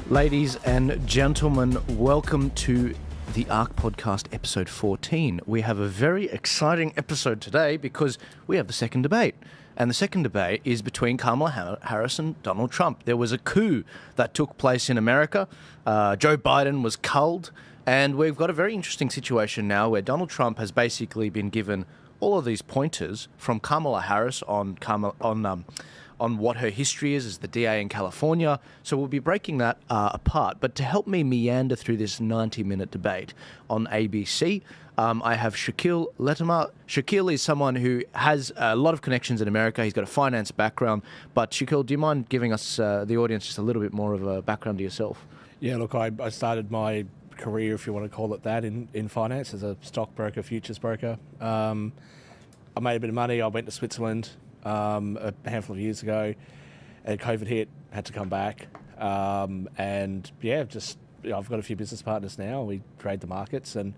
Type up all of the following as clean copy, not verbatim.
Ladies and gentlemen, welcome to the Ark Podcast, episode 14. We have a very exciting episode today because we have the second debate. And the second debate is between Kamala Harris and Donald Trump. There was a coup that took place in America. Joe Biden was culled. And we've got a very interesting situation now where Donald Trump has basically been given all of these pointers from Kamala Harris on what her history is as the DA in California. So we'll be breaking that apart. But to help me meander through this 90-minute debate on ABC, I have Shakeel Latimer. Shakeel is someone who has a lot of connections in America. He's got a finance background. But Shakeel, do you mind giving us, the audience, just a little bit more of a background to yourself? Yeah, look, I started my career, if you want to call it that, in finance as a stockbroker, futures broker. I made a bit of money. I went to Switzerland a handful of years ago, and COVID hit, had to come back, and yeah, I've got a few business partners now. We trade the markets, and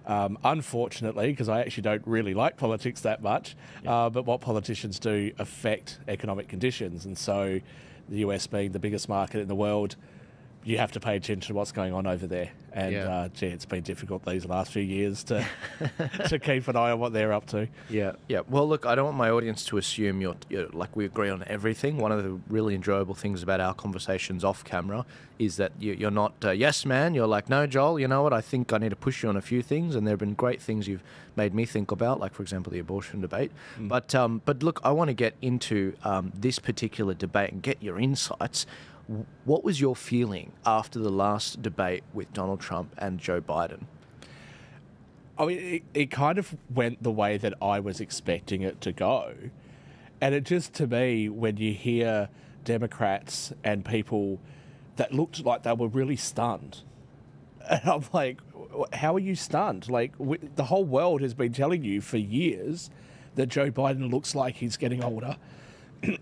unfortunately, because I actually don't really like politics that much, but what politicians do affect economic conditions, and so the US being the biggest market in the world, you have to pay attention to what's going on over there. And, it's been difficult these last few years to keep an eye on what they're up to. Yeah. Well, look, I don't want my audience to assume you're like we agree on everything. One of the really enjoyable things about our conversations off camera is that you're not, yes, man. You're like, no, Joel, you know what? I think I need to push you on a few things. And there have been great things you've made me think about, like, for example, the abortion debate. But look, I want to get into this particular debate and get your insights. What was your feeling after the last debate with Donald Trump and Joe Biden? I mean, it kind of went the way that I was expecting it to go. And it just, to me, when you hear Democrats and people that looked like they were really stunned, and I'm like, how are you stunned? Like, the whole world has been telling you for years that Joe Biden looks like he's getting older.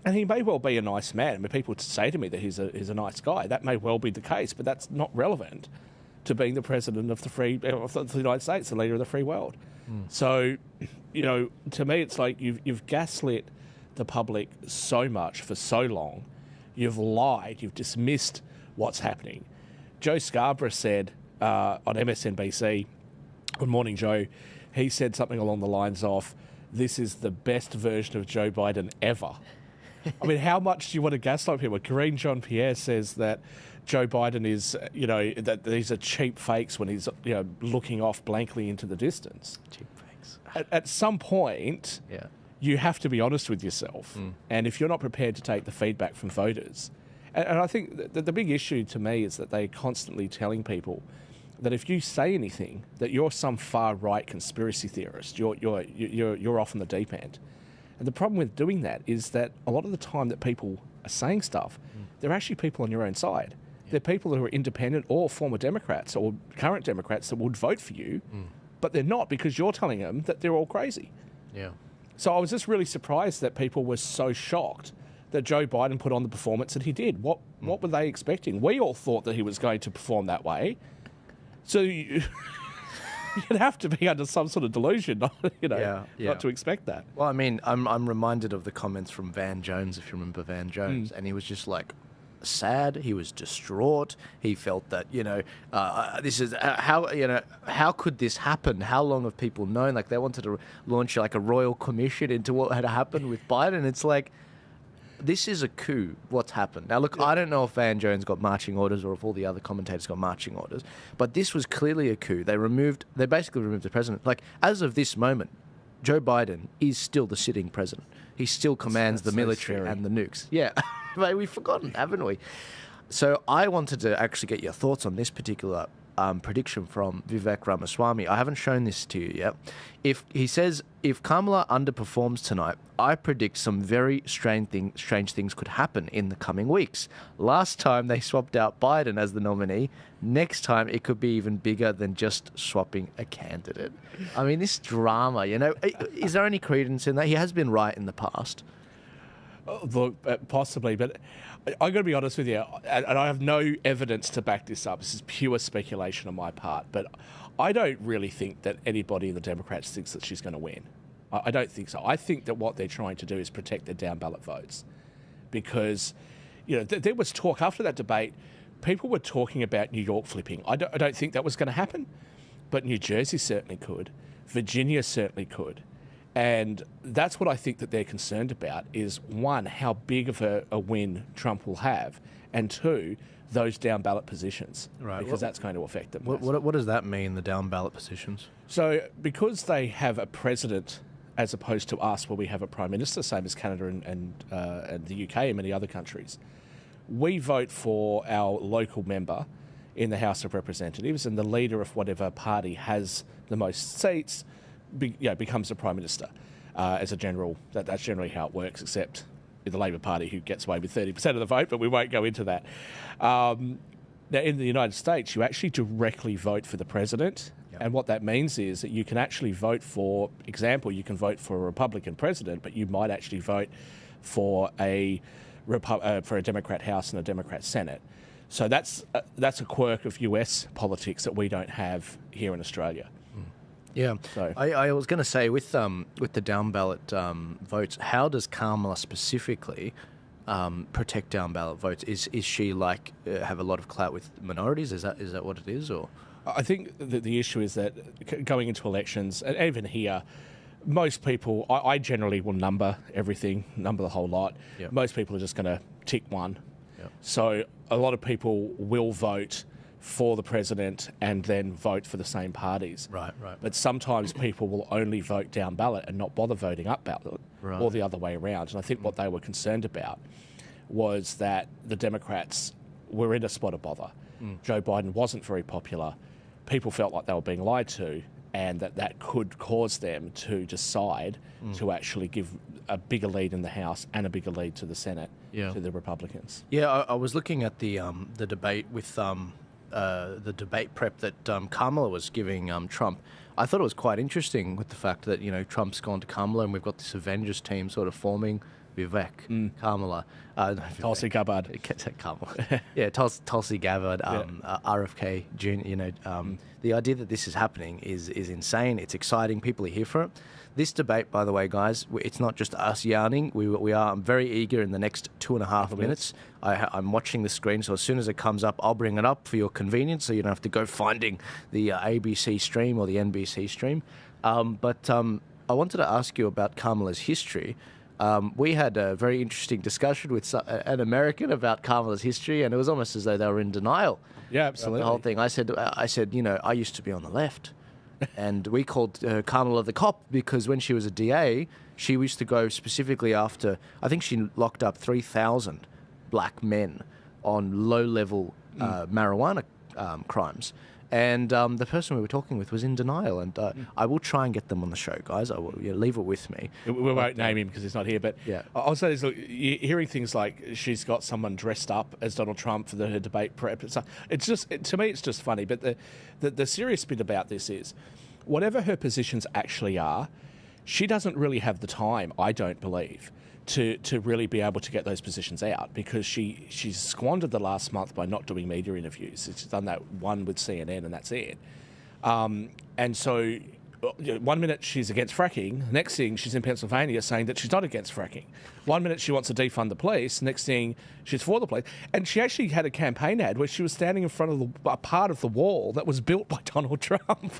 And he may well be a nice man. I mean, people say to me that he's a nice guy. That may well be the case, but that's not relevant to being the president of the United States, the leader of the free world. So, to me, it's like you've gaslit the public so much for so long. You've lied. You've dismissed what's happening. Joe Scarborough said on MSNBC, Good Morning Joe, he said something along the lines of, "This is the best version of Joe Biden ever." I mean, how much do you want to gaslight people? Karine Jean-Pierre says that Joe Biden is, that these are cheap fakes when he's, looking off blankly into the distance. Cheap fakes. At some point, you have to be honest with yourself. And if you're not prepared to take the feedback from voters, and I think the big issue to me is that they're constantly telling people that if you say anything, that you're some far-right conspiracy theorist, you're off on the deep end. And the problem with doing that is that a lot of the time that people are saying stuff, they're actually people on your own side. They're people who are independent or former Democrats or current Democrats that would vote for you, but they're not because you're telling them that they're all crazy. Yeah. So I was just really surprised that people were so shocked that Joe Biden put on the performance that he did. What were they expecting? We all thought that he was going to perform that way. So you'd have to be under some sort of delusion, not to expect that. Well, I mean, I'm reminded of the comments from Van Jones, if you remember Van Jones, and he was just like sad. He was distraught. He felt that this is how could this happen? How long have people known? Like they wanted to launch like a royal commission into what had happened with Biden. It's like, this is a coup, what's happened. Now, look, I don't know if Van Jones got marching orders or if all the other commentators got marching orders, but this was clearly a coup. They basically removed the president. Like, as of this moment, Joe Biden is still the sitting president. He still commands the military and the nukes. Yeah, but we've forgotten, haven't we? So I wanted to actually get your thoughts on this particular prediction from Vivek Ramaswamy. I haven't shown this to you yet. He says, if Kamala underperforms tonight, I predict some very strange things could happen in the coming weeks. Last time they swapped out Biden as the nominee. Next time it could be even bigger than just swapping a candidate. I mean, this drama, is there any credence in that? He has been right in the past. Look, possibly, but I've got to be honest with you, and I have no evidence to back this up. This is pure speculation on my part, but I don't really think that anybody in the Democrats thinks that she's going to win. I don't think so. I think that what they're trying to do is protect their down ballot votes, because there was talk after that debate. people were talking about New York flipping. I don't think that was going to happen, but New Jersey certainly could. Virginia certainly could. And that's what I think that they're concerned about is, one, how big of a win Trump will have, and two, those down ballot positions, right? Because that's going to affect them. What does that mean, the down ballot positions? So because they have a president as opposed to us, where we have a prime minister, same as Canada and the UK and many other countries, we vote for our local member in the House of Representatives, and the leader of whatever party has the most seats becomes the prime minister. As a general, that's generally how it works, except the Labor Party, who gets away with 30% of the vote, but we won't go into that. Now, in the United States, you actually directly vote for the president, and what that means is that you can actually vote for, example, you can vote for a Republican president, but you might actually vote for a Democrat House and a Democrat Senate. So that's a quirk of US politics that we don't have here in Australia. Yeah, so I was going to say with the down ballot votes, how does Kamala specifically protect down ballot votes? Is she like have a lot of clout with minorities? Is that what it is, or? I think that the issue is that going into elections, and even here, most people, I generally will number everything, number the whole lot. Yep. Most people are just going to tick one. Yep. So a lot of people will vote for the president and then vote for the same parties. Right. But sometimes people will only vote down ballot and not bother voting up ballot, or the other way around. And I think what they were concerned about was that the Democrats were in a spot of bother. Joe Biden wasn't very popular. People felt like they were being lied to, and that could cause them to decide to actually give a bigger lead in the House and a bigger lead to the Senate to the Republicans. Yeah, I was looking at the debate with the debate prep that Kamala was giving Trump. I thought it was quite interesting with the fact that, Trump's gone to Kamala and we've got this Avengers team sort of forming. Vivek, Kamala, Tulsi Gabbard. Kamala. Yeah, Tulsi Gabbard, RFK Jr. The idea that this is happening is insane. It's exciting. People are here for it. This debate, by the way, guys, it's not just us yarning. I'm very eager in the next 2.5 minutes. I'm watching the screen, so as soon as it comes up, I'll bring it up for your convenience, so you don't have to go finding the ABC stream or the NBC stream. But I wanted to ask you about Kamala's history. We had a very interesting discussion with an American about Kamala's history, and it was almost as though they were in denial. Yeah, absolutely. The whole thing. I said, I used to be on the left, and we called Kamala the cop because when she was a DA, she used to go specifically after. I think she locked up 3,000 black men on low-level marijuana crimes. And the person we were talking with was in denial, and I will try and get them on the show, guys. I will leave it with me. We won't name him because he's not here, but yeah. I'll say this: look, you're hearing things like she's got someone dressed up as Donald Trump for her debate prep. It's just, to me, it's just funny. But the serious bit about this is, whatever her positions actually are, she doesn't really have the time, I don't believe, to really be able to get those positions out, because she's squandered the last month by not doing media interviews. She's done that one with CNN and that's it. And so 1 minute she's against fracking, next thing she's in Pennsylvania saying that she's not against fracking. 1 minute she wants to defund the police, next thing she's for the police. And she actually had a campaign ad where she was standing in front of a part of the wall that was built by Donald Trump.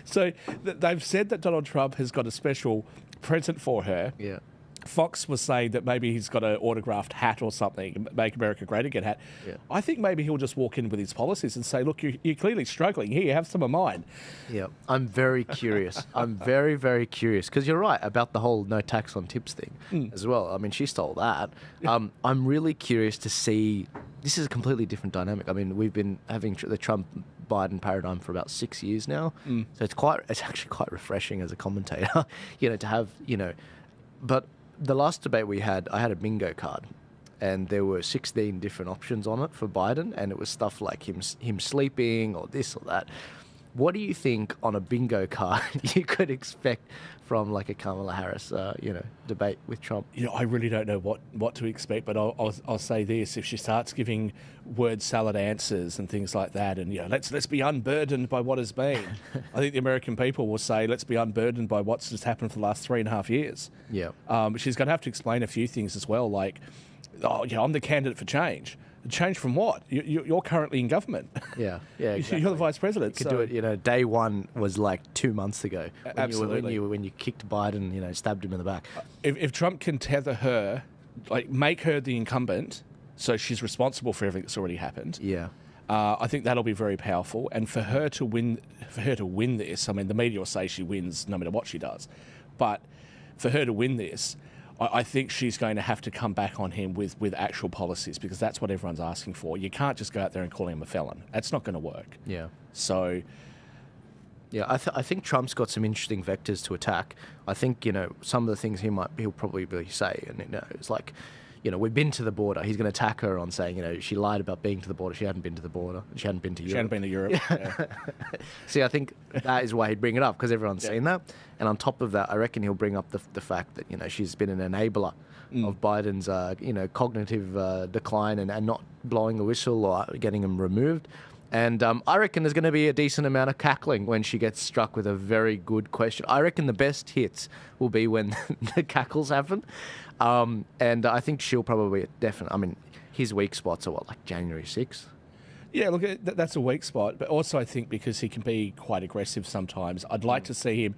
So they've said that Donald Trump has got a special present for her. Yeah. Fox was saying that maybe he's got an autographed hat or something, Make America Great Again hat. Yeah. I think maybe he'll just walk in with his policies and say, look, you're clearly struggling. Here, have some of mine. Yeah, I'm very curious. I'm very, very curious, because you're right about the whole no tax on tips thing as well. I mean, she stole that. I'm really curious to see. This is a completely different dynamic. I mean, we've been having the Trump-Biden paradigm for about 6 years now. So it's actually quite refreshing as a commentator, to have, but the last debate we had, I had a bingo card, and there were 16 different options on it for Biden, and it was stuff like him sleeping or this or that. What do you think on a bingo card you could expect from like a Kamala Harris, debate with Trump? I really don't know what to expect, but I'll say this: if she starts giving word salad answers and things like that, and let's be unburdened by what has been, I think the American people will say, let's be unburdened by what's just happened for the last 3.5 years. Yeah. She's going to have to explain a few things as well, like, I'm the candidate for change. Change from what? You're currently in government. Yeah, exactly. You're the vice president. You could do it. Day one was like 2 months ago. Absolutely. When you kicked Biden, stabbed him in the back. If Trump can tether her, make her the incumbent, so she's responsible for everything that's already happened. Yeah. I think that'll be very powerful. And for her to win this, I mean, the media will say she wins no matter what she does, but for her to win this, I think she's going to have to come back on him with actual policies, because that's what everyone's asking for. You can't just go out there and call him a felon. That's not going to work. Yeah. So, yeah, I think Trump's got some interesting vectors to attack. I think some of the things he'll probably say, and it's like, we've been to the border. He's going to attack her on saying, she lied about being to the border. She hadn't been to the border. She hadn't been to Europe. She hadn't been to Europe. Yeah. See, I think that is why he'd bring it up, because everyone's seen that. And on top of that, I reckon he'll bring up the fact that, she's been an enabler of Biden's, cognitive decline and not blowing the whistle or getting him removed. And I reckon there's going to be a decent amount of cackling when she gets struck with a very good question. I reckon the best hits will be when the cackles happen. And I think she'll probably his weak spots are January 6th? Yeah, look, that's a weak spot. But also I think because he can be quite aggressive sometimes, I'd like to see him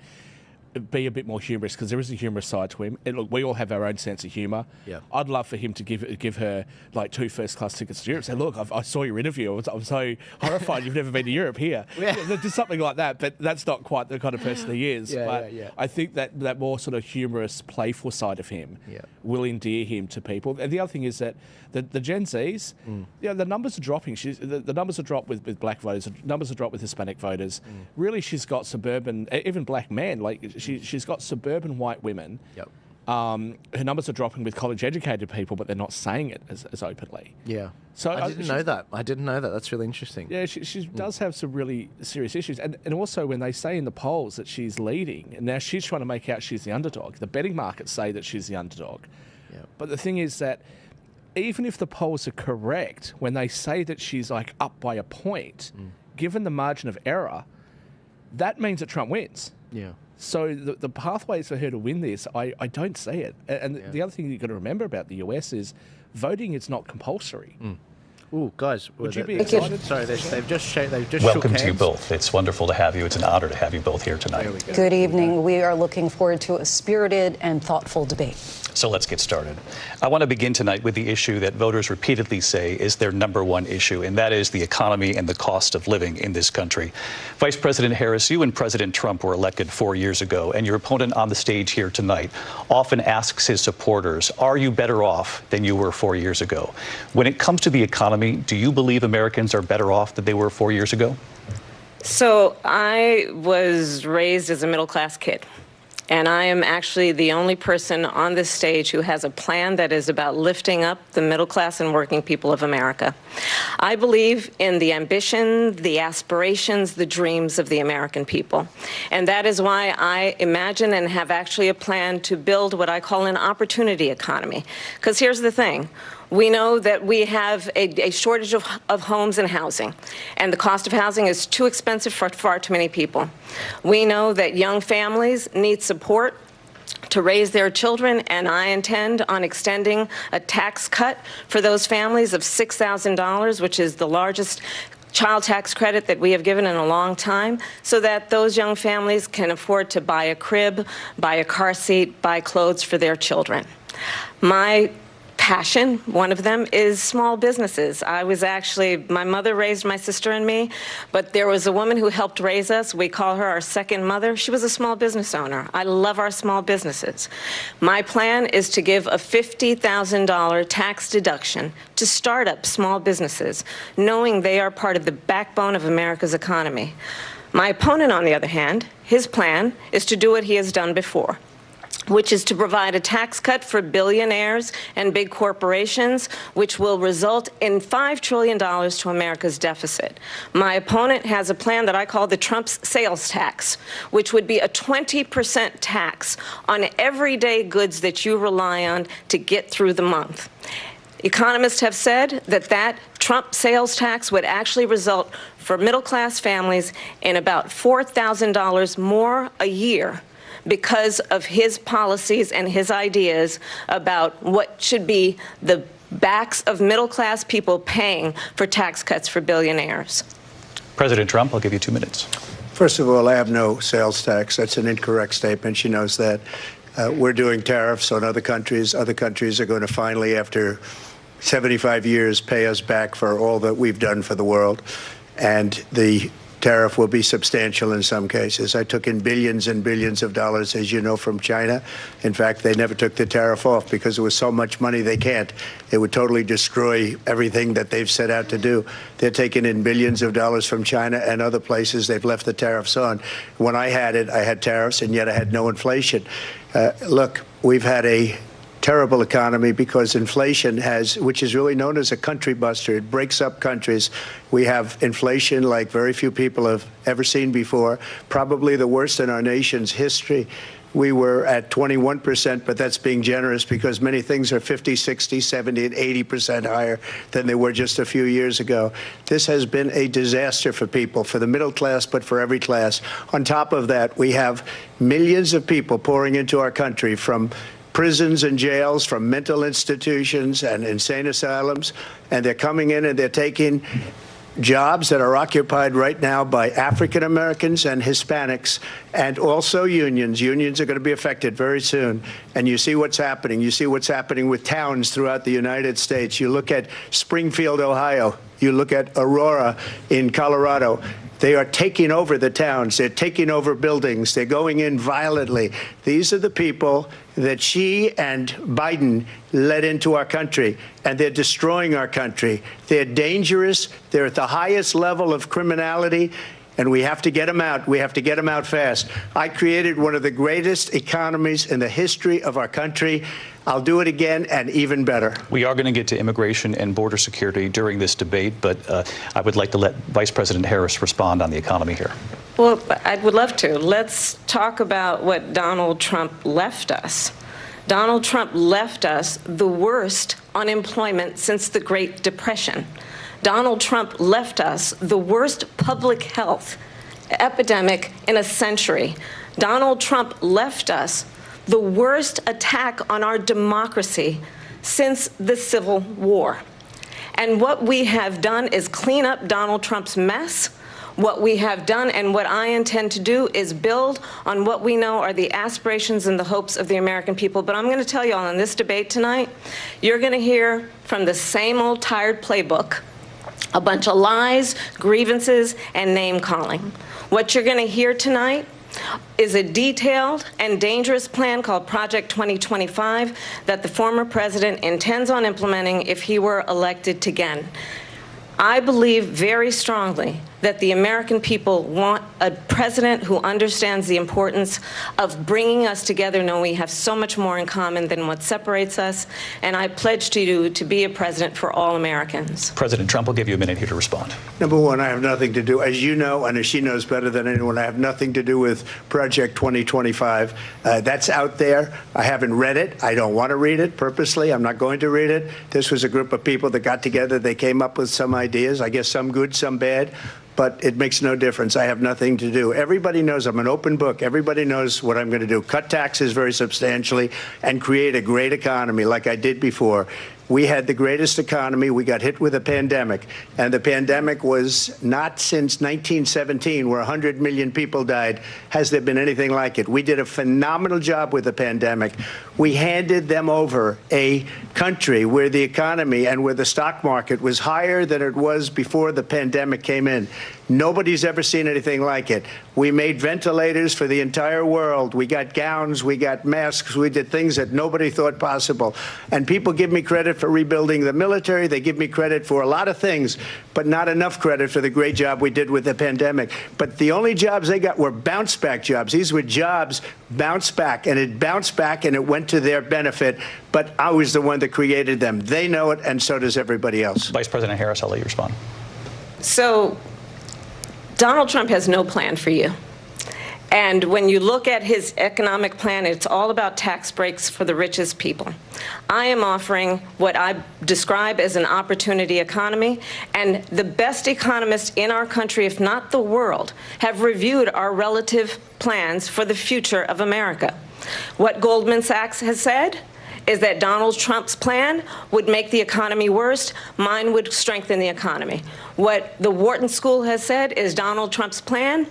be a bit more humorous, because there is a humorous side to him. And look, we all have our own sense of humour. Yeah. I'd love for him to give her 2 first-class tickets to Europe. Say, look, I saw your interview. I'm so horrified you've never been to Europe here. Yeah. Just something like that. But that's not quite the kind of person he is. But I think that more sort of humorous, playful side of him will endear him to people. And the other thing is that the Gen Zs, the numbers are dropping. The numbers are dropped with black voters. The numbers are dropped with Hispanic voters. Really, she's got suburban, even black men, she's got suburban white women. Yep. Her numbers are dropping with college-educated people, but they're not saying it as openly. Yeah. So I didn't know that. That's really interesting. Yeah, she does have some really serious issues. And also when they say in the polls that she's leading, and now she's trying to make out she's the underdog. The betting markets say that she's the underdog. Yeah. But the thing is that even if the polls are correct, when they say that she's up by a point, given the margin of error, that means that Trump wins. Yeah. So the pathways for her to win this, I don't see it. And the other thing you've got to remember about the US is voting is not compulsory. Ooh, guys, would you be excited? Sorry, they've just welcome to you both. It's wonderful to have you. It's an honor to have you both here tonight. Good evening. We are looking forward to a spirited and thoughtful debate. So let's get started. I want to begin tonight with the issue that voters repeatedly say is their number one issue, and that is the economy and the cost of living in this country. Vice President Harris, you and President Trump were elected 4 years ago, and your opponent on the stage here tonight often asks his supporters, are you better off than you were 4 years ago? When it comes to the economy, do you believe Americans are better off than they were 4 years ago? So I was raised as a middle-class kid. And I am actually the only person on this stage who has a plan that is about lifting up the middle class and working people of America. I believe in the ambition, the aspirations, the dreams of the American people. And that is why I imagine and have actually a plan to build what I call an opportunity economy. Because here's the thing. We know that we have a shortage of homes and housing, and the cost of housing is too expensive for far too many people. We know that young families need support to raise their children, and I intend on extending a tax cut for those families of $6,000, which is the largest child tax credit that we have given in a long time, so that those young families can afford to buy a crib, buy a car seat, buy clothes for their children. My passion, one of them, is small businesses. My mother raised my sister and me, but there was a woman who helped raise us. We call her our second mother. She was a small business owner. I love our small businesses. My plan is to give a $50,000 tax deduction to start up small businesses, knowing they are part of the backbone of America's economy. My opponent, on the other hand, his plan is to do what he has done before, which is to provide a tax cut for billionaires and big corporations, which will result in $5 trillion to America's deficit. My opponent has a plan that I call the Trump's sales tax, which would be a 20% tax on everyday goods that you rely on to get through the month. Economists have said that Trump sales tax would actually result for middle-class families in about $4,000 more a year, because of his policies and his ideas about what should be the backs of middle-class people paying for tax cuts for billionaires. President Trump, I'll give you 2 minutes. First of all, I have no sales tax. That's an incorrect statement. She knows that. We're doing tariffs on other countries. Other countries are going to finally, after 75 years, pay us back for all that we've done for the world. And the tariff will be substantial in some cases. I took in billions and billions of dollars, as you know, from China. In fact, they never took the tariff off because there was so much money they can't. It would totally destroy everything that they've set out to do. They're taking in billions of dollars from China and other places. They've left the tariffs on. When I had it, I had tariffs, and yet I had no inflation. Look, we've had a terrible economy because inflation which is really known as a country buster. It breaks up countries. We have inflation like very few people have ever seen before, probably the worst in our nation's history. We were at 21%, but that's being generous because many things are 50, 60, 70, and 80% higher than they were just a few years ago. This has been a disaster for people, for the middle class, but for every class. On top of that, we have millions of people pouring into our country from prisons and jails, from mental institutions and insane asylums, and they're coming in and they're taking jobs that are occupied right now by African Americans and Hispanics, and also unions. Unions are going to be affected very soon. And you see what's happening. You see what's happening with towns throughout the United States. You look at Springfield, Ohio. You look at Aurora in Colorado. They are taking over the towns. They're taking over buildings. They're going in violently. These are the people that she and Biden led into our country, and they're destroying our country. They're dangerous. They're at the highest level of criminality, and we have to get them out. We have to get them out fast. I created one of the greatest economies in the history of our country. I'll do it again and even better. We are going to get to immigration and border security during this debate, but I would like to let Vice President Harris respond on the economy here. Well, I would love to. Let's talk about what Donald Trump left us. Donald Trump left us the worst unemployment since the Great Depression. Donald Trump left us the worst public health epidemic in a century. Donald Trump left us the worst attack on our democracy since the Civil War. And what we have done is clean up Donald Trump's mess. What we have done and what I intend to do is build on what we know are the aspirations and the hopes of the American people. But I'm going to tell you all in this debate tonight, you're going to hear from the same old tired playbook, a bunch of lies, grievances, and name-calling. What you're going to hear tonight is a detailed and dangerous plan called Project 2025 that the former president intends on implementing if he were elected again. I believe very strongly that the American people want a president who understands the importance of bringing us together, knowing we have so much more in common than what separates us. And I pledge to you to be a president for all Americans. President Trump will give you a minute here to respond. Number one, I have nothing to do, as you know, and as she knows better than anyone, I have nothing to do with Project 2025. That's out there. I haven't read it. I don't want to read it purposely. I'm not going to read it. This was a group of people that got together. They came up with some ideas, I guess some good, some bad. But it makes no difference. I have nothing to do. Everybody knows I'm an open book. Everybody knows what I'm going to do. Cut taxes very substantially and create a great economy like I did before. We had the greatest economy. We got hit with a pandemic. And the pandemic was not since 1917, where 100 million people died, has there been anything like it. We did a phenomenal job with the pandemic. We handed them over a country where the economy and where the stock market was higher than it was before the pandemic came in. Nobody's ever seen anything like it. We made ventilators for the entire world. We got gowns. We got masks. We did things that nobody thought possible. And people give me credit for rebuilding the military. They give me credit for a lot of things, but not enough credit for the great job we did with the pandemic. But the only jobs they got were bounce-back jobs. These were jobs bounce back, and it bounced back, and it went to their benefit. But I was the one that created them. They know it, and so does everybody else. Vice President Harris, I'll let you respond. So Donald Trump has no plan for you. And when you look at his economic plan, it's all about tax breaks for the richest people. I am offering what I describe as an opportunity economy, and the best economists in our country, if not the world, have reviewed our relative plans for the future of America. What Goldman Sachs has said is that Donald Trump's plan would make the economy worse. Mine would strengthen the economy. What the Wharton School has said is Donald Trump's plan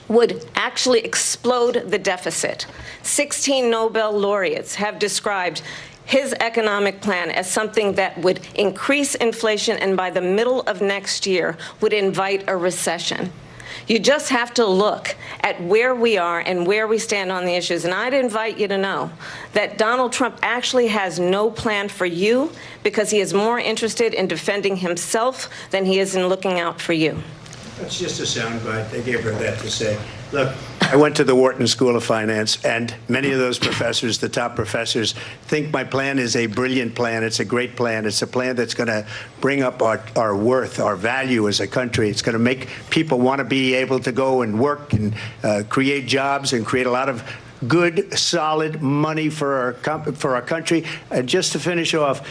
would actually explode the deficit. 16 Nobel laureates have described his economic plan as something that would increase inflation and by the middle of next year would invite a recession. You just have to look at where we are and where we stand on the issues. And I'd invite you to know that Donald Trump actually has no plan for you because he is more interested in defending himself than he is in looking out for you. That's just a soundbite. They gave her that to say. Look, I went to the Wharton School of Finance, and many of those professors, the top professors, think my plan is a brilliant plan. It's a great plan. It's a plan that's going to bring up our worth, our value as a country. It's going to make people want to be able to go and work and create jobs and create a lot of good, solid money for our country. Just to finish off,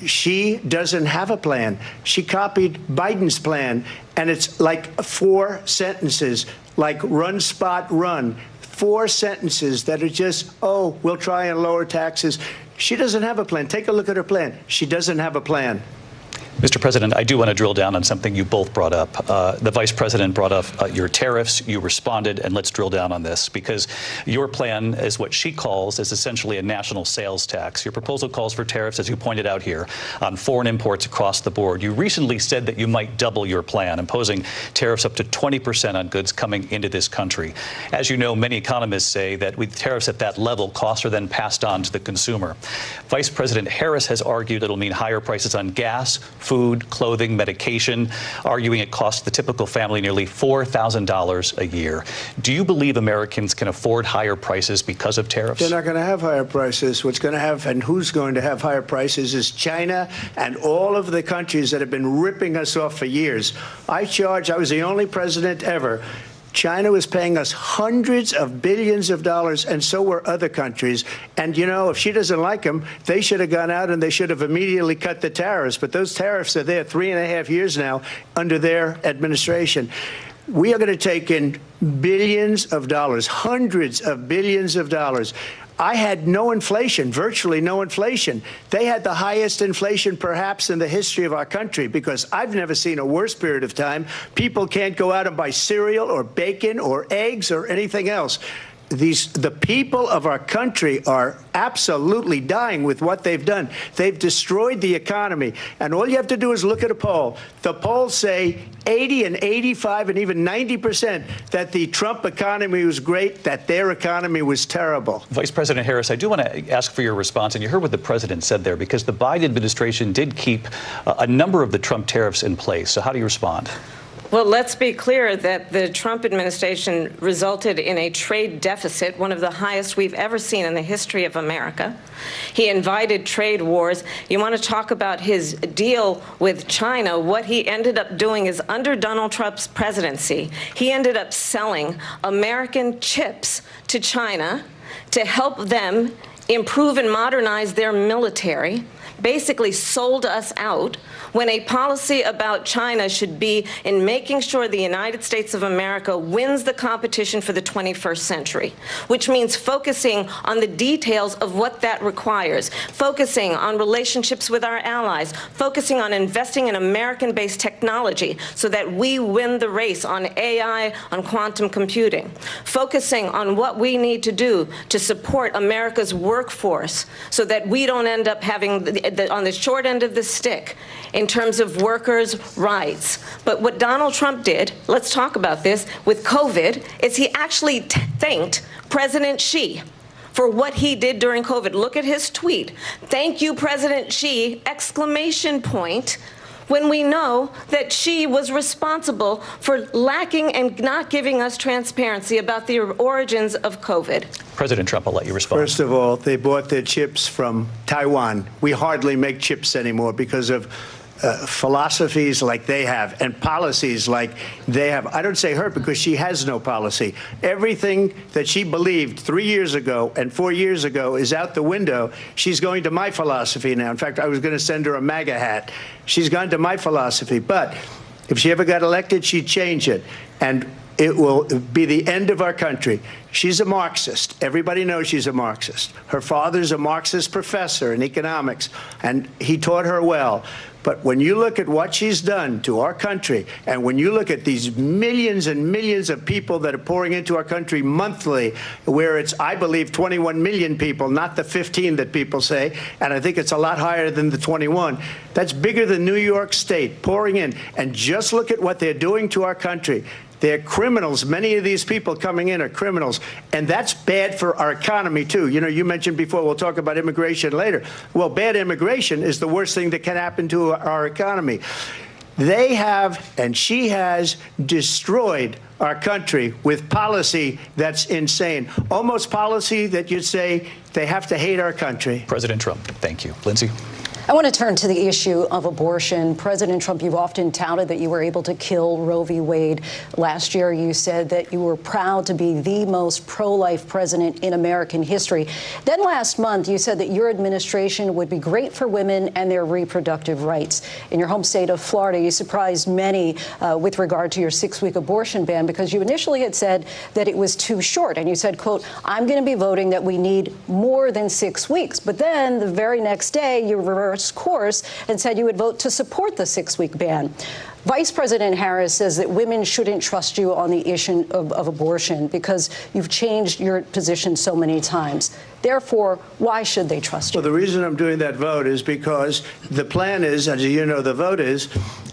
she doesn't have a plan. She copied Biden's plan, and it's like 4 sentences, like run, spot, run. 4 sentences that are just, oh, we'll try and lower taxes. She doesn't have a plan. Take a look at her plan. She doesn't have a plan. Mr. President, I do want to drill down on something you both brought up. The Vice President brought up your tariffs. You responded, and let's drill down on this, because your plan is what she calls is essentially a national sales tax. Your proposal calls for tariffs, as you pointed out here, on foreign imports across the board. You recently said that you might double your plan, imposing tariffs up to 20% on goods coming into this country. As you know, many economists say that with tariffs at that level, costs are then passed on to the consumer. Vice President Harris has argued it'll mean higher prices on gas, food, clothing, medication, arguing it costs the typical family nearly $4,000 a year. Do you believe Americans can afford higher prices because of tariffs? They're not going to have higher prices. What's going to have and who's going to have higher prices is China and all of the countries that have been ripping us off for years. I was the only president ever. China was paying us hundreds of billions of dollars, and so were other countries. And, you know, if she doesn't like them, they should have gone out and they should have immediately cut the tariffs. But those tariffs are there 3.5 years now under their administration. We are going to take in billions of dollars, hundreds of billions of dollars. I had no inflation, virtually no inflation. They had the highest inflation perhaps in the history of our country, because I've never seen a worse period of time. People can't go out and buy cereal or bacon or eggs or anything else. The people of our country are absolutely dying with what they've done. They've destroyed the economy. And all you have to do is look at a poll. The polls say 80 and 85 and even 90% that the Trump economy was great, that their economy was terrible. Vice President Harris, I do want to ask for your response. And you heard what the president said there, because the Biden administration did keep a number of the Trump tariffs in place. So how do you respond? Well, let's be clear that the Trump administration resulted in a trade deficit, one of the highest we've ever seen in the history of America. He invited trade wars. You want to talk about his deal with China? What he ended up doing is, under Donald Trump's presidency, he ended up selling American chips to China to help them improve and modernize their military, basically sold us out, when a policy about China should be in making sure the United States of America wins the competition for the 21st century, which means focusing on the details of what that requires, focusing on relationships with our allies, focusing on investing in American-based technology so that we win the race on AI, on quantum computing, focusing on what we need to do to support America's workforce so that we don't end up having on the short end of the stick in terms of workers' rights. But what Donald Trump did, let's talk about this, with COVID, is he actually thanked President Xi for what he did during COVID. Look at his tweet. "Thank you, President Xi!" exclamation point. When we know that Xi was responsible for lacking and not giving us transparency about the origins of COVID. President Trump, I'll let you respond. First of all, they bought their chips from Taiwan. We hardly make chips anymore because of philosophies like they have and policies like they have. I don't say her because she has no policy. Everything that she believed 3 years ago and 4 years ago is out the window. She's going to my philosophy now. In fact, I was going to send her a MAGA hat. She's gone to my philosophy. But if she ever got elected, she'd change it. And it will be the end of our country. She's a Marxist. Everybody knows she's a Marxist. Her father's a Marxist professor in economics, and he taught her well. But when you look at what she's done to our country, and when you look at these millions and millions of people that are pouring into our country monthly, where it's, I believe, 21 million people, not the 15 that people say, and I think it's a lot higher than the 21. That's bigger than New York State pouring in. And just look at what they're doing to our country. They're criminals. Many of these people coming in are criminals. And that's bad for our economy, too. You know, you mentioned before, we'll talk about immigration later. Well, bad immigration is the worst thing that can happen to our economy. They have, and she has, destroyed our country with policy that's insane. Almost policy that you'd say they have to hate our country. President Trump, thank you. Lindsay? I want to turn to the issue of abortion. President Trump, you've often touted that you were able to kill Roe v. Wade. Last year, you said that you were proud to be the most pro-life president in American history. Then last month, you said that your administration would be great for women and their reproductive rights. In your home state of Florida, you surprised many with regard to your 6-week abortion ban, because you initially had said that it was too short. And you said, quote, I'm going to be voting that we need more than 6 weeks. But then the very next day, you reversed course and said you would vote to support the 6-week ban. Vice President Harris says that women shouldn't trust you on the issue of abortion because you've changed your position so many times. Therefore, why should they trust you? Well, the reason I'm doing that vote is because the plan is, as you know, the vote is,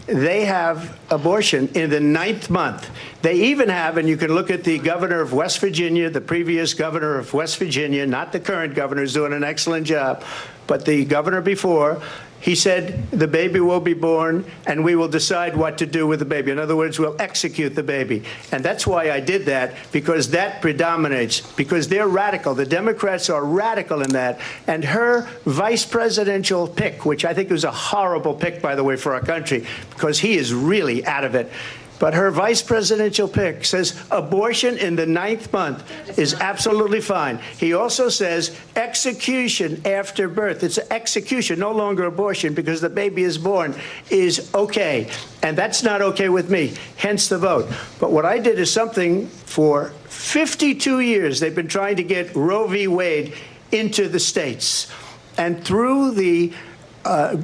they have abortion in the 9th month. They even have, and you can look at the governor of West Virginia, the previous governor of West Virginia, not the current governor, who's doing an excellent job, but the governor before, he said the baby will be born and we will decide what to do with the baby. In other words, we'll execute the baby. And that's why I did that, because that predominates, because they're radical. The Democrats are radical in that. And her vice presidential pick, which I think was a horrible pick, by the way, for our country, because he is really out of it. But her vice presidential pick says abortion in the 9th month is absolutely fine. He also says execution after birth. It's execution, no longer abortion, because the baby is born, is okay. And that's not okay with me, hence the vote. But what I did is something for 52 years. They've been trying to get Roe v. Wade into the states. And through the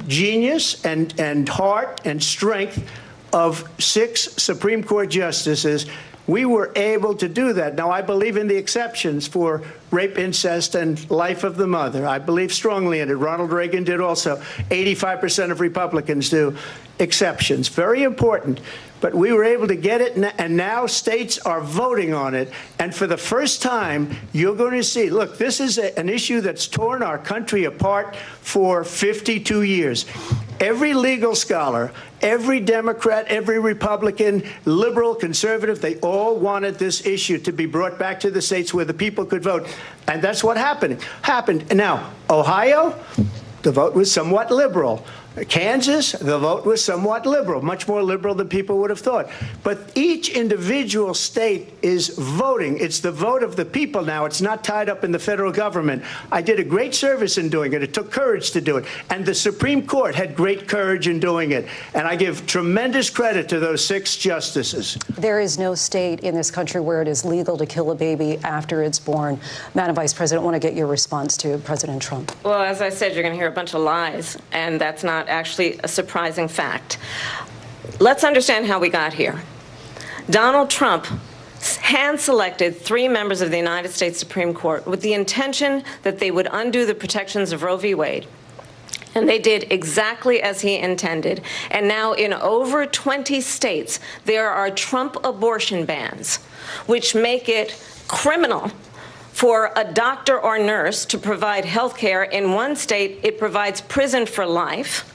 genius and heart and strength of 6 Supreme Court justices, we were able to do that. Now, I believe in the exceptions for rape, incest, and life of the mother. I believe strongly in it. Ronald Reagan did also. 85% of Republicans do. Exceptions. Very important. But we were able to get it, and now states are voting on it. And for the first time, you're going to see, look, this is an issue that's torn our country apart for 52 years. Every legal scholar, every Democrat, every Republican, liberal, conservative, they all wanted this issue to be brought back to the states where the people could vote. And that's what happened. Now, Ohio, the vote was somewhat liberal. Kansas, the vote was somewhat liberal, much more liberal than people would have thought. But each individual state is voting. It's the vote of the people now. It's not tied up in the federal government. I did a great service in doing it. It took courage to do it. And the Supreme Court had great courage in doing it. And I give tremendous credit to those 6 justices. There is no state in this country where it is legal to kill a baby after it's born. Madam Vice President, I want to get your response to President Trump. Well, as I said, you're going to hear a bunch of lies, and that's not actually a surprising fact. Let's understand how we got here. Donald Trump hand-selected 3 members of the United States Supreme Court with the intention that they would undo the protections of Roe v. Wade. And they did exactly as he intended. And now in over 20 states, there are Trump abortion bans, which make it criminal for a doctor or nurse to provide health care. In one state, it provides prison for life.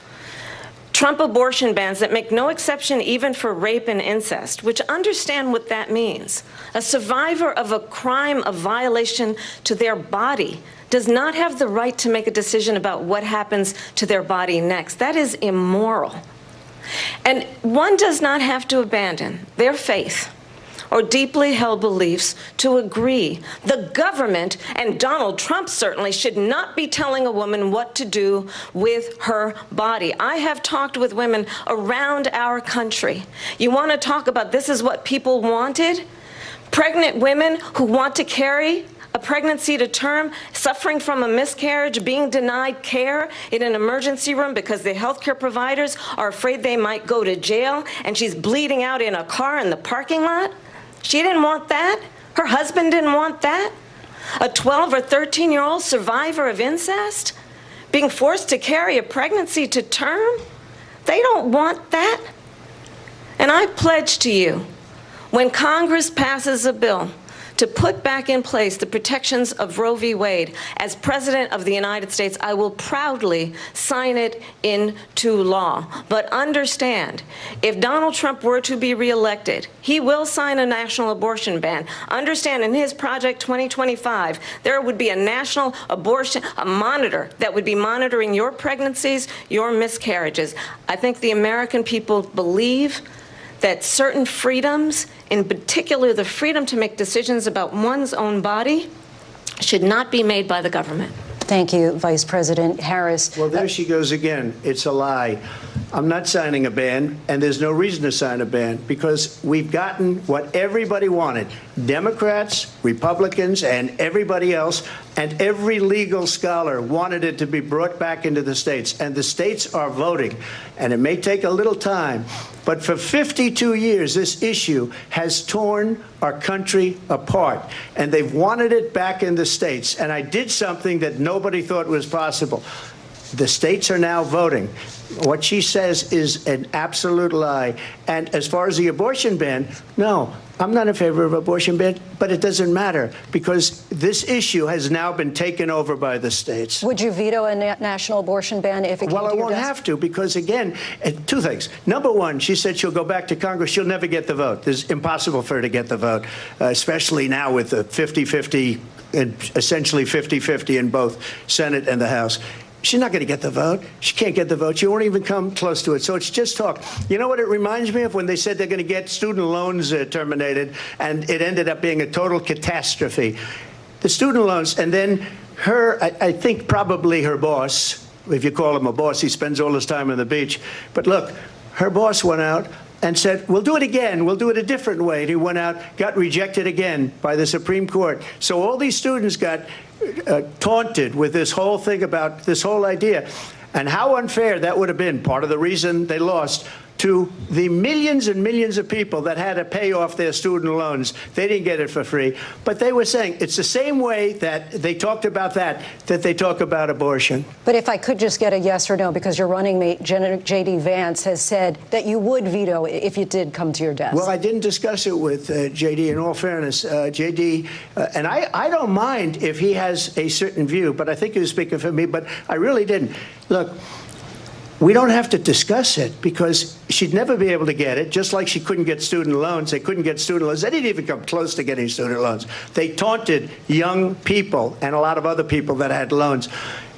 Trump abortion bans that make no exception even for rape and incest, which understand what that means. A survivor of a crime of violation to their body does not have the right to make a decision about what happens to their body next. That is immoral. And one does not have to abandon their faith or deeply held beliefs to agree. The government, and Donald Trump certainly, should not be telling a woman what to do with her body. I have talked with women around our country. You want to talk about this is what people wanted? Pregnant women who want to carry a pregnancy to term, suffering from a miscarriage, being denied care in an emergency room because the healthcare providers are afraid they might go to jail, and she's bleeding out in a car in the parking lot. She didn't want that. Her husband didn't want that. A 12 or 13-year-old survivor of incest being forced to carry a pregnancy to term. They don't want that. And I pledge to you, when Congress passes a bill to put back in place the protections of Roe v. Wade, as President of the United States, I will proudly sign it into law. But understand, if Donald Trump were to be reelected, he will sign a national abortion ban. Understand, in his Project 2025, there would be a national abortion, a monitor that would be monitoring your pregnancies, your miscarriages. I think the American people believe that certain freedoms, in particular the freedom to make decisions about one's own body, should not be made by the government. Thank you, Vice President Harris. Well, there she goes again. It's a lie. I'm not signing a ban, and there's no reason to sign a ban, because we've gotten what everybody wanted. Democrats, Republicans, and everybody else, and every legal scholar wanted it to be brought back into the states, and the states are voting. And it may take a little time, but for 52 years, this issue has torn our country apart, and they've wanted it back in the states. And I did something that nobody thought was possible. The states are now voting. What she says is an absolute lie. And as far as the abortion ban, no, I'm not in favor of abortion ban, but it doesn't matter, because this issue has now been taken over by the states. Would you veto a national abortion ban if it came to your desk? Well, I won't have to, because, again, two things. Number one, she said she'll go back to Congress. She'll never get the vote. It's impossible for her to get the vote, especially now with the 50-50, essentially 50-50 in both Senate and the House. She's not going to get the vote. She can't get the vote. She won't even come close to it. So it's just talk. You know what it reminds me of? When they said they're going to get student loans terminated, and it ended up being a total catastrophe. The student loans, and then I think probably her boss, if you call him a boss, he spends all his time on the beach. But look, her boss went out and said, we'll do it again. We'll do it a different way. And he went out, got rejected again by the Supreme Court. So all these students got taunted with this whole thing about this whole idea. And how unfair that would have been, part of the reason they lost, to the millions and millions of people that had to pay off their student loans. They didn't get it for free. But they were saying it's the same way that they talked about that they talk about abortion. But if I could just get a yes or no, because your running mate, J.D. Vance, has said that you would veto it if it did come to your desk. Well, I didn't discuss it with J.D. In all fairness, J.D., and I don't mind if he has a certain view, but I think he was speaking for me, but I really didn't. Look, we don't have to discuss it, because she'd never be able to get it, just like she couldn't get student loans. They couldn't get student loans. They didn't even come close to getting student loans. They taunted young people and a lot of other people that had loans.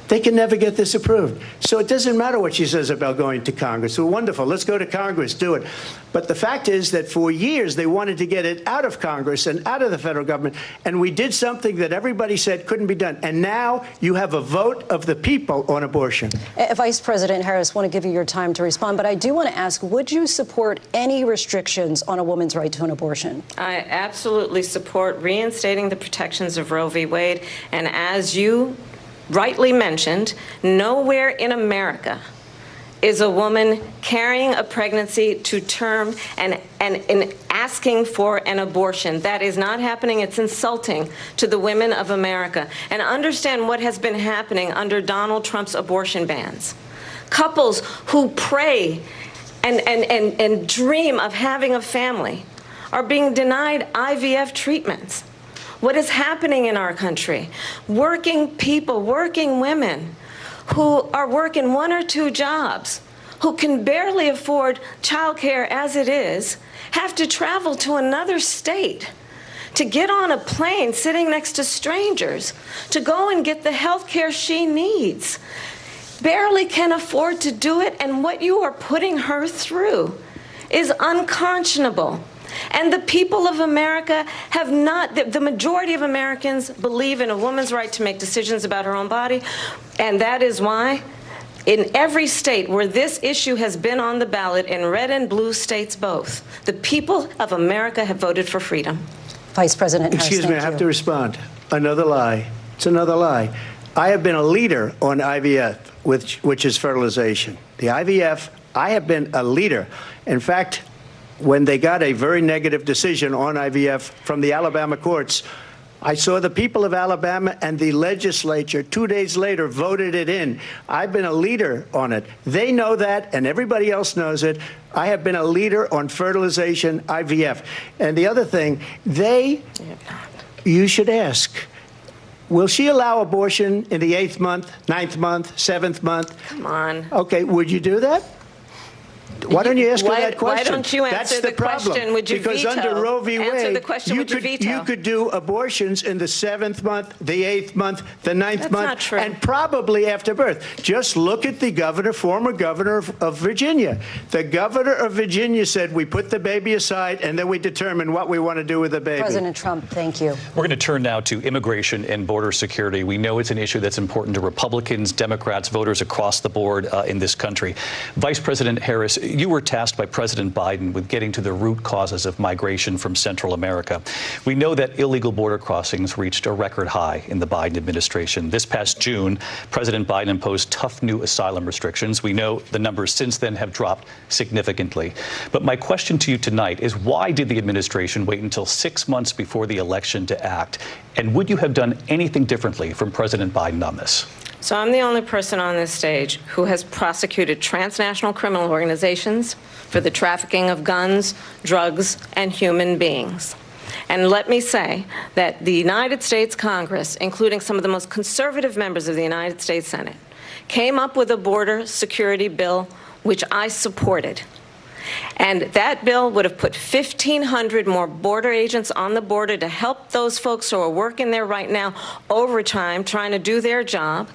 They can never get this approved. So it doesn't matter what she says about going to Congress. Well, wonderful. Let's go to Congress. Do it. But the fact is that for years they wanted to get it out of Congress and out of the federal government. And we did something that everybody said couldn't be done. And now you have a vote of the people on abortion. Vice President Harris, I want to give you your time to respond. But I do want to ask, would you support any restrictions on a woman's right to an abortion? I absolutely support reinstating the protections of Roe v. Wade. And as you rightly mentioned, nowhere in America is a woman carrying a pregnancy to term and asking for an abortion. That is not happening. It's insulting to the women of America. And understand what has been happening under Donald Trump's abortion bans. Couples who pray and dream of having a family are being denied IVF treatments. What is happening in our country? Working people, working women who are working 1 or 2 jobs, who can barely afford childcare as it is, have to travel to another state to get on a plane sitting next to strangers to go and get the health care she needs. Barely can afford to do it, and what you are putting her through is unconscionable. And the people of America have not, the majority of Americans believe in a woman's right to make decisions about her own body. And that is why in every state where this issue has been on the ballot, in red and blue states both, the people of America have voted for freedom. Vice President Harris, excuse me, I have to respond. Another lie. It's another lie. I have been a leader on IVF, which is fertilization. The IVF, I have been a leader. In fact, when they got a very negative decision on IVF from the Alabama courts, I saw the people of Alabama and the legislature 2 days later voted it in. I've been a leader on it. They know that, and everybody else knows it. I have been a leader on fertilization, IVF. And the other thing, you should ask, will she allow abortion in the 8th month, 9th month, 7th month? Come on. Okay, would you do that? Why don't you ask her that question? Why don't you answer the question? Would you because veto? Under Roe v. Wade, answer the question, you could do abortions in the 7th month, the 8th month, the 9th month, not true. and probably after birth. Just look at the former governor of Virginia. The governor of Virginia said, we put the baby aside and then we determine what we want to do with the baby. President Trump, thank you. We're going to turn now to immigration and border security. We know it's an issue that's important to Republicans, Democrats, voters across the board in this country. Vice President Harris, you were tasked by President Biden with getting to the root causes of migration from Central America. We know that illegal border crossings reached a record high in the Biden administration. This past June, President Biden imposed tough new asylum restrictions. We know the numbers since then have dropped significantly. But my question to you tonight is, why did the administration wait until 6 months before the election to act? And would you have done anything differently from President Biden on this? So I'm the only person on this stage who has prosecuted transnational criminal organizations for the trafficking of guns, drugs, and human beings. And let me say that the United States Congress, including some of the most conservative members of the United States Senate, came up with a border security bill which I supported. And that bill would have put 1,500 more border agents on the border to help those folks who are working there right now overtime trying to do their job.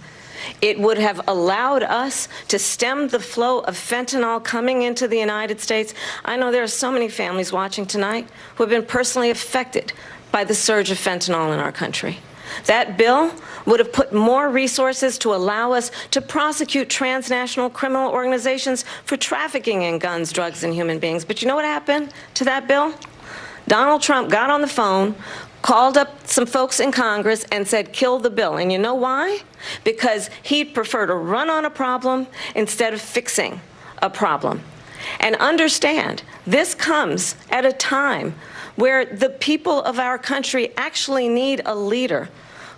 It would have allowed us to stem the flow of fentanyl coming into the United States. I know there are so many families watching tonight who have been personally affected by the surge of fentanyl in our country. That bill would have put more resources to allow us to prosecute transnational criminal organizations for trafficking in guns, drugs, and human beings. But you know what happened to that bill? Donald Trump got on the phone, called up some folks in Congress and said, kill the bill. And you know why? Because he'd prefer to run on a problem instead of fixing a problem. And understand, this comes at a time where the people of our country actually need a leader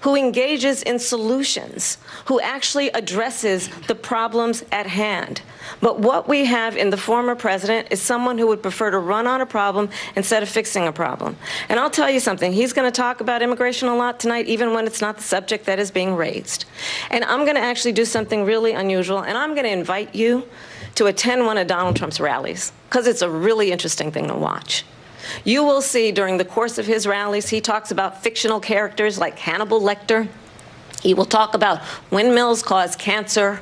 who engages in solutions, who actually addresses the problems at hand. But what we have in the former president is someone who would prefer to run on a problem instead of fixing a problem. And I'll tell you something, he's going to talk about immigration a lot tonight, even when it's not the subject that is being raised. And I'm going to actually do something really unusual, and I'm going to invite you to attend one of Donald Trump's rallies, because it's a really interesting thing to watch. You will see during the course of his rallies, he talks about fictional characters like Hannibal Lecter. He will talk about windmills cause cancer.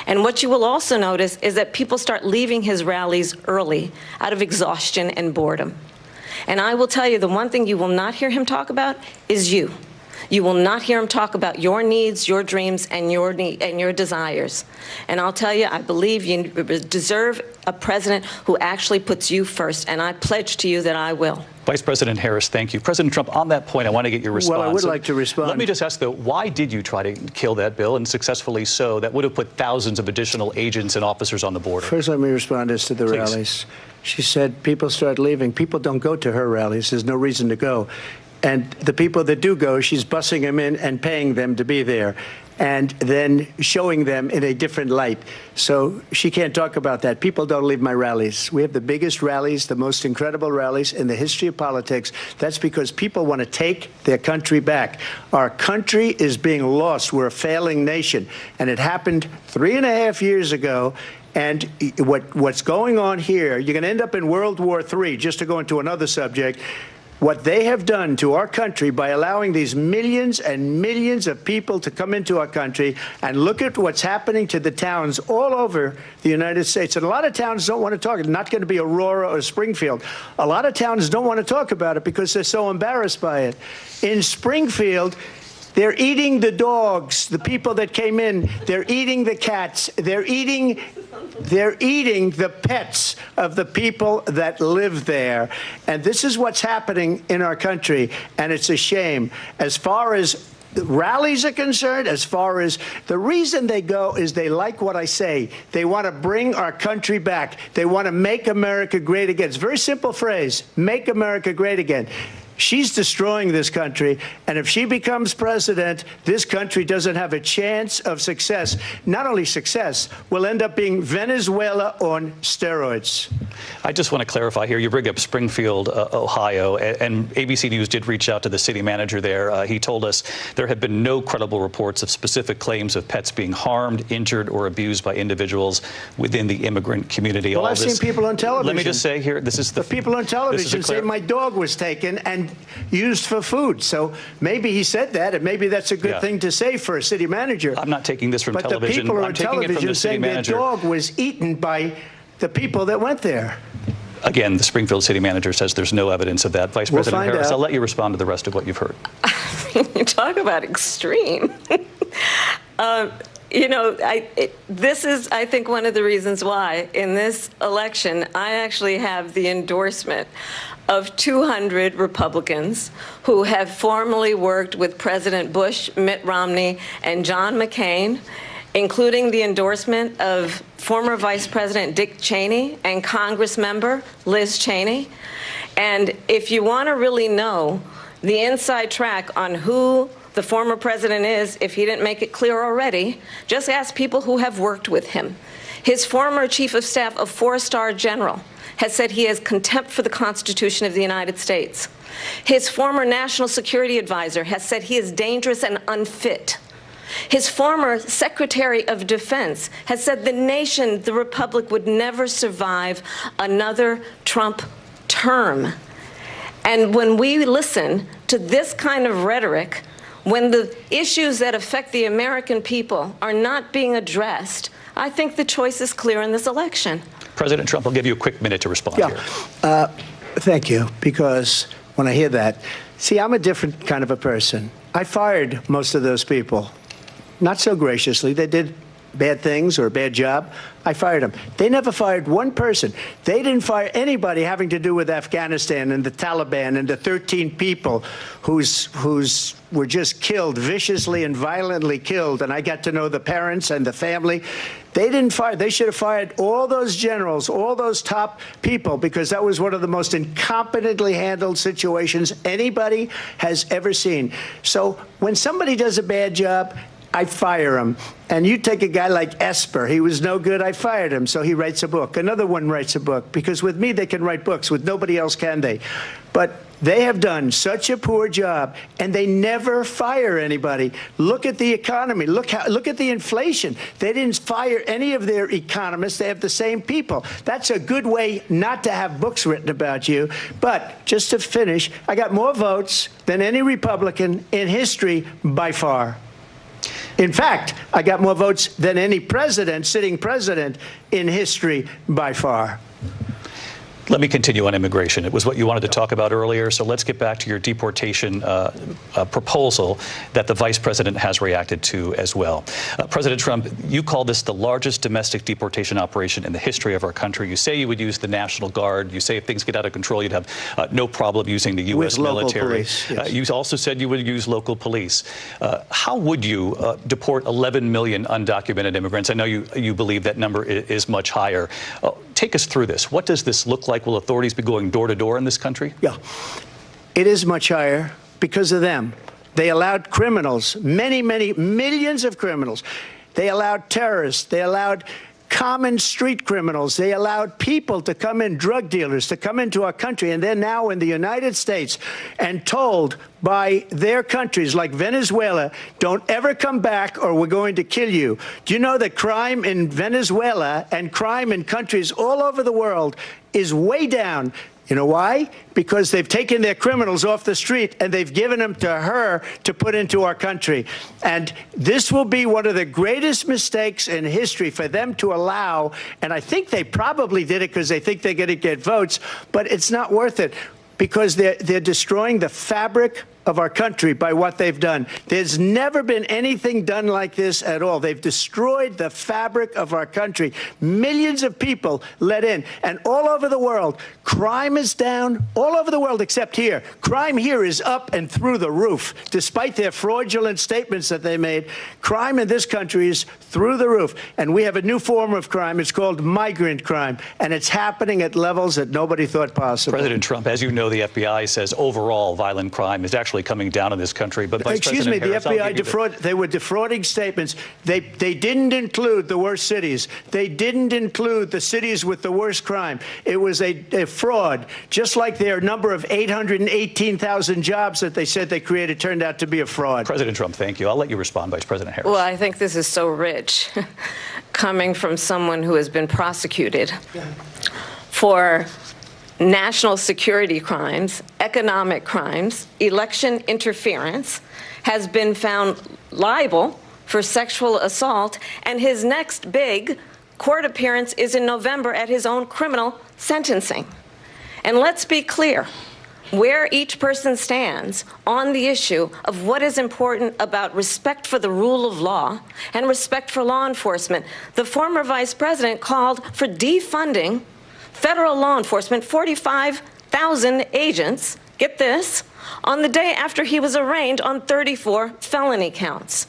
And what you will also notice is that people start leaving his rallies early out of exhaustion and boredom. And I will tell you, the one thing you will not hear him talk about is you. You will not hear him talk about your needs, your dreams, and your desires. And I'll tell you, I believe you deserve a president who actually puts you first, and I pledge to you that I will. Vice President Harris, thank you. President Trump, on that point, I want to get your response. Well, I would like to respond. Let me just ask, though, why did you try to kill that bill, and successfully so, that would have put thousands of additional agents and officers on the border? First, let me respond as to the rallies. She said people start leaving. People don't go to her rallies. There's no reason to go. And the people that do go, she's bussing them in and paying them to be there, and then showing them in a different light. So she can't talk about that. People don't leave my rallies. We have the biggest rallies, the most incredible rallies in the history of politics. That's because people want to take their country back. Our country is being lost. We're a failing nation. And it happened 3.5 years ago. And what's going on here, you're going to end up in World War III, just to go into another subject. what they have done to our country by allowing these millions and millions of people to come into our country, and look at what's happening to the towns all over the United States. And a lot of towns don't want to talk. It's not going to be Aurora or Springfield. A lot of towns don't want to talk about it because they're so embarrassed by it. In Springfield, they're eating the dogs, the people that came in. They're eating the cats. They're eating the pets of the people that live there. And this is what's happening in our country, and it's a shame. As far as the rallies are concerned, as far as the reason they go is they like what I say. They want to bring our country back. They want to make America great again. It's a very simple phrase, make America great again. She's destroying this country, and if she becomes president, this country doesn't have a chance of success. Not only success, we'll end up being Venezuela on steroids. I just want to clarify here. You bring up Springfield, Ohio, and ABC News did reach out to the city manager there. He told us there have been no credible reports of specific claims of pets being harmed, injured, or abused by individuals within the immigrant community. Well, I've seen people on television. Let me just say here, this is the people on television say my dog was taken and used for food. So maybe he said that, and maybe that's a good thing to say for a city manager. I'm not taking this from but television. The people I'm taking it from the city manager. Their dog was eaten by the people that went there. Again, the Springfield city manager says there's no evidence of that. Vice President Harris, I'll let you respond to the rest of what you've heard. You talk about extreme. This is, I think, one of the reasons why in this election I actually have the endorsement of 200 Republicans who have formerly worked with President Bush, Mitt Romney, and John McCain, including the endorsement of former Vice President Dick Cheney and Congress member Liz Cheney. And if you want to really know the inside track on who the former president is, if he didn't make it clear already, just ask people who have worked with him. His former chief of staff, a four-star general, has said he has contempt for the Constitution of the United States. His former national security advisor has said he is dangerous and unfit. His former Secretary of Defense has said the nation, the republic, would never survive another Trump term. And when we listen to this kind of rhetoric, when the issues that affect the American people are not being addressed, I think the choice is clear in this election. President Trump, I'll give you a quick minute to respond here. Thank you, because when I hear that, see, I'm a different kind of a person. I fired most of those people. Not so graciously. They did bad things or a bad job. I fired them. They never fired one person. They didn't fire anybody having to do with Afghanistan and the Taliban and the 13 people whose were just killed, viciously and violently killed. And I got to know the parents and the family. They didn't fire. They should have fired all those generals, all those top people, because that was one of the most incompetently handled situations anybody has ever seen. So when somebody does a bad job, I fire him. And you take a guy like Esper. He was no good. I fired him. So he writes a book. Another one writes a book. Because with me, they can write books. With nobody else can they. But they have done such a poor job, and they never fire anybody. Look at the economy. Look at the inflation. They didn't fire any of their economists. They have the same people. That's a good way not to have books written about you. But just to finish, I got more votes than any Republican in history by far. In fact, I got more votes than any president, sitting president, in history by far. Let me continue on immigration. It was what you wanted to talk about earlier, so let's get back to your deportation proposal that the vice president has reacted to as well. President Trump, you call this the largest domestic deportation operation in the history of our country. You say you would use the National Guard. You say if things get out of control, you'd have no problem using the U.S. military. Police, yes. You also said you would use local police. How would you deport 11 million undocumented immigrants? I know you believe that number is much higher. Take us through this. What does this look like? Will authorities be going door to door in this country? Yeah, it is much higher because of them. They allowed criminals, many, many millions of criminals. They allowed terrorists. They allowed common street criminals. They allowed people to come in, drug dealers, to come into our country, and they're now in the United States and told by their countries like Venezuela, don't ever come back or we're going to kill you. Do you know that crime in Venezuela and crime in countries all over the world is way down? You know why? Because they've taken their criminals off the street and they've given them to her to put into our country. And this will be one of the greatest mistakes in history for them to allow. And I think they probably did it because they think they're going to get votes, but it's not worth it because they're destroying the fabric of our country by what they've done. There's never been anything done like this at all. They've destroyed the fabric of our country. Millions of people let in. And all over the world, crime is down. All over the world except here. Crime here is up and through the roof. Despite their fraudulent statements that they made, crime in this country is through the roof. And we have a new form of crime. It's called migrant crime. And it's happening at levels that nobody thought possible. President Trump, as you know, the FBI says overall violent crime is actually coming down in this country. But Vice excuse me, President the FBI they were defrauding statements. They didn't include the worst cities. They didn't include the cities with the worst crime. It was a fraud, just like their number of 818,000 jobs that they said they created turned out to be a fraud. President Trump, thank you. I'll let you respond, Vice President Harris. Well, I think this is so rich coming from someone who has been prosecuted for national security crimes, economic crimes, election interference, has been found liable for sexual assault, and his next big court appearance is in November at his own criminal sentencing. And let's be clear where each person stands on the issue of what is important about respect for the rule of law and respect for law enforcement. The former vice president called for defunding federal law enforcement, 45,000 agents, get this, on the day after he was arraigned on 34 felony counts.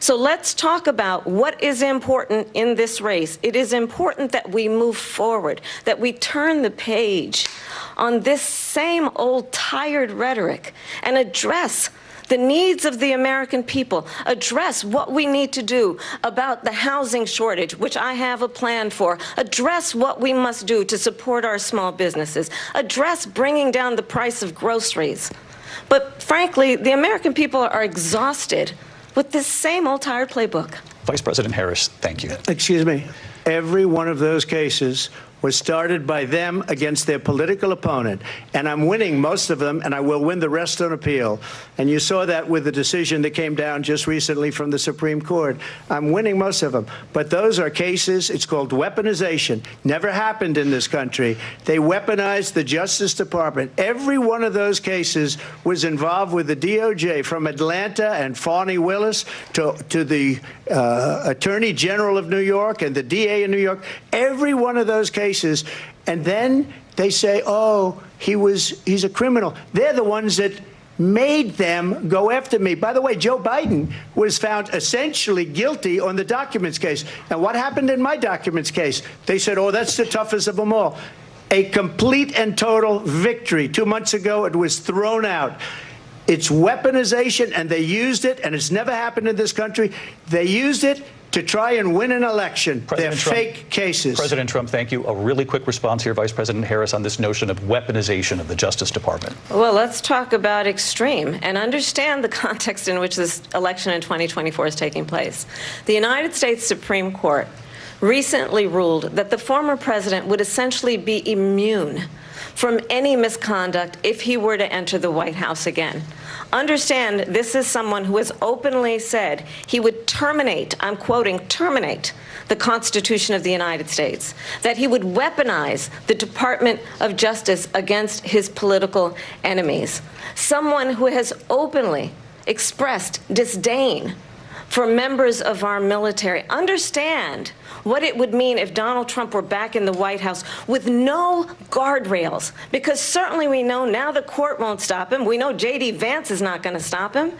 So let's talk about what is important in this race. It is important that we move forward, that we turn the page on this same old tired rhetoric and address the needs of the American people, address what we need to do about the housing shortage, which I have a plan for, address what we must do to support our small businesses, address bringing down the price of groceries. But frankly, the American people are exhausted with this same old tired playbook. Vice President Harris, thank you. Excuse me. Every one of those cases was started by them against their political opponent. And I'm winning most of them, and I will win the rest on appeal. And you saw that with the decision that came down just recently from the Supreme Court. I'm winning most of them. But those are cases, it's called weaponization. Never happened in this country. They weaponized the Justice Department. Every one of those cases was involved with the DOJ, from Atlanta and Fani Willis to the Attorney General of New York and the DA in New York. Every one of those cases. And then they say, oh, he's a criminal. They're the ones that made them go after me. By the way, Joe Biden was found essentially guilty on the documents case. And what happened in my documents case? They said, oh, that's the toughest of them all. A complete and total victory. 2 months ago, it was thrown out. It's weaponization, and they used it, and it's never happened in this country. They used it to try and win an election. They're fake cases. President Trump, thank you. A really quick response here, Vice President Harris, on this notion of weaponization of the Justice Department. Well, let's talk about extreme and understand the context in which this election in 2024 is taking place. The United States Supreme Court recently ruled that the former president would essentially be immune from any misconduct if he were to enter the White House again. Understand, this is someone who has openly said he would terminate, I'm quoting, terminate the Constitution of the United States, that he would weaponize the Department of Justice against his political enemies. Someone who has openly expressed disdain for members of our military. Understand what it would mean if Donald Trump were back in the White House with no guardrails, because certainly we know now the court won't stop him. We know J.D. Vance is not going to stop him.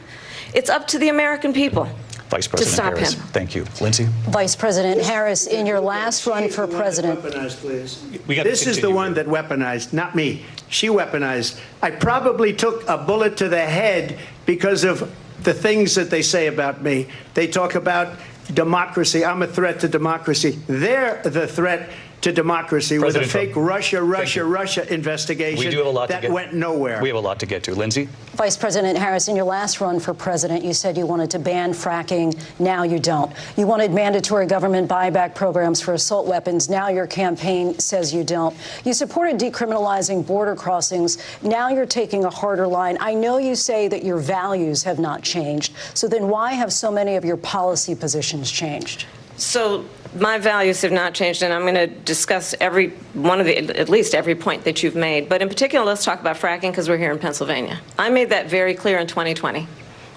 It's up to the American people Vice President to stop Harris, him. Thank you. Lindsay? Vice President Harris, in your last run for president. This is the one that weaponized, not me. She weaponized. I probably took a bullet to the head because of the things that they say about me. They talk about democracy. I'm a threat to democracy. They're the threat to democracy President with a fake Trump. Russia investigation We do have a lot that went nowhere. We have a lot to get to. Lindsay? Vice President Harris, in your last run for president, you said you wanted to ban fracking. Now you don't. You wanted mandatory government buyback programs for assault weapons. Now your campaign says you don't. You supported decriminalizing border crossings. Now you're taking a harder line. I know you say that your values have not changed. So then why have so many of your policy positions changed? So my values have not changed, and I'm going to discuss at least every point that you've made. But in particular, let's talk about fracking because we're here in Pennsylvania. I made that very clear in 2020.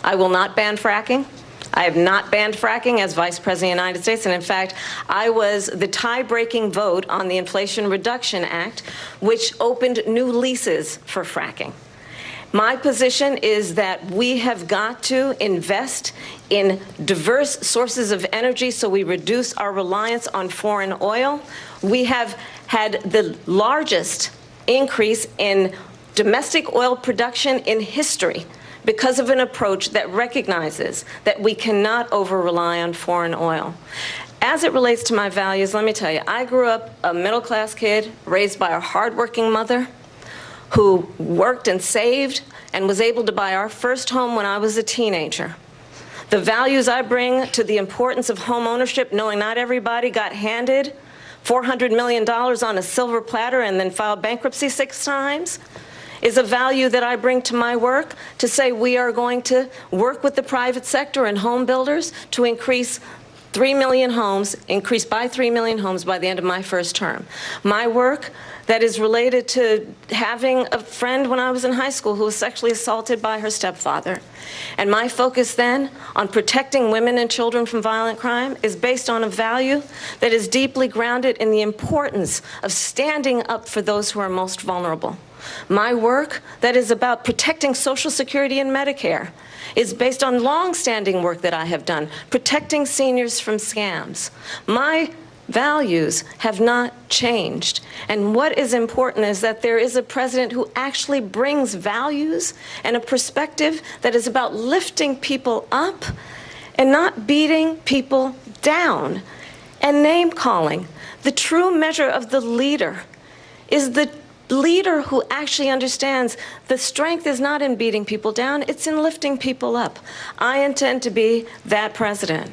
I will not ban fracking. I have not banned fracking as Vice President of the United States. And in fact, I was the tie-breaking vote on the Inflation Reduction Act, which opened new leases for fracking. My position is that we have got to invest in diverse sources of energy so we reduce our reliance on foreign oil. We have had the largest increase in domestic oil production in history because of an approach that recognizes that we cannot over-rely on foreign oil. As it relates to my values, let me tell you, I grew up a middle-class kid raised by a hardworking mother who worked and saved and was able to buy our first home when I was a teenager. The values I bring to the importance of home ownership, knowing not everybody got handed $400 million on a silver platter and then filed bankruptcy 6 times, is a value that I bring to my work to say we are going to work with the private sector and home builders to increase 3 million homes, increase by 3 million homes by the end of my first term. My work that is related to having a friend when I was in high school who was sexually assaulted by her stepfather. And my focus then on protecting women and children from violent crime is based on a value that is deeply grounded in the importance of standing up for those who are most vulnerable. My work that is about protecting Social Security and Medicare is based on long-standing work that I have done, protecting seniors from scams. My values have not changed. And what is important is that there is a president who actually brings values and a perspective that is about lifting people up and not beating people down and name-calling. The true measure of the leader is the leader who actually understands the strength is not in beating people down, it's in lifting people up. I intend to be that president.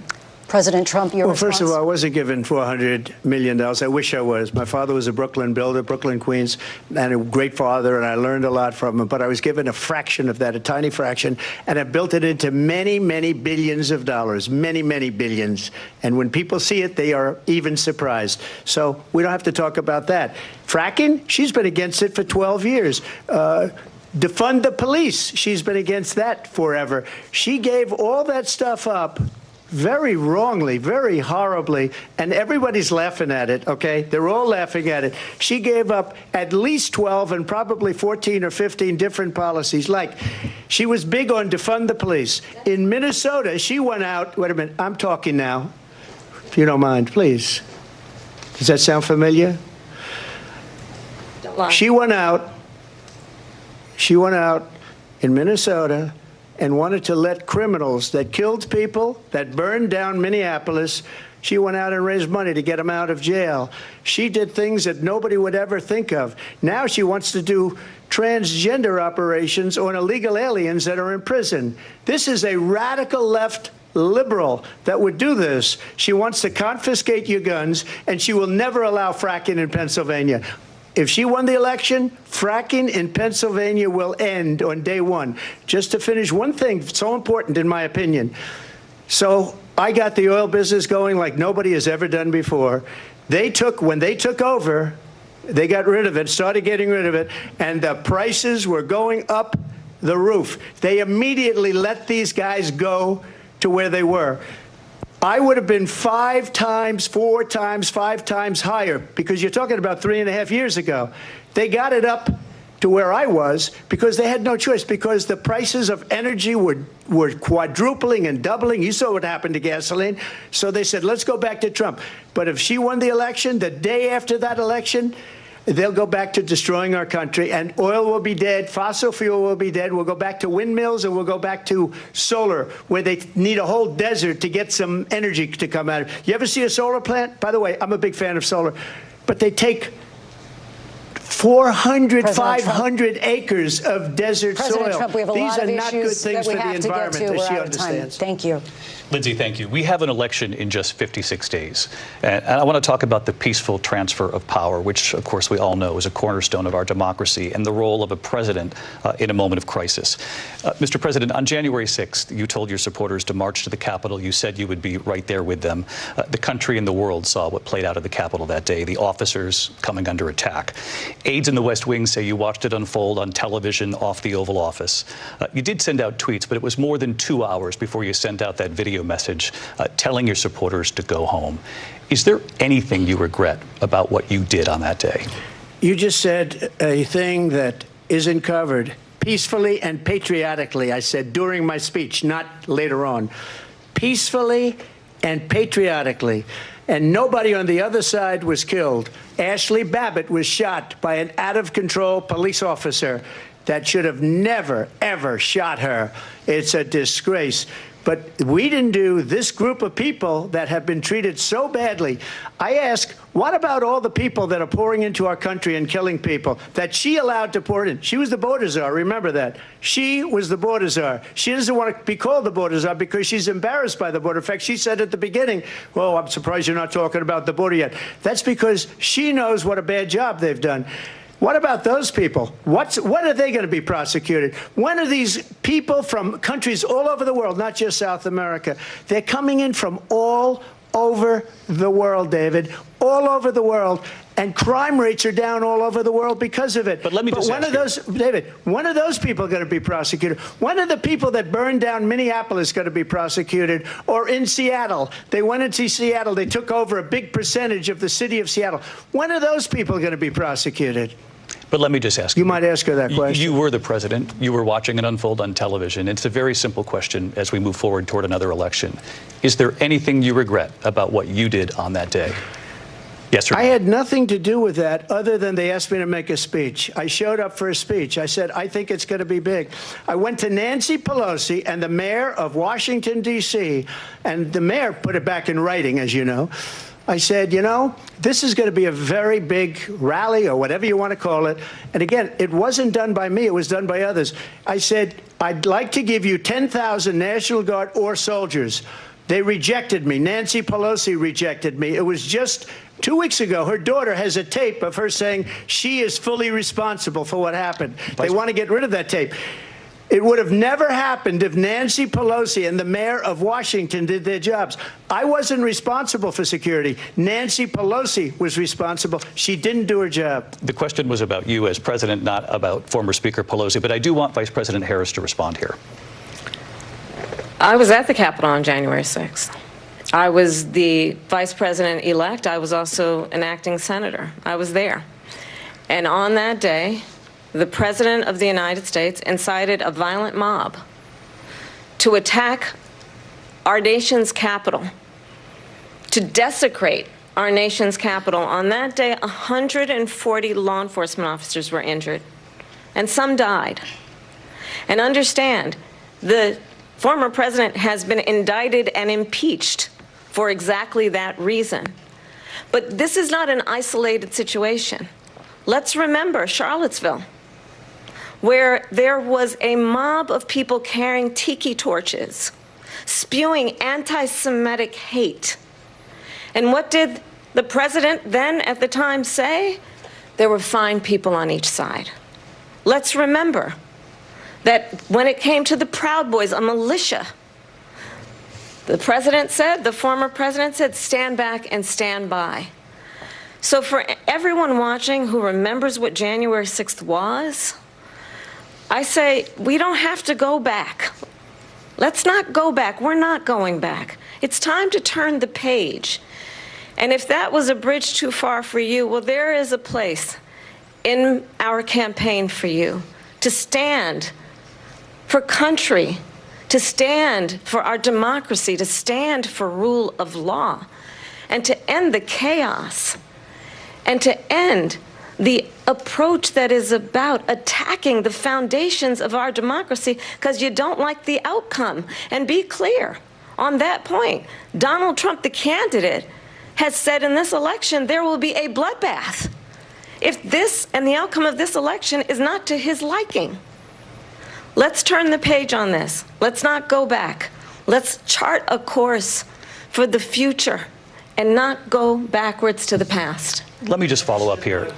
President Trump, your response? First of all, I wasn't given $400 million. I wish I was. My father was a Brooklyn builder, Brooklyn, Queens, and a great father, and I learned a lot from him. But I was given a fraction of that, a tiny fraction, and I built it into many, many billions of dollars, many, many billions. And when people see it, they are even surprised. So we don't have to talk about that. Fracking, she's been against it for 12 years. Defund the police, she's been against that forever. She gave all that stuff up very wrongly, very horribly, and everybody's laughing at it, okay? They're all laughing at it. She gave up at least 12 and probably 14 or 15 different policies. Like, she was big on defund the police. In Minnesota, she went out, wait a minute, I'm talking now, if you don't mind, please. Does that sound familiar? Don't lie. She went out in Minnesota and wanted to let criminals that killed people, that burned down Minneapolis, she went out and raised money to get them out of jail. She did things that nobody would ever think of. Now she wants to do transgender operations on illegal aliens that are in prison. This is a radical left liberal that would do this. She wants to confiscate your guns, and she will never allow fracking in Pennsylvania. If she won the election, fracking in Pennsylvania will end on day one. Just to finish, one thing so important in my opinion. So I got the oil business going like nobody has ever done before. When they took over, they got rid of it, started getting rid of it, and the prices were going up the roof. They immediately let these guys go to where they were. I would have been 5 times, 4 times, 5 times higher, because you're talking about 3.5 years ago. They got it up to where I was because they had no choice, because the prices of energy were quadrupling and doubling. You saw what happened to gasoline. So they said, let's go back to Trump. But if she won the election, the day after that election, they'll go back to destroying our country, and oil will be dead, fossil fuel will be dead, we'll go back to windmills, and we'll go back to solar, where they need a whole desert to get some energy to come out of. You ever see a solar plant? By the way, I'm a big fan of solar. but they take 400, 500 acres of desert President soil. Trump, we have a These lot are of not good issues things that we for the have to get environment, to. as We're she out of time. understands. Thank you. Lindsay, thank you. We have an election in just 56 days. And I want to talk about the peaceful transfer of power, which, of course, we all know is a cornerstone of our democracy, and the role of a president in a moment of crisis. Mr. President, on January 6th, you told your supporters to march to the Capitol. You said you would be right there with them. The country and the world saw what played out at the Capitol that day, the officers coming under attack. Aides in the West Wing say you watched it unfold on television off the Oval Office. You did send out tweets, but it was more than 2 hours before you sent out that video message telling your supporters to go home. Is there anything you regret about what you did on that day? You just said a thing that isn't covered. Peacefully and patriotically, I said during my speech, not later on. Peacefully and patriotically. And nobody on the other side was killed. Ashley Babbitt was shot by an out-of-control police officer that should have never, ever shot her. It's a disgrace. But we didn't do this group of people that have been treated so badly. I ask, what about all the people that are pouring into our country and killing people that she allowed to pour in? She was the border czar. Remember that. She was the border czar. She doesn't want to be called the border czar because she's embarrassed by the border. In fact, she said at the beginning, well, I'm surprised you're not talking about the border yet. That's because she knows what a bad job they've done. What about those people? When are they going to be prosecuted? When are these people from countries all over the world, not just South America? They're coming in from all over the world, David, all over the world. And crime rates are down all over the world because of it. But let me just ask you, David, when are those people going to be prosecuted? When are the people that burned down Minneapolis going to be prosecuted? Or in Seattle? They went into Seattle. They took over a big percentage of the city of Seattle. When are those people going to be prosecuted? But let me just ask you. You might ask her that question. You were the president. You were watching it unfold on television. It's a very simple question as we move forward toward another election. Is there anything you regret about what you did on that day? Yes or no? I had nothing to do with that other than they asked me to make a speech. I showed up for a speech. I said, I think it's going to be big. I went to Nancy Pelosi and the mayor of Washington, D.C., and the mayor put it back in writing, as you know. I said, you know, this is going to be a very big rally or whatever you want to call it. And again, it wasn't done by me. It was done by others. I said, I'd like to give you 10,000 National Guard or soldiers. They rejected me. Nancy Pelosi rejected me. It was just 2 weeks ago. Her daughter has a tape of her saying she is fully responsible for what happened. They want to get rid of that tape. It would have never happened if Nancy Pelosi and the mayor of Washington did their jobs. I wasn't responsible for security. Nancy Pelosi was responsible. She didn't do her job. The question was about you as president, not about former Speaker Pelosi. But I do want Vice President Harris to respond here. I was at the Capitol on January 6th. I was the vice president-elect. I was also an acting senator. I was there. And on that day, the President of the United States incited a violent mob to attack our nation's capital, to desecrate our nation's capital. On that day, 140 law enforcement officers were injured, and some died. And understand, the former president has been indicted and impeached for exactly that reason. But this is not an isolated situation. Let's remember Charlottesville, where there was a mob of people carrying tiki torches, spewing anti-Semitic hate. And what did the president then at the time say? There were fine people on each side. Let's remember that when it came to the Proud Boys, a militia, the president said, the former president said, stand back and stand by. So for everyone watching who remembers what January 6th was, I say, we don't have to go back. Let's not go back. We're not going back. It's time to turn the page. And if that was a bridge too far for you, well, there is a place in our campaign for you to stand for country, to stand for our democracy, to stand for rule of law, and to end the chaos, and to end the approach that is about attacking the foundations of our democracy because you don't like the outcome. And be clear on that point. Donald Trump, the candidate, has said in this election there will be a bloodbath if this and the outcome of this election is not to his liking. Let's turn the page on this. Let's not go back. Let's chart a course for the future and not go backwards to the past. Let me just follow up here.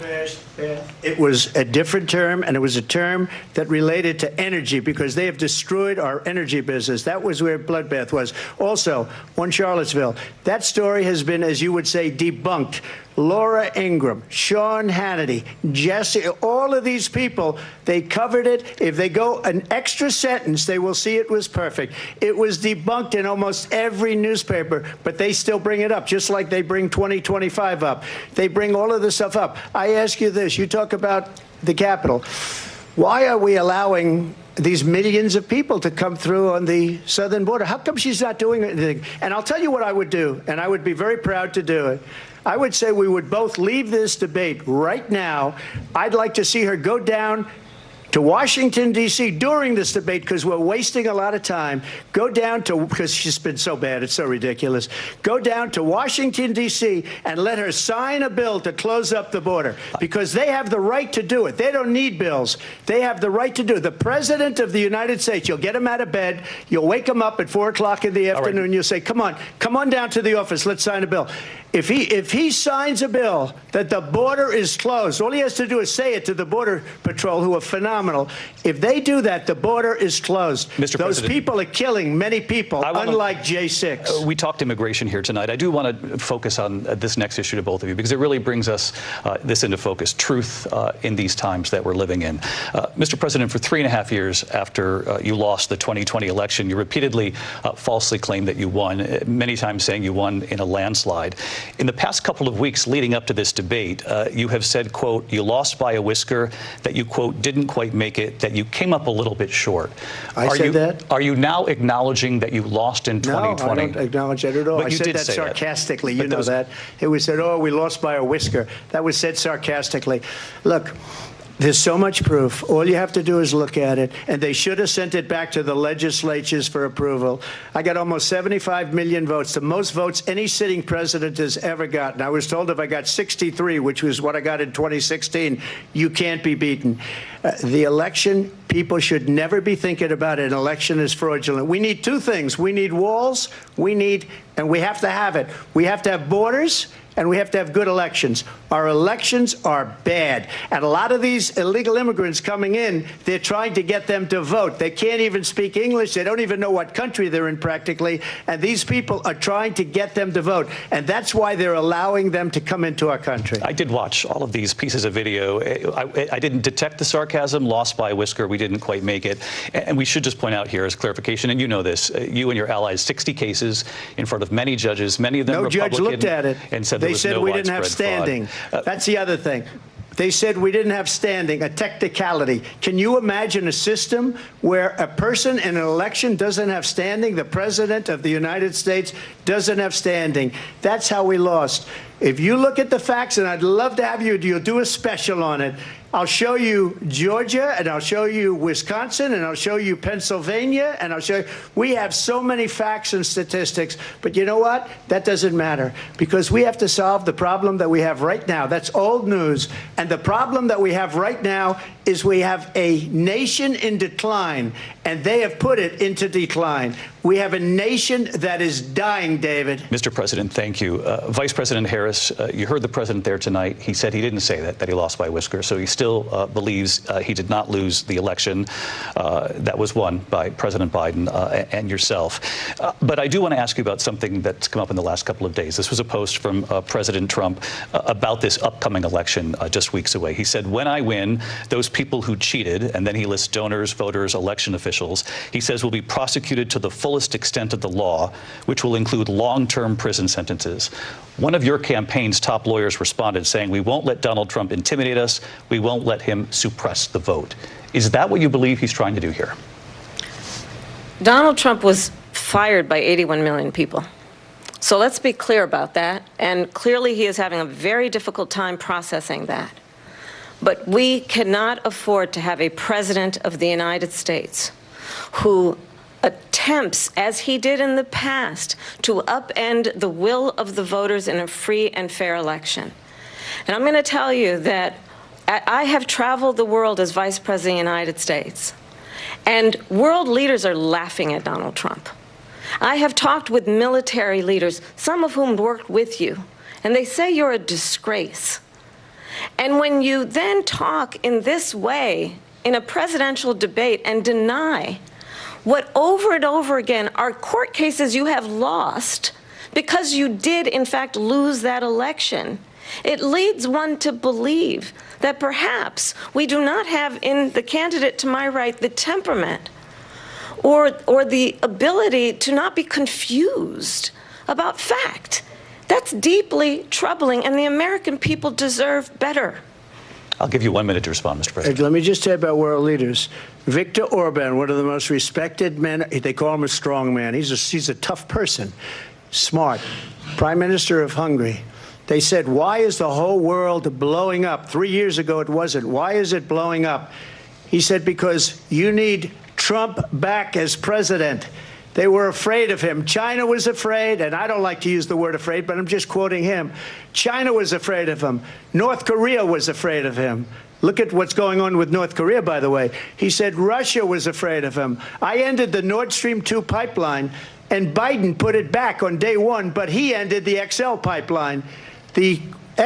It was a different term, and it was a term that related to energy because they have destroyed our energy business. That was where bloodbath was. Also, on Charlottesville, that story has been, as you would say, debunked. Laura Ingraham, Sean Hannity, Jesse, all of these people, they covered it. If they go an extra sentence, they will see it was perfect. It was debunked in almost every newspaper, but they still bring it up, just like they bring 2025 up. They bring all of this stuff up. I ask you this. You talk about the Capitol. Why are we allowing these millions of people to come through on the southern border? How come she's not doing anything? And I'll tell you what I would do, and I would be very proud to do it. I would say we would both leave this debate right now. I'd like to see her go down to Washington, D.C. during this debate because we're wasting a lot of time. Go down to, because she's been so bad, it's so ridiculous. Go down to Washington, D.C. and let her sign a bill to close up the border because they have the right to do it. They don't need bills. They have the right to do it. The President of the United States, you'll get him out of bed. You'll wake him up at 4 o'clock in the afternoon. Right. You'll say, come on down to the office. Let's sign a bill. If he signs a bill that the border is closed, all he has to do is say it to the Border Patrol, who are phenomenal. If they do that, the border is closed. Mr. Those President, people are killing many people, unlike J6. We talked immigration here tonight. I do want to focus on this next issue to both of you because it really brings us this into focus, truth in these times that we're living in. Mr. President, for 3.5 years after you lost the 2020 election, you repeatedly falsely claimed that you won, many times saying you won in a landslide. In the past couple of weeks leading up to this debate, you have said, quote, you lost by a whisker, that you, quote, didn't quite make it, that you came up a little bit short. I said that? Are you now acknowledging that you lost in 2020? No, I don't acknowledge that at all. I said that sarcastically. You know that. It was said, oh, we lost by a whisker. That was said sarcastically. Look, there's so much proof. All you have to do is look at it. And they should have sent it back to the legislatures for approval. I got almost 75 million votes, the most votes any sitting president has ever gotten. I was told if I got 63, which was what I got in 2016, you can't be beaten. The election, people should never be thinking about it. An election is fraudulent. We need two things. We need walls. And we have to have it. We have to have borders. And we have to have good elections. Our elections are bad. And a lot of these illegal immigrants coming in, they're trying to get them to vote. They can't even speak English. They don't even know what country they're in practically. And these people are trying to get them to vote. And that's why they're allowing them to come into our country. I did watch all of these pieces of video. I didn't detect the sarcasm, lost by a whisker. We didn't quite make it. And we should just point out here as clarification, and you know this, you and your allies, 60 cases in front of many judges, many of them Republican. No judge looked at it. And said they said we didn't have standing. That's the other thing. They said we didn't have standing, a technicality. Can you imagine a system where a person in an election doesn't have standing? The President of the United States doesn't have standing. That's how we lost. If you look at the facts, and I'd love to have you'll do a special on it. I'll show you Georgia, and I'll show you Wisconsin, and I'll show you Pennsylvania, and I'll show you. We have so many facts and statistics, but you know what? That doesn't matter because we have to solve the problem that we have right now. That's old news. And the problem that we have right now is we have a nation in decline, and they have put it into decline. We have a nation that is dying, David. Mr. President, thank you. Vice President Harris, you heard the president there tonight. He said he didn't say that he lost by a whisker. So he still believes he did not lose the election that was won by President Biden and yourself. But I do want to ask you about something that's come up in the last couple of days. This was a post from President Trump about this upcoming election just weeks away. He said, when I win, those people who cheated, and then he lists donors, voters, election officials, he says will be prosecuted to the fullest extent of the law, which will include long-term prison sentences. One of your campaign's top lawyers responded saying, we won't let Donald Trump intimidate us. We won't let him suppress the vote. Is that what you believe he's trying to do here? Donald Trump was fired by 81 million people. So let's be clear about that. And clearly he is having a very difficult time processing that. But we cannot afford to have a president of the United States who attempts, as he did in the past, to upend the will of the voters in a free and fair election. And I'm going to tell you that I have traveled the world as Vice President of the United States, and world leaders are laughing at Donald Trump. I have talked with military leaders, some of whom worked with you, and they say you're a disgrace. And when you then talk in this way in a presidential debate and deny what over and over again are court cases you have lost because you did, in fact, lose that election, it leads one to believe that perhaps we do not have in the candidate to my right the temperament or the ability to not be confused about fact. That's deeply troubling, and the American people deserve better. I'll give you 1 minute to respond, Mr. President. Let me just say about world leaders. Viktor Orban, one of the most respected men, they call him a strong man. He's a tough person, smart. Prime Minister of Hungary. They said, why is the whole world blowing up? 3 years ago it wasn't. Why is it blowing up? He said, because you need Trump back as president. They were afraid of him. China was afraid, and I don't like to use the word afraid, but I'm just quoting him. China was afraid of him. North Korea was afraid of him. Look at what's going on with North Korea, by the way. He said Russia was afraid of him. I ended the Nord Stream 2 pipeline, and Biden put it back on day one, but he ended the XL pipeline. The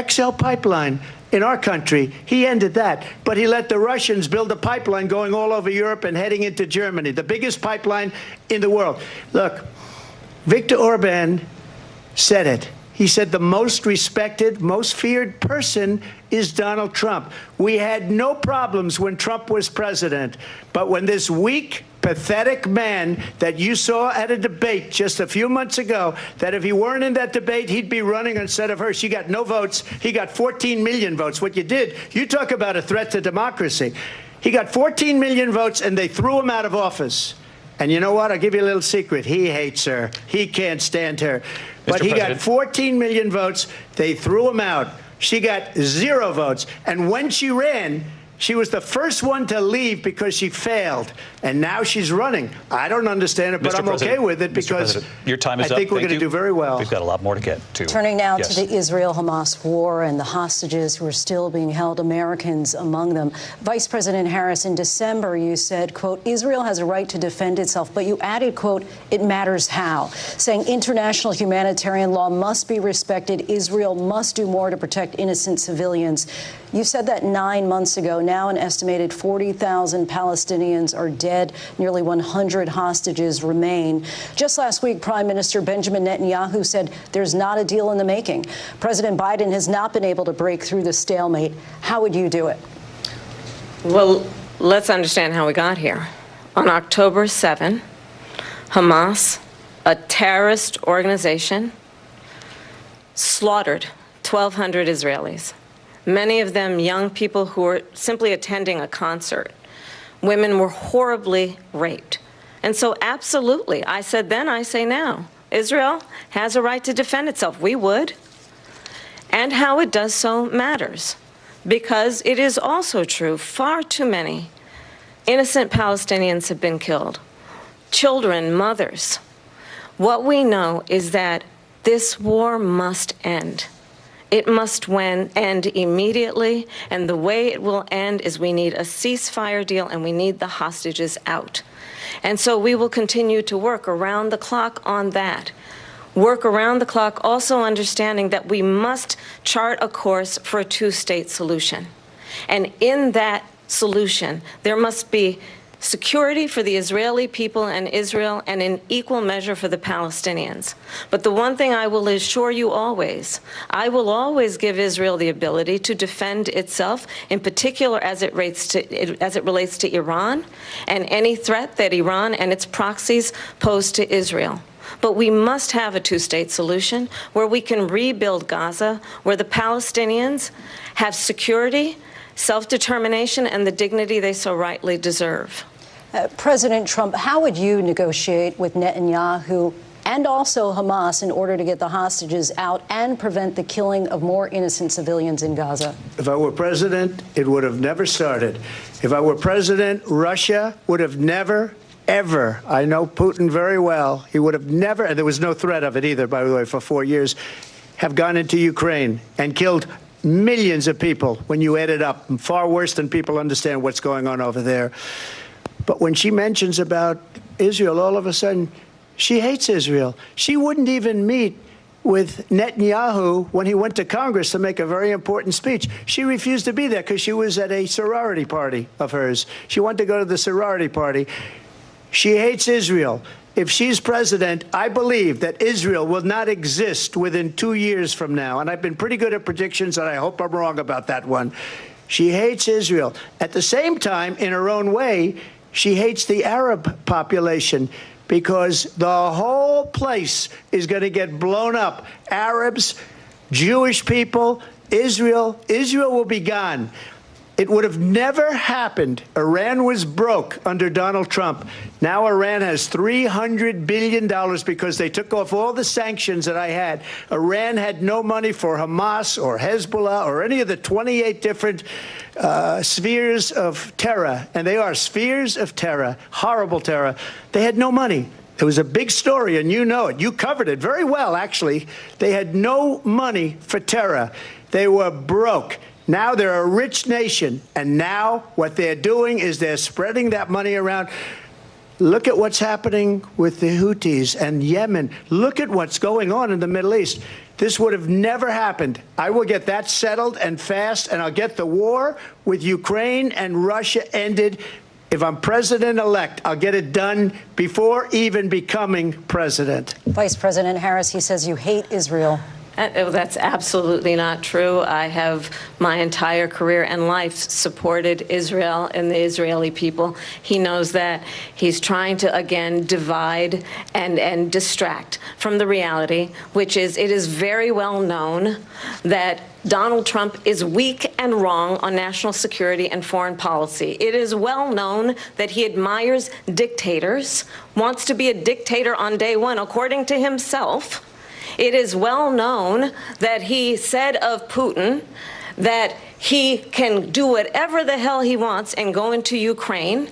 XL pipeline in our country, he ended that. But he let the Russians build a pipeline going all over Europe and heading into Germany, the biggest pipeline in the world. Look, Viktor Orban said it. He said the most respected, most feared person is Donald Trump. We had no problems when Trump was president, but when this weak, pathetic man that you saw at a debate just a few months ago, that if he weren't in that debate, he'd be running instead of her. She got no votes. He got 14 million votes. What you did, you talk about a threat to democracy. He got 14 million votes, and they threw him out of office. And you know what? I'll give you a little secret. He hates her. He can't stand her. But he got 14 million votes. They threw him out. She got 0 votes. And when she ran, she was the first one to leave because she failed, and now she's running. I don't understand it, but I'm okay with it because your time is I think up. we're going to do very well. We've got a lot more to get to. Turning now to the Israel-Hamas war and the hostages who are still being held, Americans among them. Vice President Harris, in December, you said, quote, Israel has a right to defend itself, but you added, quote, it matters how, saying international humanitarian law must be respected. Israel must do more to protect innocent civilians. You said that 9 months ago. Now an estimated 40,000 Palestinians are dead. Nearly 100 hostages remain. Just last week, Prime Minister Benjamin Netanyahu said there's not a deal in the making. President Biden has not been able to break through the stalemate. How would you do it? Well, let's understand how we got here. On October 7, Hamas, a terrorist organization, slaughtered 1,200 Israelis. Many of them young people who were simply attending a concert. Women were horribly raped. And so absolutely, I said then, I say now, Israel has a right to defend itself. We would. And how it does so matters. Because it is also true, far too many innocent Palestinians have been killed. Children, mothers. What we know is that this war must end. It must end immediately, and the way it will end is we need a ceasefire deal and we need the hostages out. And so we will continue to work around the clock on that. Work around the clock, also understanding that we must chart a course for a two-state solution. And in that solution, there must be security for the Israeli people and Israel, and in equal measure for the Palestinians. But the one thing I will assure you always, I will always give Israel the ability to defend itself, in particular as it relates to Iran and any threat that Iran and its proxies pose to Israel. But we must have a two-state solution where we can rebuild Gaza, where the Palestinians have security, self-determination, and the dignity they so rightly deserve. President Trump, how would you negotiate with Netanyahu and also Hamas in order to get the hostages out and prevent the killing of more innocent civilians in Gaza? If I were president, it would have never started. If I were president, Russia would have never, ever, I know Putin very well, he would have never, and there was no threat of it either, by the way, for 4 years, have gone into Ukraine and killed millions of people when you add it up, far worse than people understand what's going on over there. But when she mentions about Israel, all of a sudden, she hates Israel. She wouldn't even meet with Netanyahu when he went to Congress to make a very important speech. She refused to be there because she was at a sorority party of hers. She wanted to go to the sorority party. She hates Israel. If she's president, I believe that Israel will not exist within 2 years from now. And I've been pretty good at predictions, and I hope I'm wrong about that one. She hates Israel. At the same time, in her own way, she hates the Arab population because the whole place is going to get blown up. Arabs, Jewish people, Israel will be gone. It would have never happened. Iran was broke under Donald Trump. Now Iran has $300 billion because they took off all the sanctions that I had. Iran had no money for Hamas or Hezbollah or any of the 28 different spheres of terror. And they are spheres of terror, horrible terror. They had no money. It was a big story, and you know it. You covered it very well, actually. They had no money for terror. They were broke. Now they're a rich nation, and now what they're doing is they're spreading that money around. Look at what's happening with the Houthis and Yemen. Look at what's going on in the Middle East. This would have never happened. I will get that settled and fast, and I'll get the war with Ukraine and Russia ended. If I'm president-elect, I'll get it done before even becoming president. Vice President Harris, he says you hate Israel. That's absolutely not true. I have my entire career and life supported Israel and the Israeli people. He knows that. He's trying to, again, divide and distract from the reality, which is it is very well known that Donald Trump is weak and wrong on national security and foreign policy. It is well known that he admires dictators, wants to be a dictator on day one, according to himself. It is well known that he said of Putin that he can do whatever the hell he wants and go into Ukraine.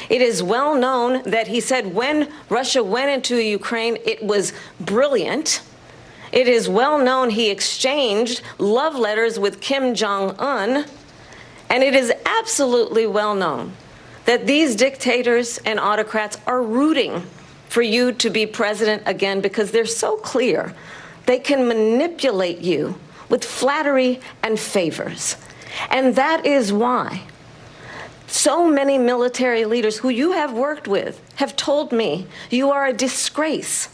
It is well known that he said when Russia went into Ukraine, it was brilliant. It is well known he exchanged love letters with Kim Jong-un. And it is absolutely well known that these dictators and autocrats are rooting for you to be president again because they're so clear they can manipulate you with flattery and favors. And that is why so many military leaders who you have worked with have told me you are a disgrace.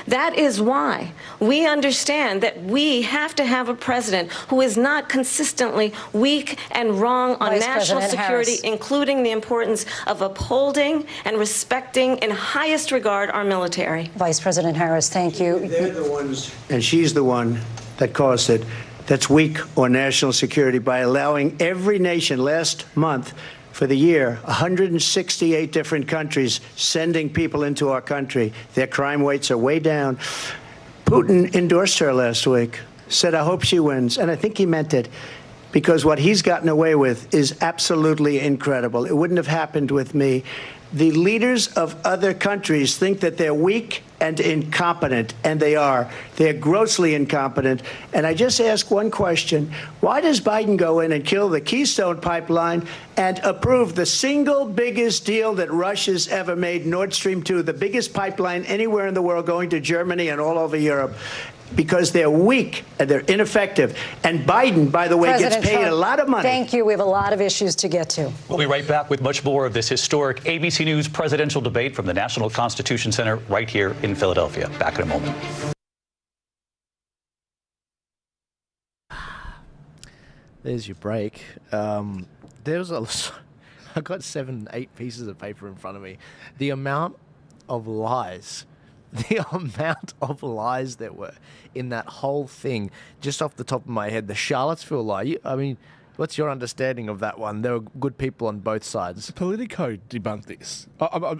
That is why we understand that we have to have a president who is not consistently weak and wrong on national security, including the importance of upholding and respecting in highest regard our military. Vice President Harris, thank you. They're the ones, and she's the one that caused it, that's weak on national security by allowing every nation last month for the year, 168 different countries sending people into our country. Their crime rates are way down. Putin endorsed her last week, said, I hope she wins. And I think he meant it, because what he's gotten away with is absolutely incredible. It wouldn't have happened with me. The leaders of other countries think that they're weak and incompetent, and they are. They're grossly incompetent. And I just ask one question. Why does Biden go in and kill the Keystone Pipeline and approve the single biggest deal that Russia's ever made, Nord Stream 2, the biggest pipeline anywhere in the world going to Germany and all over Europe? Because they're weak and they're ineffective. And Biden, by the way, President gets paid Trump, a lot of money. Thank you. We have a lot of issues to get to. We'll be right back with much more of this historic ABC News presidential debate from the National Constitution Center right here in Philadelphia. Back in a moment. There's your break. I got 7, 8 pieces of paper in front of me. The amount of lies that were in that whole thing, just off the top of my head, the Charlottesville lie. I mean, what's your understanding of that one? There were good people on both sides. Politico debunked this.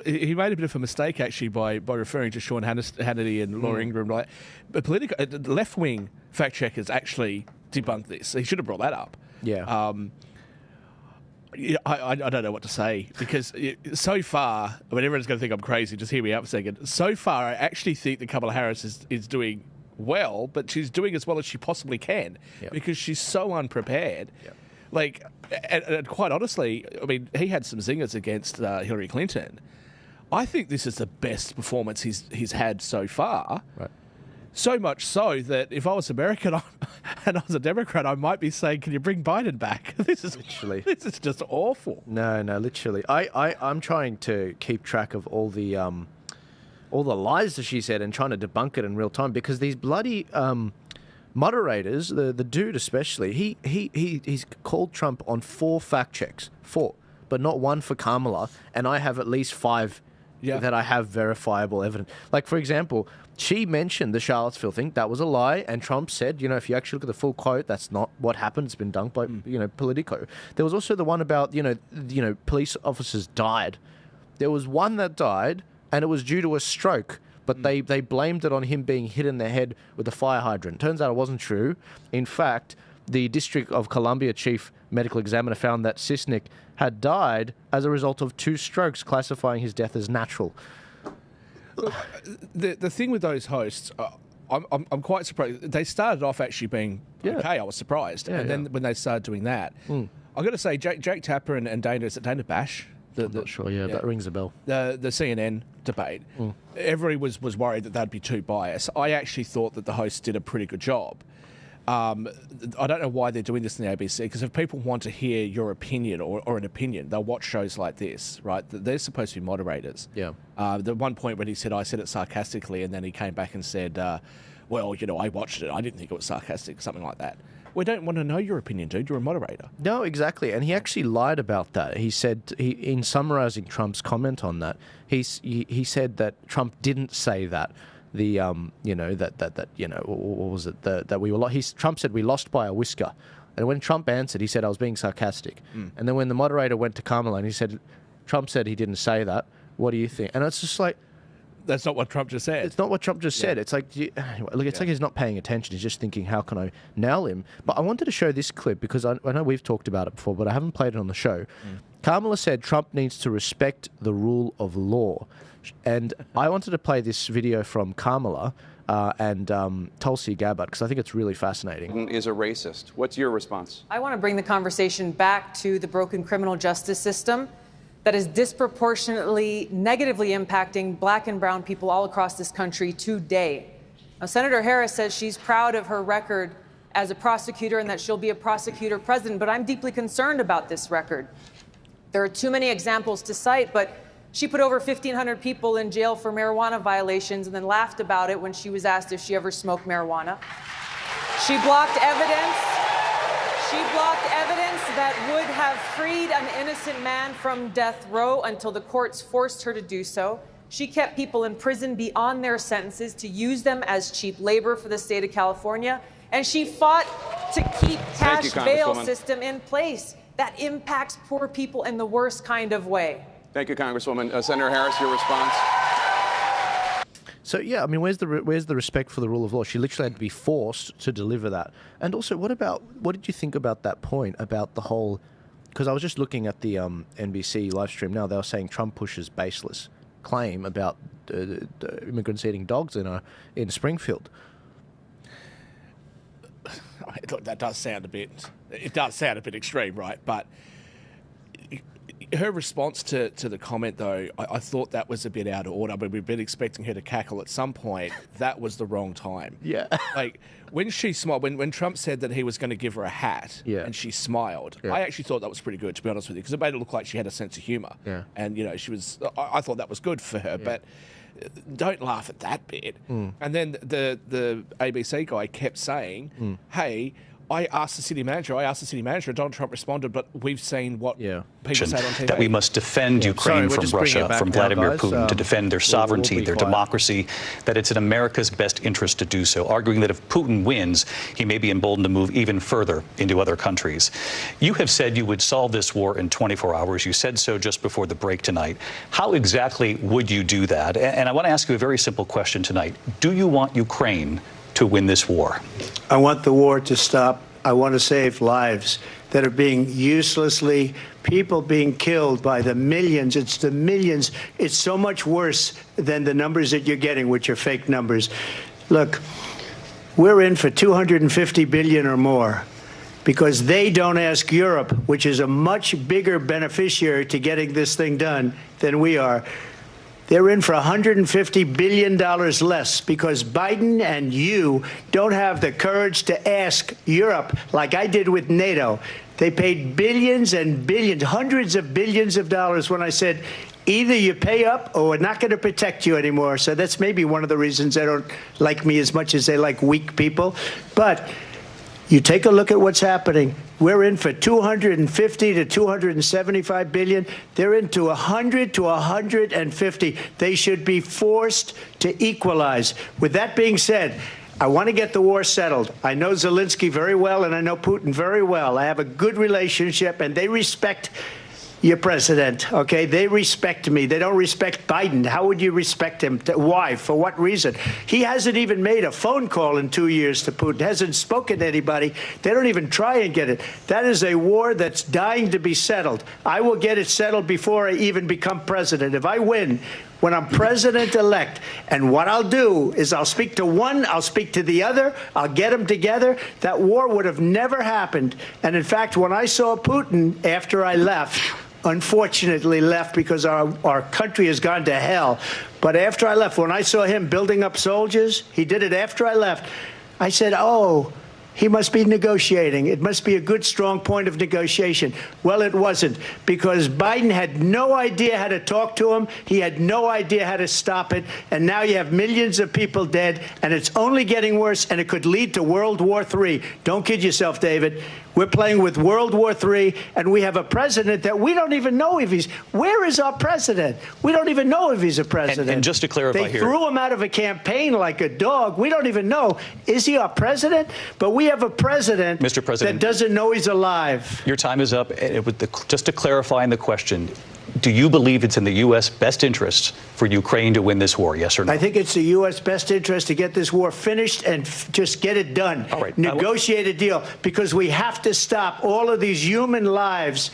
He made a bit of a mistake, actually, by referring to Sean Hannity and Laura Ingraham. Right? But Politico, the left-wing fact-checkers actually debunked this. He should have brought that up. Yeah. Yeah, I don't know what to say, because so far, I mean, everyone's going to think I'm crazy. Just hear me out for a second. So far, I actually think that Kamala Harris is doing well, but she's doing as well as she possibly can, because she's so unprepared. Yep. Like, and quite honestly, I mean, he had some zingers against Hillary Clinton. I think this is the best performance he's had so far. Right. So much so that if I was American and I was a Democrat, I might be saying, "Can you bring Biden back?" This is just awful. No, literally. I'm trying to keep track of all the lies that she said and trying to debunk it in real time, because these bloody moderators, the dude especially, he's called Trump on 4 fact checks, 4, but not one for Kamala, and I have at least 5 that I have verifiable evidence. Like, for example, she mentioned the Charlottesville thing. That was a lie. And Trump said, if you actually look at the full quote, that's not what happened. It's been dunked by, Politico. There was also the one about, police officers died. There was one that died, and it was due to a stroke. But they blamed it on him being hit in the head with a fire hydrant. Turns out it wasn't true. In fact, the District of Columbia chief medical examiner found that Sisnick had died as a result of 2 strokes, classifying his death as natural. The thing with those hosts, I'm quite surprised. They started off actually being okay. I was surprised, and then when they started doing that, I've got to say, Jake Tapper and Dana, is it Dana Bash? I'm not sure. Yeah, that rings a bell. The CNN debate. Everybody was worried that they'd be too biased. I actually thought that the hosts did a pretty good job. I don't know why they're doing this in the ABC, because if people want to hear your opinion or an opinion, they'll watch shows like this, right? They're supposed to be moderators. Yeah. The one point when he said, I said it sarcastically, and then he came back and said, well, I watched it. I didn't think it was sarcastic, something like that. We don't want to know your opinion, dude. You're a moderator. No, exactly. And he actually lied about that. He said, in summarizing Trump's comment on that, he said that Trump didn't say that. What was it? That we were. Trump said we lost by a whisker, and when Trump answered, he said I was being sarcastic. And then when the moderator went to Kamala and he said, Trump said he didn't say that. What do you think? And it's just like, that's not what Trump just said. It's not what Trump just said. It's like, like he's not paying attention. He's just thinking, how can I nail him? But I wanted to show this clip because I know we've talked about it before, but I haven't played it on the show. Kamala said Trump needs to respect the rule of law. And I wanted to play this video from Kamala and Tulsi Gabbard, because I think it's really fascinating. Is a racist. What's your response? I want to bring the conversation back to the broken criminal justice system that is disproportionately negatively impacting black and brown people all across this country today. Now, Senator Harris says she's proud of her record as a prosecutor and that she'll be a prosecutor president, but I'm deeply concerned about this record. There are too many examples to cite, but she put over 1,500 people in jail for marijuana violations and then laughed about it when she was asked if she ever smoked marijuana. She blocked evidence. She blocked evidence that would have freed an innocent man from death row until the courts forced her to do so. She kept people in prison beyond their sentences to use them as cheap labor for the state of California. And she fought to keep cash bail system in place. That impacts poor people in the worst kind of way. Thank you, Congresswoman. Senator Harris, your response? So, yeah, I mean, where's the respect for the rule of law? She literally had to be forced to deliver that. And also, what did you think about that point about the whole... Because I was just looking at the NBC live stream now. They were saying Trump pushes baseless claim about immigrants eating dogs in Springfield. Look, that does sound a bit... It does sound a bit extreme, right? But... Her response to the comment, though, I thought that was a bit out of order. But we've been expecting her to cackle at some point. That was the wrong time. Yeah. Like, when she smiled, when Trump said that he was going to give her a hat, and she smiled, I actually thought that was pretty good, to be honest with you, because it made it look like she had a sense of humour. Yeah. And, she was... I thought that was good for her, but... Don't laugh at that bit. And then the ABC guy kept saying, hey... I asked the city manager, and Donald Trump responded, but we've seen what people say on TV. That we must defend Ukraine from Russia, from Vladimir Putin, to defend their sovereignty, their democracy, that it's in America's best interest to do so, arguing that if Putin wins, he may be emboldened to move even further into other countries. You have said you would solve this war in 24 hours. You said so just before the break tonight. How exactly would you do that? And I want to ask you a very simple question tonight. Do you want Ukraine to win this war? I want the war to stop. I want to save lives. that are being uselessly, people being killed by the millions. It's the millions. It's so much worse than the numbers that you're getting, which are fake numbers. Look, we're in for $250 billion or more because they don't ask Europe, which is a much bigger beneficiary to getting this thing done than we are. They're in for $150 billion less because Biden and you don't have the courage to ask Europe like I did with NATO. They paid billions and billions, hundreds of billions of dollars when I said, either you pay up or we're not going to protect you anymore. So that's maybe one of the reasons they don't like me as much as they like weak people. But you take a look at what's happening. We're in for 250 to 275 billion. They're into 100 to 150. They should be forced to equalize. With that being said, I want to get the war settled. I know Zelensky very well, and I know Putin very well. I have a good relationship, and they respect your president, okay? They respect me. They don't respect Biden. How would you respect him? Why? For what reason? He hasn't even made a phone call in 2 years to Putin, hasn't spoken to anybody. They don't even try and get it. That is a war that's dying to be settled. I will get it settled before I even become president. If I win, when I'm president-elect, and what I'll do is I'll speak to one, I'll speak to the other, I'll get them together. That war would have never happened. And in fact, when I saw Putin after I left, unfortunately left because our country has gone to hell. But after I left, when I saw him building up soldiers, he did it after I left, I said, oh, he must be negotiating. It must be a good, strong point of negotiation. Well, it wasn't, because Biden had no idea how to talk to him. He had no idea how to stop it. And now you have millions of people dead, and it's only getting worse, and it could lead to World War III. Don't kid yourself, David. We're playing with World War III, and we have a president that we don't even know if he's... Where is our president? We don't even know if he's a president. And just to clarify they threw him out of a campaign like a dog. We don't even know. Is he our president? But we have a president, Mr. President, that doesn't know he's alive. Your time is up. Just to clarify in the question, do you believe it's in the U.S. best interest for Ukraine to win this war, yes or no? I think it's the U.S. best interest to get this war finished and just get it done. All right. Negotiate a deal, because we have to stop all of these human lives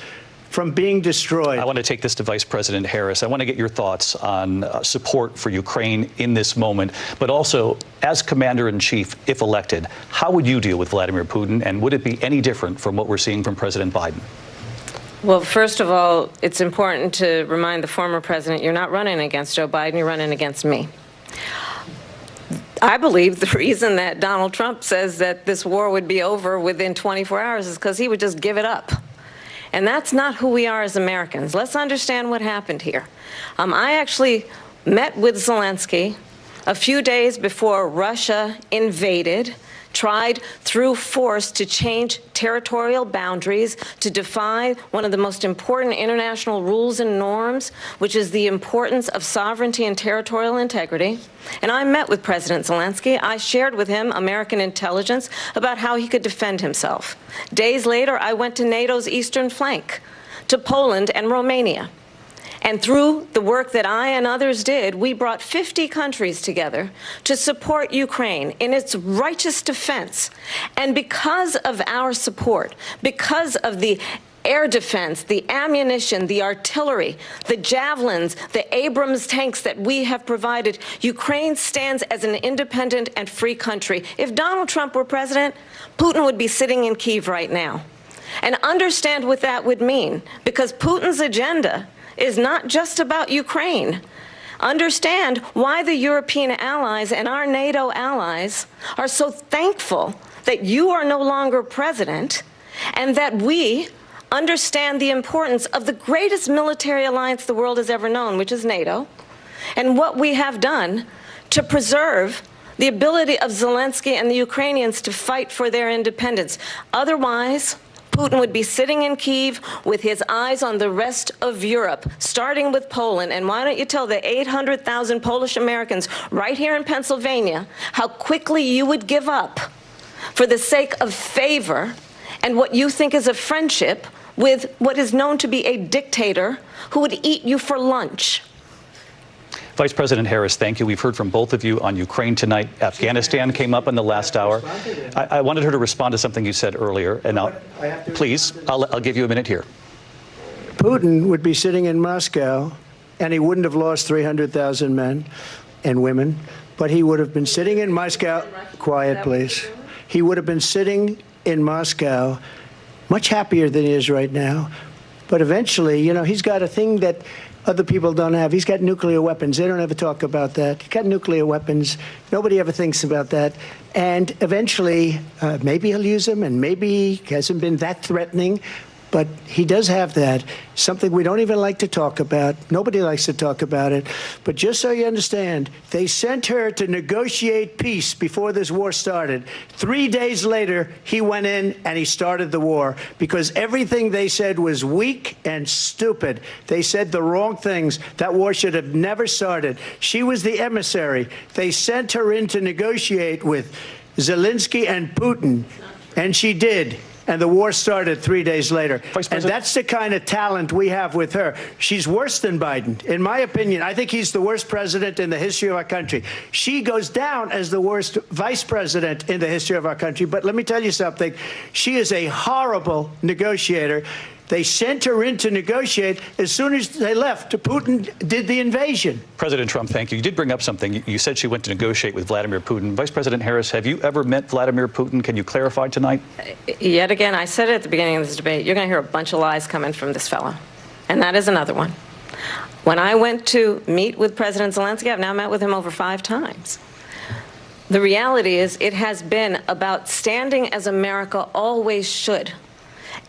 from being destroyed. I want to take this to Vice President Harris. I want to get your thoughts on support for Ukraine in this moment, but also, as Commander-in-Chief, if elected, how would you deal with Vladimir Putin, and would it be any different from what we're seeing from President Biden? Well, first of all, it's important to remind the former president you're not running against Joe Biden, you're running against me. I believe the reason that Donald Trump says that this war would be over within 24 hours is because he would just give it up. And that's not who we are as Americans. Let's understand what happened here. I actually met with Zelensky a few days before Russia invaded, tried through force to change territorial boundaries, to defy one of the most important international rules and norms, which is the importance of sovereignty and territorial integrity. And I met with President Zelensky. I shared with him American intelligence about how he could defend himself. Days later, I went to NATO's eastern flank, to Poland and Romania. And through the work that I and others did, we brought 50 countries together to support Ukraine in its righteous defense. And because of our support, because of the air defense, the ammunition, the artillery, the javelins, the Abrams tanks that we have provided, Ukraine stands as an independent and free country. If Donald Trump were president, Putin would be sitting in Kyiv right now. And understand what that would mean, because Putin's agenda is not just about Ukraine. Understand why the European allies and our NATO allies are so thankful that you are no longer president, and that we understand the importance of the greatest military alliance the world has ever known, which is NATO, and what we have done to preserve the ability of Zelensky and the Ukrainians to fight for their independence. Otherwise, Putin would be sitting in Kyiv with his eyes on the rest of Europe, starting with Poland. And why don't you tell the 800,000 Polish Americans right here in Pennsylvania how quickly you would give up for the sake of favor and what you think is a friendship with what is known to be a dictator who would eat you for lunch. Vice President Harris, thank you. We've heard from both of you on Ukraine tonight. Afghanistan came up in the last hour. I wanted her to respond to something you said earlier, and please, I'll give you a minute here. Putin would be sitting in Moscow, and he wouldn't have lost 300,000 men and women, but he would have been sitting in Moscow. Quiet, please. He would have been sitting in Moscow much happier than he is right now. But eventually, you know, he's got a thing that other people don't have. He's got nuclear weapons. They don't ever talk about that. He's got nuclear weapons. Nobody ever thinks about that. And eventually, maybe he'll use them, and maybe he hasn't been that threatening. But he does have that, something we don't even like to talk about. Nobody likes to talk about it. But just so you understand, they sent her to negotiate peace before this war started. 3 days later, he went in and he started the war because everything they said was weak and stupid. They said the wrong things. That war should have never started. She was the emissary. They sent her in to negotiate with Zelensky and Putin, and she did. And the war started 3 days later. And that's the kind of talent we have with her. She's worse than Biden. In my opinion, I think he's the worst president in the history of our country. She goes down as the worst vice president in the history of our country. But let me tell you something. She is a horrible negotiator. They sent her in to negotiate. As soon as they left, Putin did the invasion. President Trump, thank you. You did bring up something. You said she went to negotiate with Vladimir Putin. Vice President Harris, have you ever met Vladimir Putin? Can you clarify tonight? Yet again, I said it at the beginning of this debate, you're going to hear a bunch of lies coming from this fellow. And that is another one. When I went to meet with President Zelensky, I've now met with him over 5 times. The reality is it has been about standing as America always should,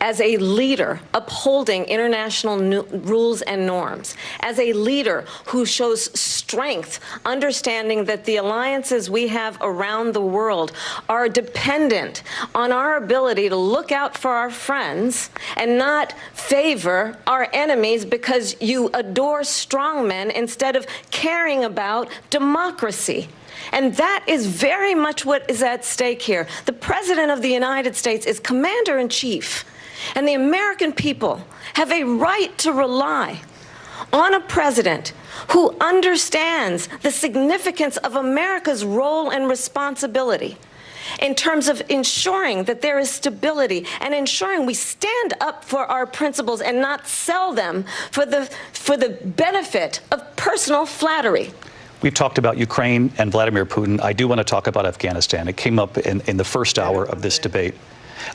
as a leader upholding international rules and norms, as a leader who shows strength, understanding that the alliances we have around the world are dependent on our ability to look out for our friends and not favor our enemies because you adore strongmen instead of caring about democracy. And that is very much what is at stake here. The President of the United States is commander-in-chief. And the American people have a right to rely on a president who understands the significance of America's role and responsibility in terms of ensuring that there is stability and ensuring we stand up for our principles and not sell them for the benefit of personal flattery. We've talked about Ukraine and Vladimir Putin. I do want to talk about Afghanistan. It came up in the first hour of this debate.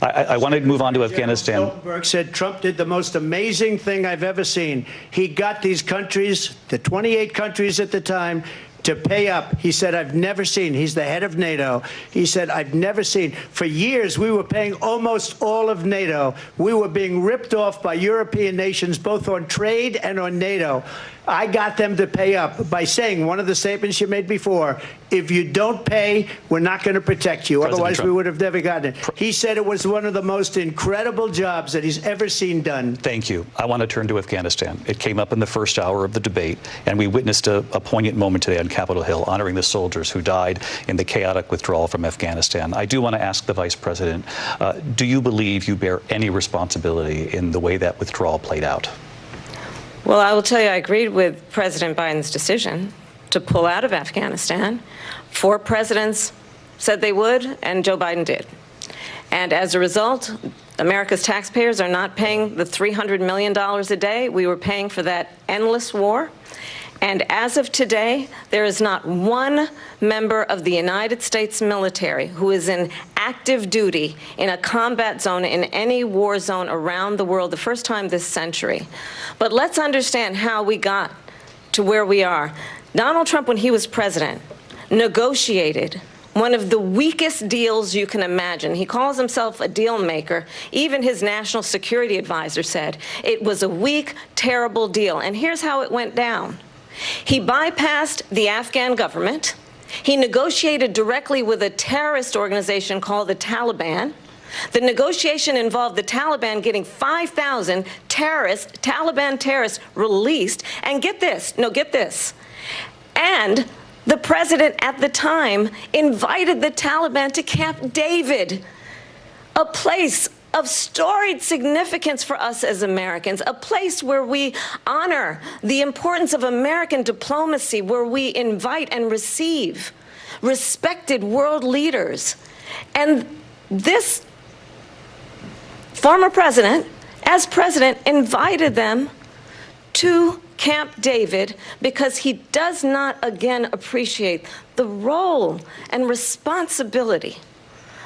I want to move on to Afghanistan. Stoltenberg said Trump did the most amazing thing I've ever seen. He got these countries, the 28 countries at the time, to pay up. He said, I've never seen. He's the head of NATO. He said, I've never seen. For years, we were paying almost all of NATO. We were being ripped off by European nations, both on trade and on NATO. I got them to pay up by saying one of the statements you made before, if you don't pay, we're not going to protect you. President Otherwise, Trump. we would have never gotten it. He said it was one of the most incredible jobs that he's ever seen done. Thank you. I want to turn to Afghanistan. It came up in the first hour of the debate, and we witnessed a poignant moment today on Capitol Hill, honoring the soldiers who died in the chaotic withdrawal from Afghanistan. I do want to ask the Vice President, do you believe you bear any responsibility in the way that withdrawal played out? Well, I will tell you, I agreed with President Biden's decision to pull out of Afghanistan. 4 presidents said they would, and Joe Biden did. And as a result, America's taxpayers are not paying the $300 million a day we were paying for that endless war. And as of today, there is not one member of the United States military who is in active duty in a combat zone in any war zone around the world, the first time this century. But let's understand how we got to where we are. Donald Trump, when he was president, negotiated one of the weakest deals you can imagine. He calls himself a deal maker. Even his national security advisor said it was a weak, terrible deal. And here's how it went down. He bypassed the Afghan government. He negotiated directly with a terrorist organization called the Taliban. The negotiation involved the Taliban getting 5,000 Taliban terrorists released. And get this, and the president at the time invited the Taliban to Camp David, a place of storied significance for us as Americans, a place where we honor the importance of American diplomacy, where we invite and receive respected world leaders. And this former president, as president, invited them to Camp David because he does not again appreciate the role and responsibility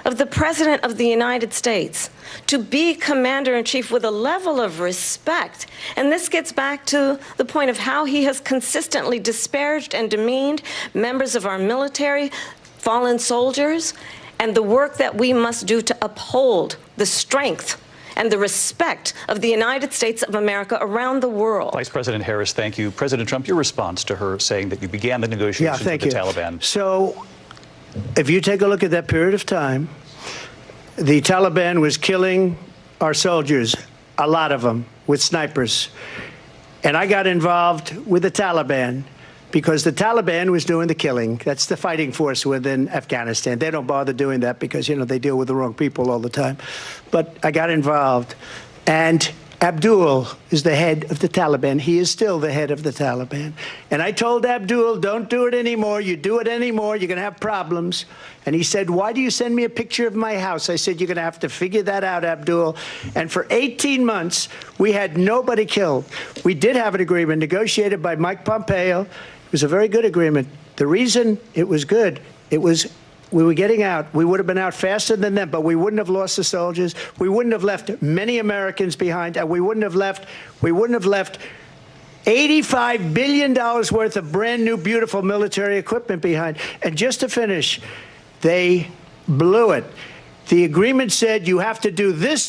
of the President of the United States to be commander-in-chief with a level of respect. And this gets back to the point of how he has consistently disparaged and demeaned members of our military, fallen soldiers, and the work that we must do to uphold the strength and the respect of the United States of America around the world. Vice President Harris, thank you. President Trump, your response to her saying that you began the negotiations with the Taliban. So if you take a look at that period of time, the Taliban was killing our soldiers, a lot of them, with snipers. And I got involved with the Taliban because the Taliban was doing the killing. That's the fighting force within Afghanistan. They don't bother doing that because, you know, they deal with the wrong people all the time. But I got involved. And Abdul is the head of the Taliban. He is still the head of the Taliban. And I told Abdul, don't do it anymore. You do it anymore, you're going to have problems. And he said, why do you send me a picture of my house? I said, you're going to have to figure that out, Abdul. And for 18 months, we had nobody killed. We did have an agreement negotiated by Mike Pompeo. It was a very good agreement. The reason it was good, it was we were getting out. We would have been out faster than them, but we wouldn't have lost the soldiers. We wouldn't have left many Americans behind, and we wouldn't have left $85 billion worth of brand new, beautiful military equipment behind. And just to finish, they blew it. The agreement said you have to do this,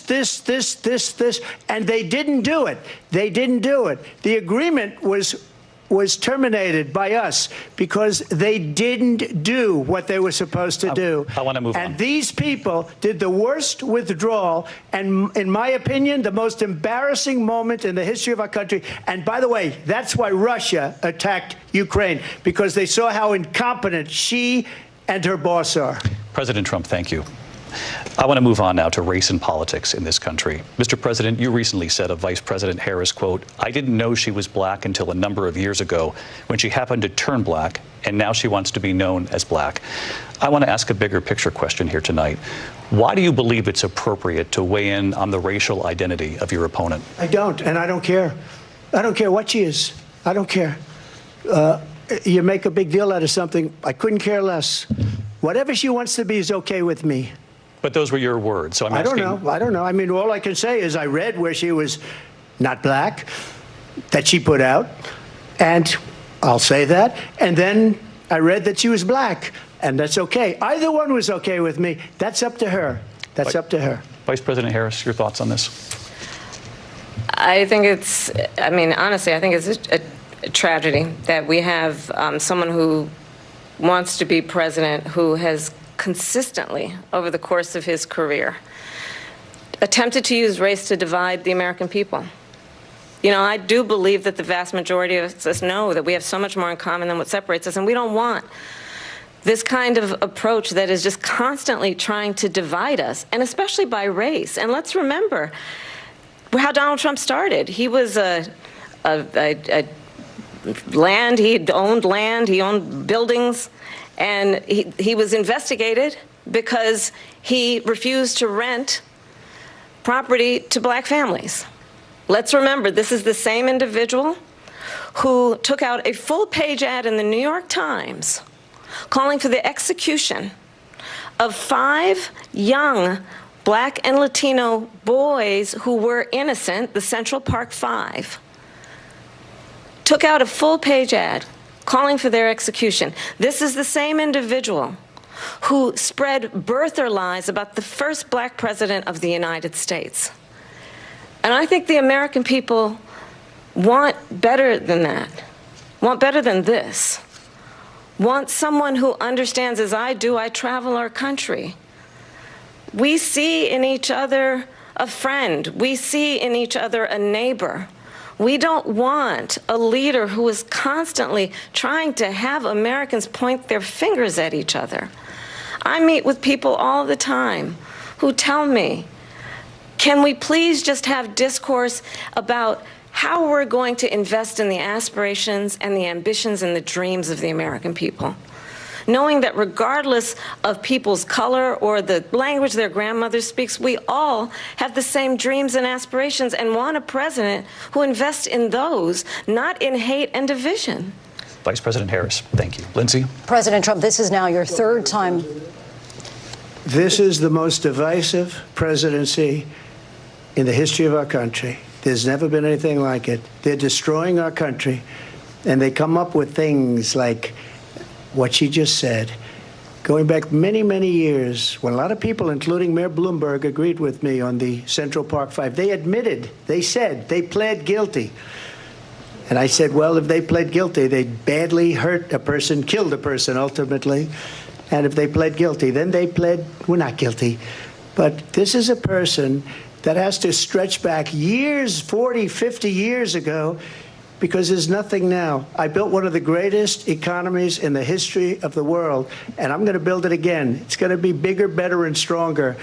and they didn't do it. They didn't do it. The agreement was terminated by us because they didn't do what they were supposed to do. I want to move on. And these people did the worst withdrawal and, in my opinion, the most embarrassing moment in the history of our country. And by the way, that's why Russia attacked Ukraine, because they saw how incompetent she and her boss are. President Trump, thank you. I want to move on now to race and politics in this country. Mr. President, you recently said of Vice President Harris, quote, I didn't know she was black until a number of years ago when she happened to turn black, and now she wants to be known as black. I want to ask a bigger picture question here tonight. Why do you believe it's appropriate to weigh in on the racial identity of your opponent? I don't, and I don't care. I don't care what she is. I don't care. You make a big deal out of something. I couldn't care less. Whatever she wants to be is okay with me. But those were your words, so I'm asking. I don't know. I mean, all I can say is I read where she was not black, that she put out, and I'll say that. And then I read that she was black, and that's okay. Either one was okay with me. That's up to her. That's up to her. Vice President Harris, your thoughts on this? I think it's, I mean, honestly, I think it's a tragedy that we have someone who wants to be president who has consistently, over the course of his career, attempted to use race to divide the American people. You know, I do believe that the vast majority of us know that we have so much more in common than what separates us, and we don't want this kind of approach that is just constantly trying to divide us, and especially by race. And let's remember how Donald Trump started. He was land, he owned buildings, and he was investigated because he refused to rent property to black families. Let's remember, this is the same individual who took out a full-page ad in the New York Times calling for the execution of 5 young black and Latino boys who were innocent, the Central Park 5. Took out a full-page ad calling for their execution. This is the same individual who spread birther lies about the first black president of the United States. And I think the American people want better than that, want better than this, want someone who understands, as I do, I travel our country. We see in each other a friend. We see in each other a neighbor. We don't want a leader who is constantly trying to have Americans point their fingers at each other. I meet with people all the time who tell me Can we please just have discourse about how we're going to invest in the aspirations and the ambitions and the dreams of the American people? Knowing that regardless of people's color or the language their grandmother speaks, we all have the same dreams and aspirations and want a president who invests in those, not in hate and division. Vice President Harris, thank you. Lindsay? President Trump, this is now your third time. This is the most divisive presidency in the history of our country. There's never been anything like it. They're destroying our country, and they come up with things like what she just said. Going back many, many years, when a lot of people, including Mayor Bloomberg, agreed with me on the Central Park Five, they admitted, they said, they pled guilty. And I said, well, if they pled guilty, they badly hurt a person, killed a person ultimately. And if they pled guilty, then they pled, we're not guilty. But this is a person that has to stretch back years, 40, 50 years ago, because there's nothing now. I built one of the greatest economies in the history of the world, and I'm going to build it again. It's going to be bigger, better, and stronger.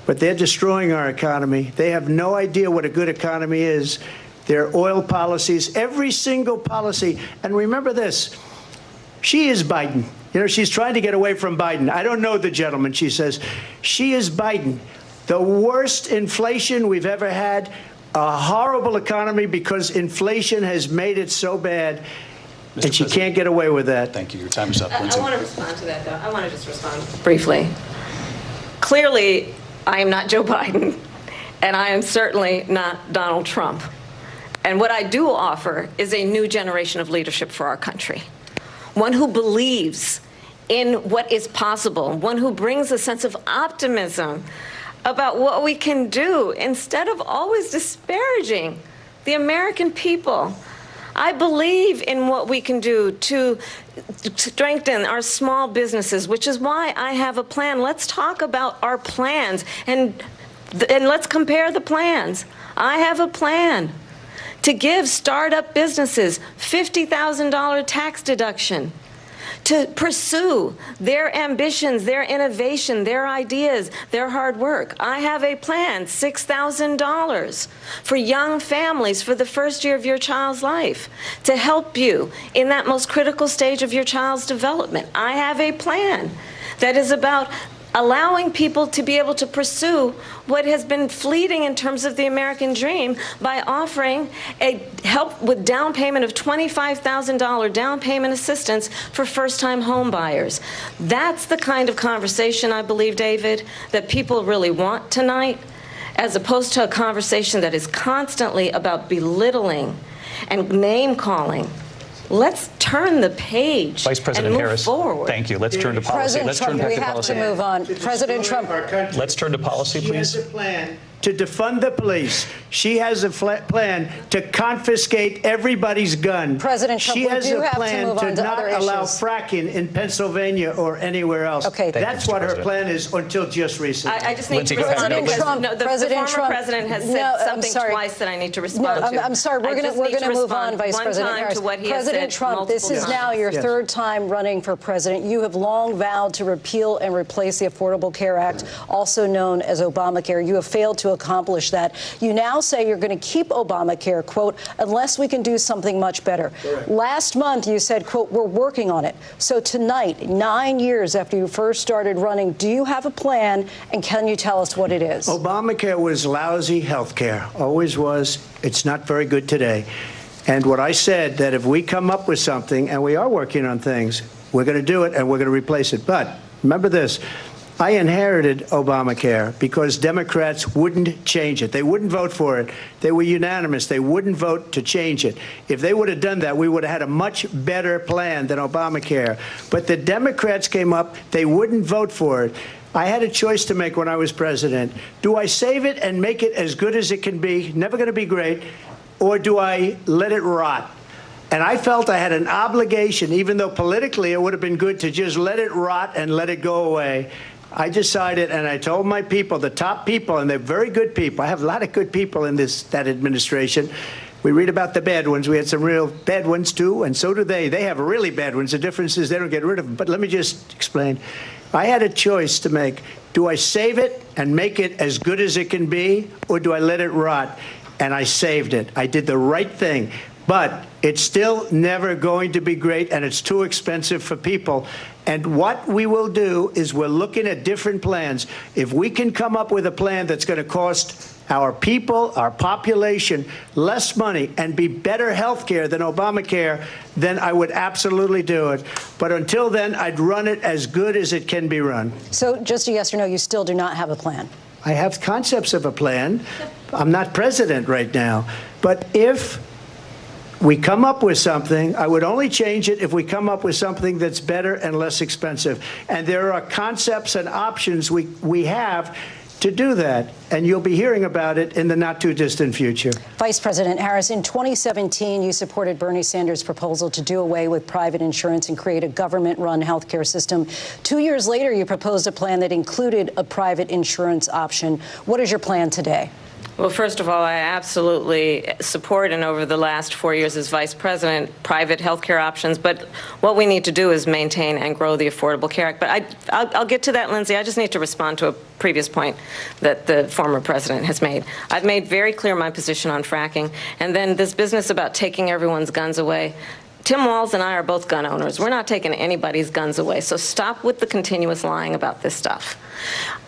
But they're destroying our economy. They have no idea what a good economy is. Their oil policies, every single policy. And remember this, she is Biden. You know, she's trying to get away from Biden. I don't know the gentleman, she says. She is Biden. The worst inflation we've ever had, a horrible economy because inflation has made it so bad, and she can't get away with that. Thank you. Your time is up, Lindsay. I want to respond to that, though. I want to just respond briefly. Clearly, I am not Joe Biden, and I am certainly not Donald Trump. And what I do offer is a new generation of leadership for our country, one who believes in what is possible, one who brings a sense of optimism about what we can do instead of always disparaging the American people. I believe in what we can do to strengthen our small businesses, which is why I have a plan. Let's talk about our plans and let's compare the plans. I have a plan to give startup businesses $50,000 tax deduction, to pursue their ambitions, their innovation, their ideas, their hard work. I have a plan, $6,000 for young families for the first year of your child's life, to help you in that most critical stage of your child's development. I have a plan that is about allowing people to be able to pursue what has been fleeting in terms of the American dream by offering a help with down payment of $25,000 down payment assistance for first-time home buyers. That's the kind of conversation, I believe, David, that people really want tonight, as opposed to a conversation that is constantly about belittling and name-calling. Let's turn the page Vice President and move Harris, forward. thank you. Let's turn to policy. President Let's Trump, turn back we to have policy. to move on. President Trump. Let's turn to policy, please. She has a plan to defund the police. She has a plan to confiscate everybody's gun. President Trump, she we has do a have to plan move on to not other allow issues. fracking in Pennsylvania or anywhere else. Okay. That's what her plan is until just recently. I just need Lindsay, to go ahead. respond because Trump, the President former Trump, president has said no, something twice that I need to respond to. I'm sorry. We're going to move on, Vice President Harris. President Trump, this is now your third time running for president. You have long vowed to repeal and replace the Affordable Care Act, also known as Obamacare. You have failed to accomplish that. You now say you're going to keep Obamacare, quote, unless we can do something much better. Correct. Last month, you said, quote, we're working on it. So tonight, 9 years after you first started running, do you have a plan, and can you tell us what it is? Obamacare was lousy health care, always was. It's not very good today. And what I said, that if we come up with something, and we are working on things, we're going to do it, and we're going to replace it. But remember this. I inherited Obamacare because Democrats wouldn't change it. They wouldn't vote for it. They were unanimous. They wouldn't vote to change it. If they would have done that, we would have had a much better plan than Obamacare. But the Democrats came up. They wouldn't vote for it. I had a choice to make when I was president. Do I save it and make it as good as it can be, never going to be great, or do I let it rot? And I felt I had an obligation, even though politically it would have been good to just let it rot and let it go away. I decided, and I told my people, the top people, and they're very good people. I have a lot of good people in that administration. We read about the bad ones. We had some real bad ones, too, and so do they. They have really bad ones. The difference is they don't get rid of them. But let me just explain. I had a choice to make. Do I save it and make it as good as it can be, or do I let it rot? And I saved it. I did the right thing. But it's still never going to be great, and it's too expensive for people. And what we will do is we're looking at different plans. If we can come up with a plan that's going to cost our people, our population, less money and be better health care than Obamacare, then I would absolutely do it. But until then, I'd run it as good as it can be run. So just a yes or no, you still do not have a plan? I have concepts of a plan. I'm not president right now. But if we come up with something, I would only change it if we come up with something that's better and less expensive. And there are concepts and options we have to do that, and you'll be hearing about it in the not-too-distant future. Vice President Harris, in 2017, you supported Bernie Sanders' proposal to do away with private insurance and create a government-run health care system. 2 years later, you proposed a plan that included a private insurance option. What is your plan today? Well, first of all, I absolutely support, and over the last 4 years as vice president, private health care options. But what we need to do is maintain and grow the Affordable Care Act. But I'll get to that, Lindsay. I just need to respond to a previous point that the former president has made. I've made very clear my position on fracking. And then this business about taking everyone's guns away. Tim Walz and I are both gun owners. We're not taking anybody's guns away. So stop with the continuous lying about this stuff.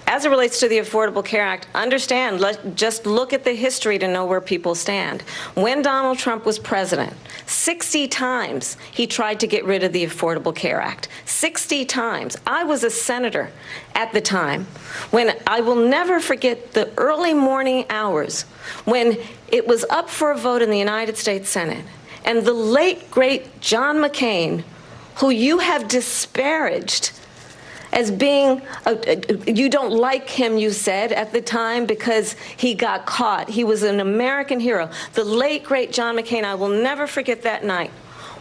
As it relates to the Affordable Care Act, understand, just look at the history to know where people stand. When Donald Trump was president, 60 times he tried to get rid of the Affordable Care Act. 60 times. I was a senator at the time when I will never forget the early morning hours when it was up for a vote in the United States Senate. And the late, great John McCain, who you have disparaged as being, you don't like him, you said, at the time because he got caught. He was an American hero. The late, great John McCain, I will never forget that night,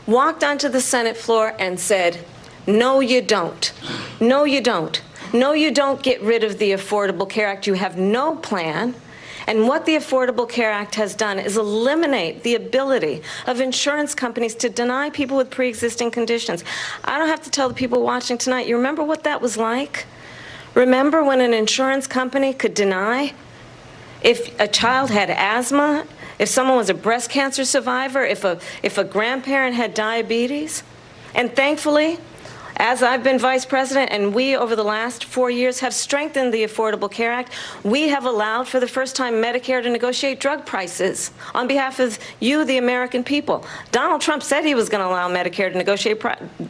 walked onto the Senate floor and said, no, you don't. No, you don't. No, you don't get rid of the Affordable Care Act. You have no plan. And what the Affordable Care Act has done is eliminate the ability of insurance companies to deny people with pre-existing conditions. I don't have to tell the people watching tonight, you remember what that was like? Remember when an insurance company could deny if a child had asthma, if someone was a breast cancer survivor, if a grandparent had diabetes? And thankfully, as I've been vice president and we over the last 4 years have strengthened the Affordable Care Act, we have allowed for the first time Medicare to negotiate drug prices on behalf of you, the American people. Donald Trump said he was going to allow Medicare to negotiate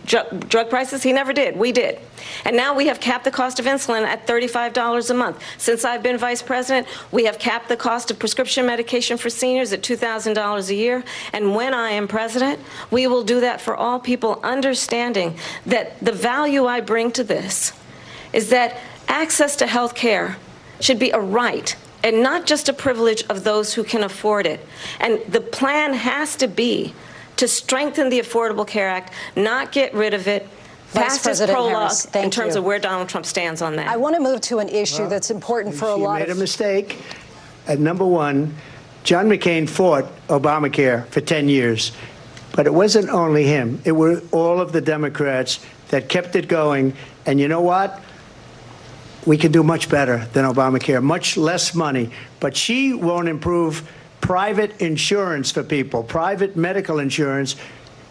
drug prices. He never did. We did. And now we have capped the cost of insulin at $35 a month. Since I've been vice president, we have capped the cost of prescription medication for seniors at $2,000 a year. And when I am president, we will do that for all people, understanding that the value I bring to this is that access to health care should be a right and not just a privilege of those who can afford it. And the plan has to be to strengthen the Affordable Care Act, not get rid of it. Vice President Harris, in terms of where Donald Trump stands on that. I want to move to an issue that's important for a lot of... You made a mistake. At number one, John McCain fought Obamacare for 10 years. But it wasn't only him. It were all of the Democrats that kept it going. And you know what? We can do much better than Obamacare, much less money. But she won't improve private insurance for people, private medical insurance.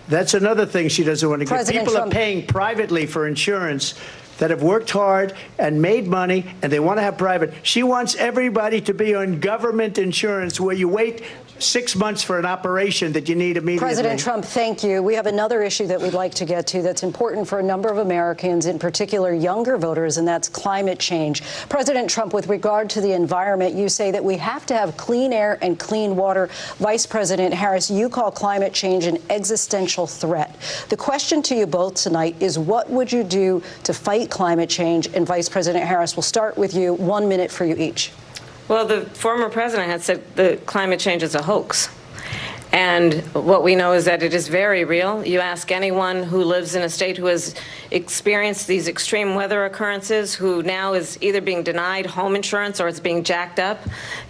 That's another thing she doesn't want to get. People are paying privately for insurance that have worked hard and made money, and they want to have private. She wants everybody to be on government insurance where you wait 6 months for an operation that you need immediately. President Trump, thank you. We have another issue that we'd like to get to that's important for a number of Americans, in particular younger voters, and that's climate change. President Trump, with regard to the environment, you say that we have to have clean air and clean water. Vice President Harris, you call climate change an existential threat. The question to you both tonight is, what would you do to fight climate change? And Vice President Harris, we'll start with you. 1 minute for you each. Well, the former president had said the climate change is a hoax. And what we know is that it is very real. You ask anyone who lives in a state who has experienced these extreme weather occurrences, who now is either being denied home insurance or it's being jacked up.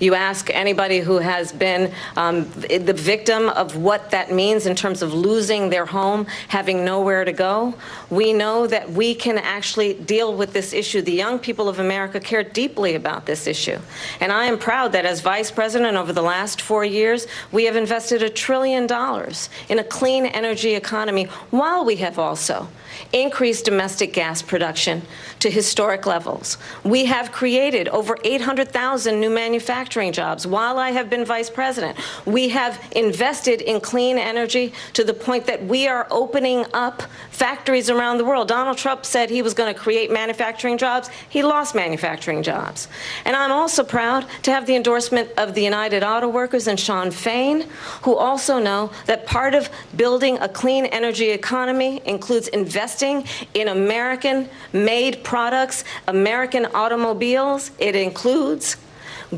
You ask anybody who has been the victim of what that means in terms of losing their home, having nowhere to go. We know that we can actually deal with this issue. The young people of America care deeply about this issue. And I am proud that as Vice President over the last 4 years, we have invested $1 trillion in a clean energy economy, while we have also increased domestic gas production to historic levels. We have created over 800,000 new manufacturing jobs while I have been Vice President. We have invested in clean energy to the point that we are opening up factories around the world. Donald Trump said he was going to create manufacturing jobs. He lost manufacturing jobs. And I'm also proud to have the endorsement of the United Auto Workers and Sean Fain, who also know that part of building a clean energy economy includes investing in American-made products, American automobiles. It includes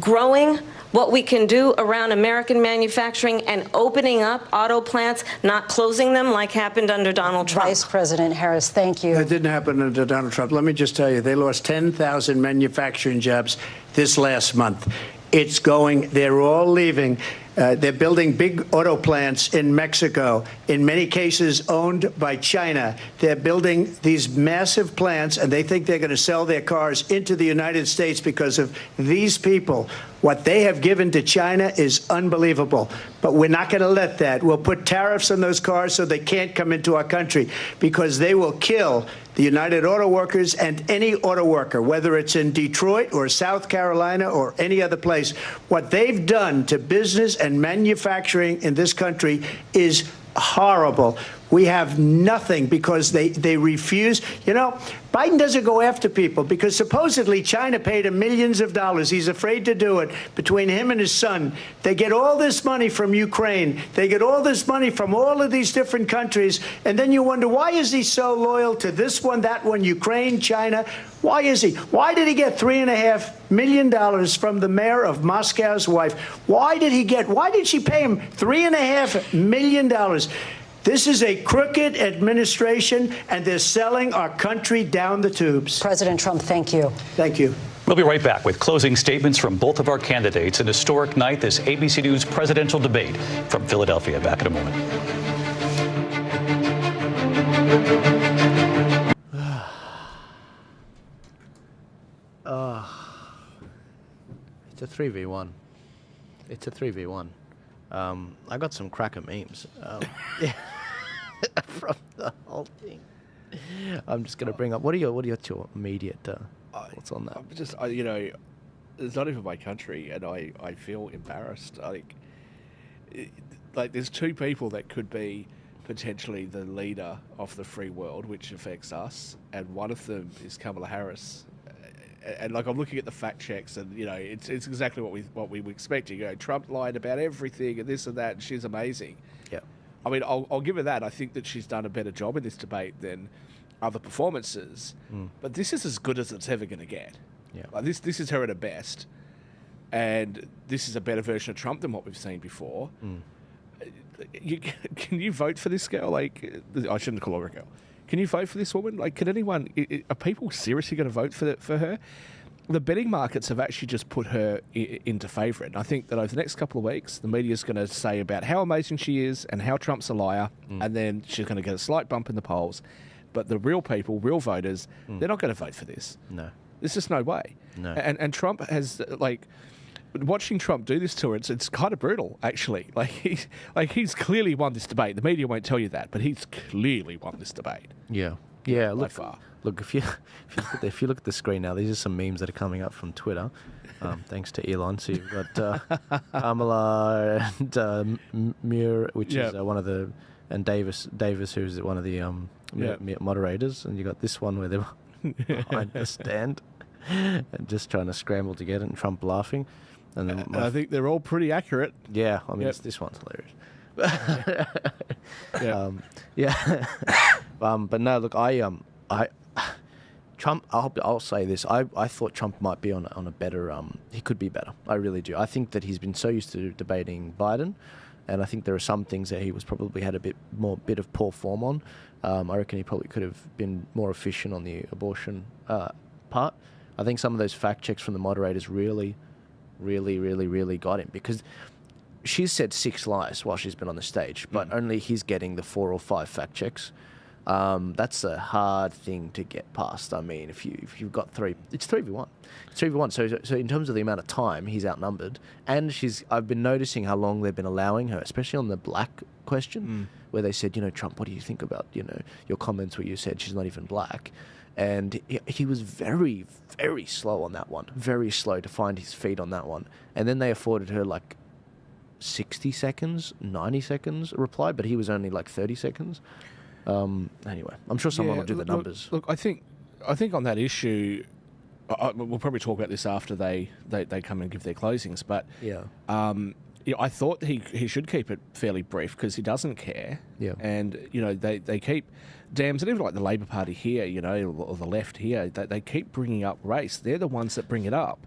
growing what we can do around American manufacturing and opening up auto plants, not closing them like happened under Donald Trump. Vice President Harris, thank you. That didn't happen under Donald Trump. Let me just tell you, they lost 10,000 manufacturing jobs this last month. It's going, they're all leaving. They're building big auto plants in Mexico, in many cases owned by China. They're building these massive plants, and they think they're going to sell their cars into the United States because of these people. What they have given to China is unbelievable. But we're not going to let that. We'll put tariffs on those cars so they can't come into our country, because they will kill the United Auto Workers and any auto worker, whether it's in Detroit or South Carolina or any other place. What they've done to business and manufacturing in this country is horrible. We have nothing because they refuse. You know, Biden doesn't go after people because supposedly China paid him millions of dollars. He's afraid to do it. Between him and his son, they get all this money from Ukraine. They get all this money from all of these different countries. And then you wonder, why is he so loyal to this one, that one, Ukraine, China? Why is he? Why did he get $3.5 million from the mayor of Moscow's wife? Why did she pay him $3.5 million? This is a crooked administration, and they're selling our country down the tubes. President Trump, thank you. Thank you. We'll be right back with closing statements from both of our candidates. An historic night, this ABC News presidential debate from Philadelphia. Back in a moment. It's a 3v1. It's a 3v1. I got some cracker memes from the whole thing. I'm just going to bring up. What are your immediate thoughts on that? It's not even my country, and I feel embarrassed. There's two people that could be potentially the leader of the free world, which affects us, and one of them is Kamala Harris. And I'm looking at the fact checks, and it's exactly what we were expecting. Trump lied about everything and this and that, and she's amazing. Yeah. I mean, I'll give her that. I think that she's done a better job in this debate than other performances. But this is as good as it's ever going to get. Yeah. This is her at her best, and this is a better version of Trump than what we've seen before. Can you vote for this girl? I shouldn't call her a girl. Can you vote for this woman? Can anyone? Are people seriously going to vote for her? The betting markets have actually just put her into favourite. And I think that over the next couple of weeks, the media is going to say about how amazing she is and how Trump's a liar, and then she's going to get a slight bump in the polls. But the real people, real voters, they're not going to vote for this. No. There's just no way. No. And Trump has, watching Trump do this to her, it's kind of brutal, actually. He's clearly won this debate. The media won't tell you that, but he's clearly won this debate. Yeah. By far. Look, if you look at the screen now, these are some memes that are coming up from Twitter, thanks to Elon. So you've got Kamala and Muir, which is one of the, and Davis, who's one of the moderators, and you got this one where they're behind the stand and just trying to scramble to get it, and Trump laughing. And then I think they're all pretty accurate. Yeah, I mean, this one's hilarious. But no, look, Trump. I'll say this. I thought Trump might be on a better. He could be better. I really do. I think that he's been so used to debating Biden, And I think there are some things that he was probably had a bit of poor form on. I reckon he probably could have been more efficient on the abortion part. I think some of those fact checks from the moderators really got him, because she's said 6 lies while she's been on the stage, but only he's getting the 4 or 5 fact checks. That's a hard thing to get past. I mean, if you've got 3, it's 3v1. It's 3v1. So in terms of the amount of time, he's outnumbered. And I've been noticing how long they've been allowing her, especially on the black question, where they said, Trump, what do you think about, your comments where you said she's not even black? And he was very, very slow on that one. Very slow to find his feet on that one. And then they afforded her like 60 seconds, 90 seconds a reply, but he was only like 30 seconds. Anyway, I'm sure someone will do the numbers. Look, I think on that issue, we'll probably talk about this after they come and give their closings. But I thought he should keep it fairly brief, because he doesn't care. Yeah. And they keep Dems, and even like the Labor Party here, or the left here, they keep bringing up race. They're the ones that bring it up.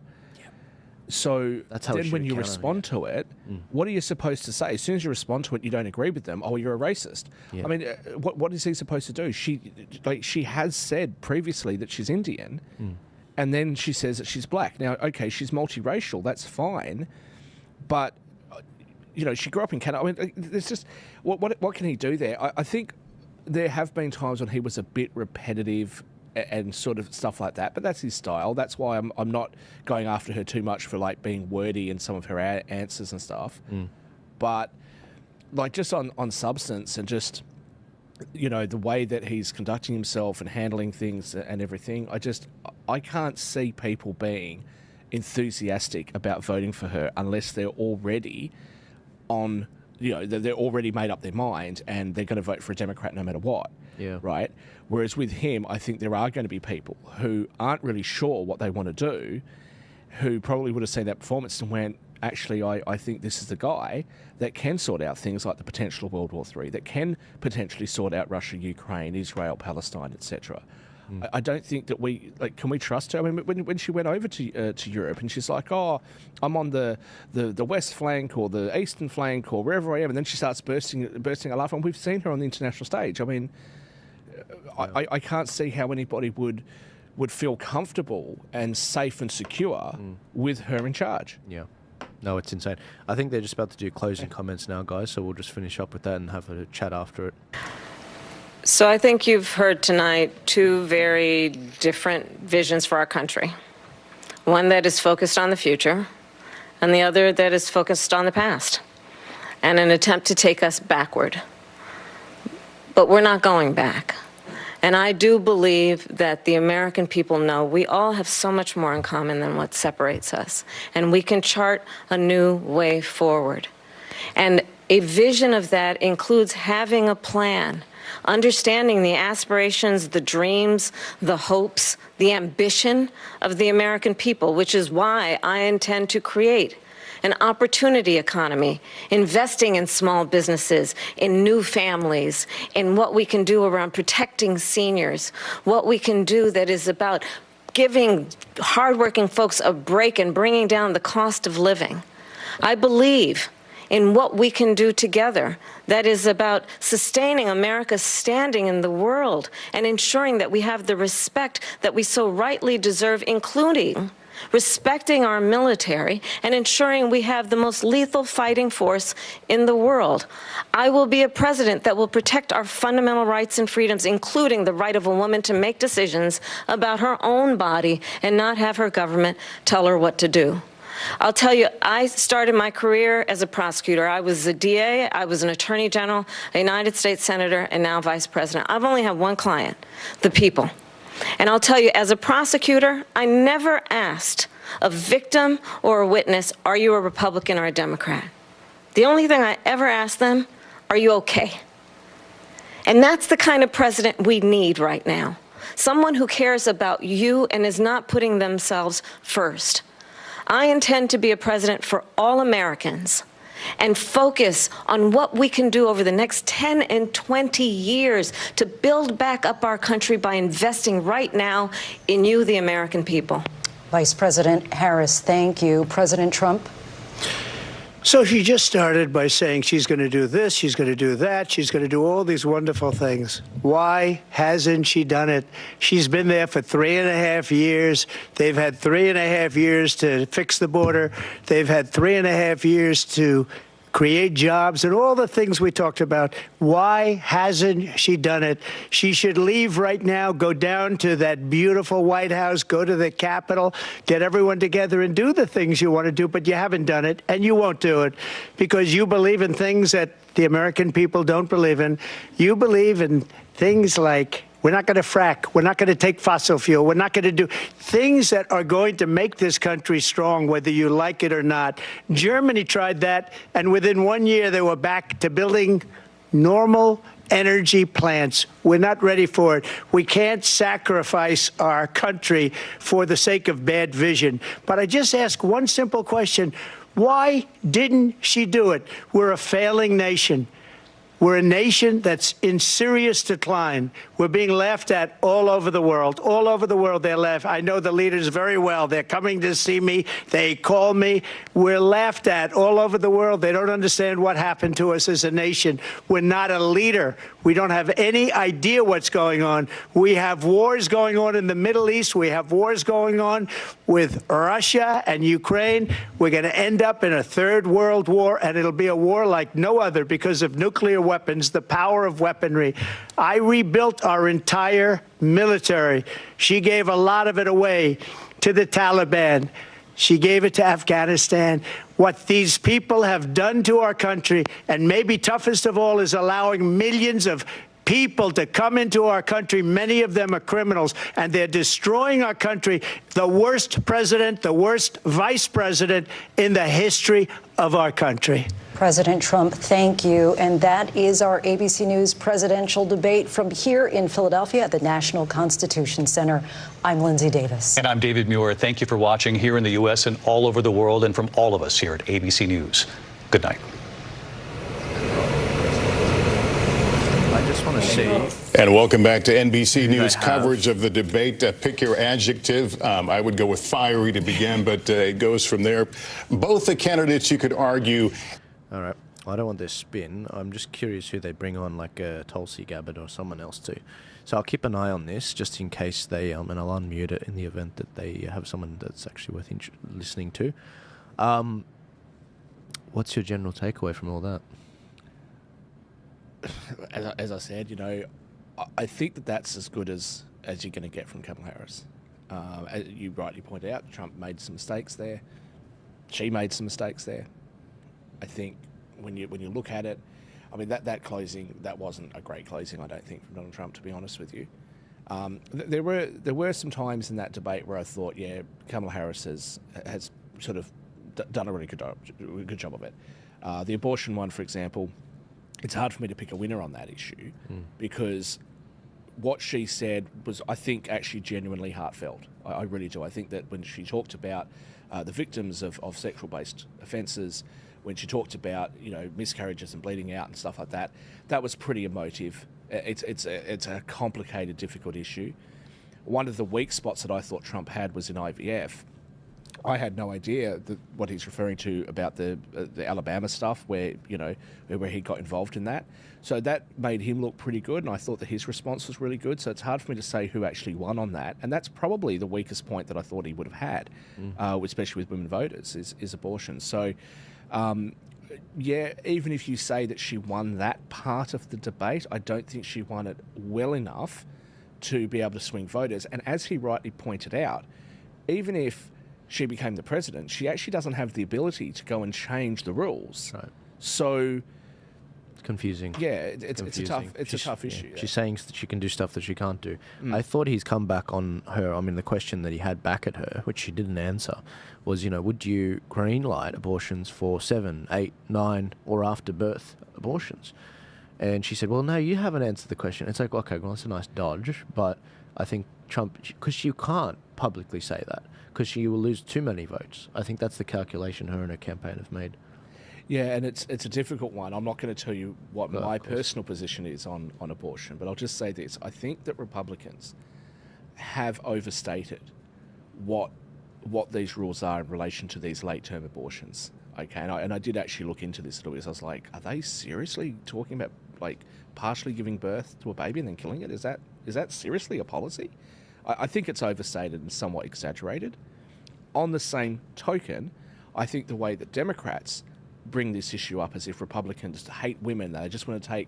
So then when you respond to it, what are you supposed to say? As soon as you respond to it, you don't agree with them. Oh, you're a racist. Yeah. I mean, what is he supposed to do? She has said previously that she's Indian, and then she says that she's black. Now, okay, she's multiracial. That's fine. But, she grew up in Canada. I mean, there's just... What can he do there? I think there have been times when he was a bit repetitive and sort of stuff like that, but that's his style. That's why I'm not going after her too much for like being wordy in some of her answers and stuff. But like just on substance and just the way that he's conducting himself and handling things and everything, I can't see people being enthusiastic about voting for her unless they're already on, they're already made up their mind and they're going to vote for a Democrat no matter what. Yeah. Right? Whereas with him, I think there are going to be people who aren't really sure what they want to do, who probably would have seen that performance and went, actually, I think this is the guy that can sort out things like the potential of World War III, that can potentially sort out Russia, Ukraine, Israel, Palestine, etc. I don't think that can we trust her? I mean, when she went over to Europe and she's like, oh, I'm on the west flank or the eastern flank or wherever I am, and then she starts bursting a laugh, and we've seen her on the international stage. I mean, I can't see how anybody would feel comfortable and safe and secure with her in charge. Yeah. No, it's insane. I think they're just about to do closing comments now, guys, so we'll just finish up with that and have a chat after it. So I think you've heard tonight 2 very different visions for our country. One that is focused on the future, and the other that is focused on the past, and an attempt to take us backward. But we're not going back. And I do believe that the American people know we all have so much more in common than what separates us. And we can chart a new way forward. And a vision of that includes having a plan, understanding the aspirations, the dreams, the hopes, the ambition of the American people, which is why I intend to create an opportunity economy, investing in small businesses, in new families, in what we can do around protecting seniors, what we can do that is about giving hardworking folks a break and bringing down the cost of living. I believe in what we can do together that is about sustaining America's standing in the world and ensuring that we have the respect that we so rightly deserve, including respecting our military and ensuring we have the most lethal fighting force in the world. I will be a president that will protect our fundamental rights and freedoms, including the right of a woman to make decisions about her own body and not have her government tell her what to do. I'll tell you, I started my career as a prosecutor. I was a DA, I was an attorney general, a United States senator, and now vice president. I've only had one client, the people. And I'll tell you, as a prosecutor, I never asked a victim or a witness, are you a Republican or a Democrat? The only thing I ever asked them, are you okay? And that's the kind of president we need right now. Someone who cares about you and is not putting themselves first. I intend to be a president for all Americans and focus on what we can do over the next 10 and 20 years to build back up our country by investing right now in you, the American people. Vice President Harris, thank you. President Trump? So she just started by saying she's going to do this, she's going to do that, she's going to do all these wonderful things. Why hasn't she done it? She's been there for 3.5 years. They've had 3.5 years to fix the border. They've had 3.5 years to create jobs and all the things we talked about. Why hasn't she done it? She should leave right now, go down to that beautiful White House, go to the Capitol, get everyone together and do the things you want to do, but you haven't done it, and you won't do it because you believe in things that the American people don't believe in. You believe in things like we're not going to frack. We're not going to take fossil fuel. We're not going to do things that are going to make this country strong, whether you like it or not. Germany tried that, and within 1 year, they were back to building normal energy plants. We're not ready for it. We can't sacrifice our country for the sake of bad vision. But I just ask one simple question. Why didn't she do it? We're a failing nation. We're a nation that's in serious decline. We're being laughed at all over the world. All over the world, they're laughing. I know the leaders very well. They're coming to see me. They call me. We're laughed at all over the world. They don't understand what happened to us as a nation. We're not a leader. We don't have any idea what's going on. We have wars going on in the Middle East. We have wars going on with Russia and Ukraine. We're going to end up in a third world war, and it'll be a war like no other because of nuclear weapons, the power of weaponry. I rebuilt our entire military. She gave a lot of it away to the Taliban. She gave it to Afghanistan. What these people have done to our country, and maybe toughest of all, is allowing millions of people to come into our country. Many of them are criminals, and they're destroying our country. The worst president, the worst vice president in the history of our country. President Trump, thank you. And that is our ABC News presidential debate from here in Philadelphia at the National Constitution Center. I'm Lindsay Davis. And I'm David Muir. Thank you for watching here in the U.S. and all over the world, and from all of us here at ABC News. Good night. I just want to see. And welcome back to NBC News coverage of the debate. Pick your adjective. I would go with fiery to begin, but it goes from there. Both the candidates, you could argue. All right. I don't want their spin. I'm just curious who they bring on, like Tulsi Gabbard or someone else too. So I'll keep an eye on this just in case they, and I'll unmute it in the event that they have someone that's actually worth listening to. What's your general takeaway from all that? As I said, I think that's as good as you're going to get from Kamala Harris. As you rightly point out, Trump made some mistakes there. She made some mistakes there. I think when you look at it, I mean that closing, that wasn't a great closing, I don't think, from Donald Trump, to be honest with you. There were some times in that debate where I thought, yeah, Kamala Harris has sort of done a really good job of it. The abortion one, for example, it's hard for me to pick a winner on that issue because what she said was, I think, actually genuinely heartfelt. I really do. I think that when she talked about the victims of sexual-based offences, when she talked about miscarriages and bleeding out and stuff like that, that was pretty emotive. It's a complicated, difficult issue. One of the weak spots that I thought Trump had was in IVF. I had no idea what he's referring to about the Alabama stuff, where he got involved in that. So that made him look pretty good, and I thought that his response was really good. So it's hard for me to say who actually won on that, and that's probably the weakest point that I thought he would have had, especially with women voters, is abortion. So, yeah, even if you say that she won that part of the debate, I don't think she won it well enough to be able to swing voters. And as he rightly pointed out, even if she became the president, she actually doesn't have the ability to go and change the rules. Right. So it's confusing. Yeah, it's a tough issue. Yeah. She's saying that she can do stuff that she can't do. I thought he's come back on her. I mean, the question that he had back at her, which she didn't answer, was, would you green light abortions for 7, 8, 9, or after birth abortions? And she said, well, no, you haven't answered the question. It's like, okay, well, that's a nice dodge, but I think Trump, because you can't publicly say that, because she will lose too many votes. I think that's the calculation her and her campaign have made. Yeah, and it's a difficult one. I'm not going to tell you what my personal position is on abortion, but I'll just say this. I think that Republicans have overstated what these rules are in relation to these late-term abortions. Okay, and I did actually look into this a little bit. So I was like, are they seriously talking about like partially giving birth to a baby and then killing it? Is that seriously a policy? I think it's overstated and somewhat exaggerated. On the same token, I think the way that Democrats bring this issue up as if Republicans hate women, they just want to take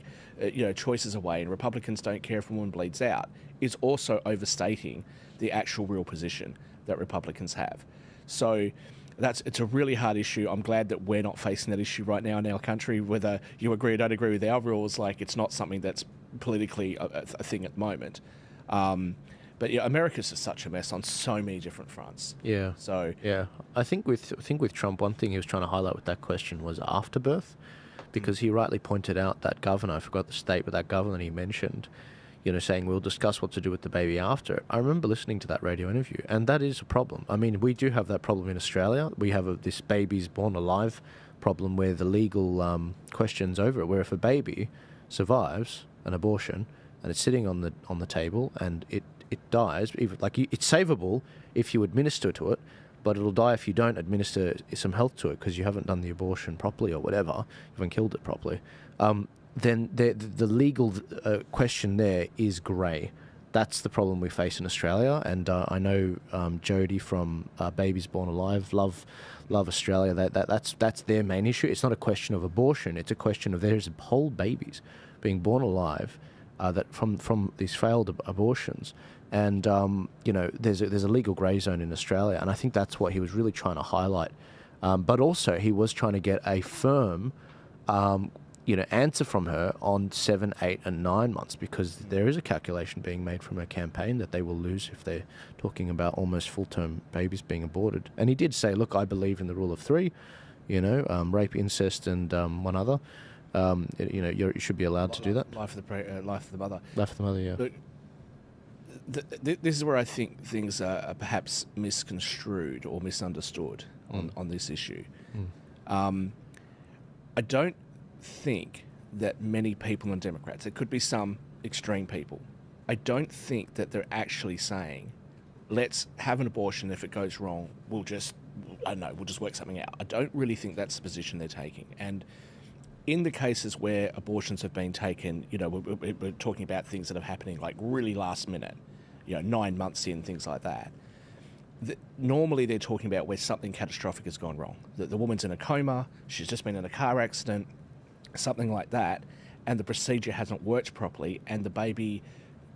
choices away, and Republicans don't care if a woman bleeds out, is also overstating the actual real position that Republicans have. So it's a really hard issue. I'm glad that we're not facing that issue right now in our country. Whether you agree or don't agree with our rules, like, it's not something that's politically a thing at the moment. But yeah, America's just such a mess on so many different fronts. Yeah. So yeah, I think with Trump, one thing he was trying to highlight with that question was afterbirth, because he rightly pointed out that governor, I forgot the state, but that governor he mentioned, saying we'll discuss what to do with the baby after. I remember listening to that radio interview, and that is a problem. I mean, we do have that problem in Australia. We have this babies born alive problem where the legal question's over it, where if a baby survives an abortion and it's sitting on the table and it dies, it's savable if you administer to it, but it'll die if you don't administer some health to it because you haven't done the abortion properly or whatever, you haven't killed it properly. Then the legal question there is grey. That's the problem we face in Australia, and I know Jodie from Babies Born Alive, love Australia. That's their main issue. It's not a question of abortion. It's a question of there's whole babies being born alive that from these failed abortions. And, there's a legal grey zone in Australia, and I think that's what he was really trying to highlight. But also he was trying to get a firm, answer from her on 7, 8 and 9 months, because there is a calculation being made from her campaign that they will lose if they're talking about almost full-term babies being aborted. And he did say, look, I believe in the rule of 3, rape, incest, and one other. You should be allowed to do that. Life of the mother. Life of the mother, yeah. But this is where I think things are perhaps misconstrued or misunderstood on this issue. I don't think that many people and Democrats, it could be some extreme people, I don't think that they're actually saying, let's have an abortion. If it goes wrong, we'll just work something out. I don't really think that's the position they're taking. And in the cases where abortions have been taken, we're talking about things that are happening like really last minute, 9 months in, things like that. Normally they're talking about where something catastrophic has gone wrong. The woman's in a coma, she's just been in a car accident, something like that, and the procedure hasn't worked properly, and the baby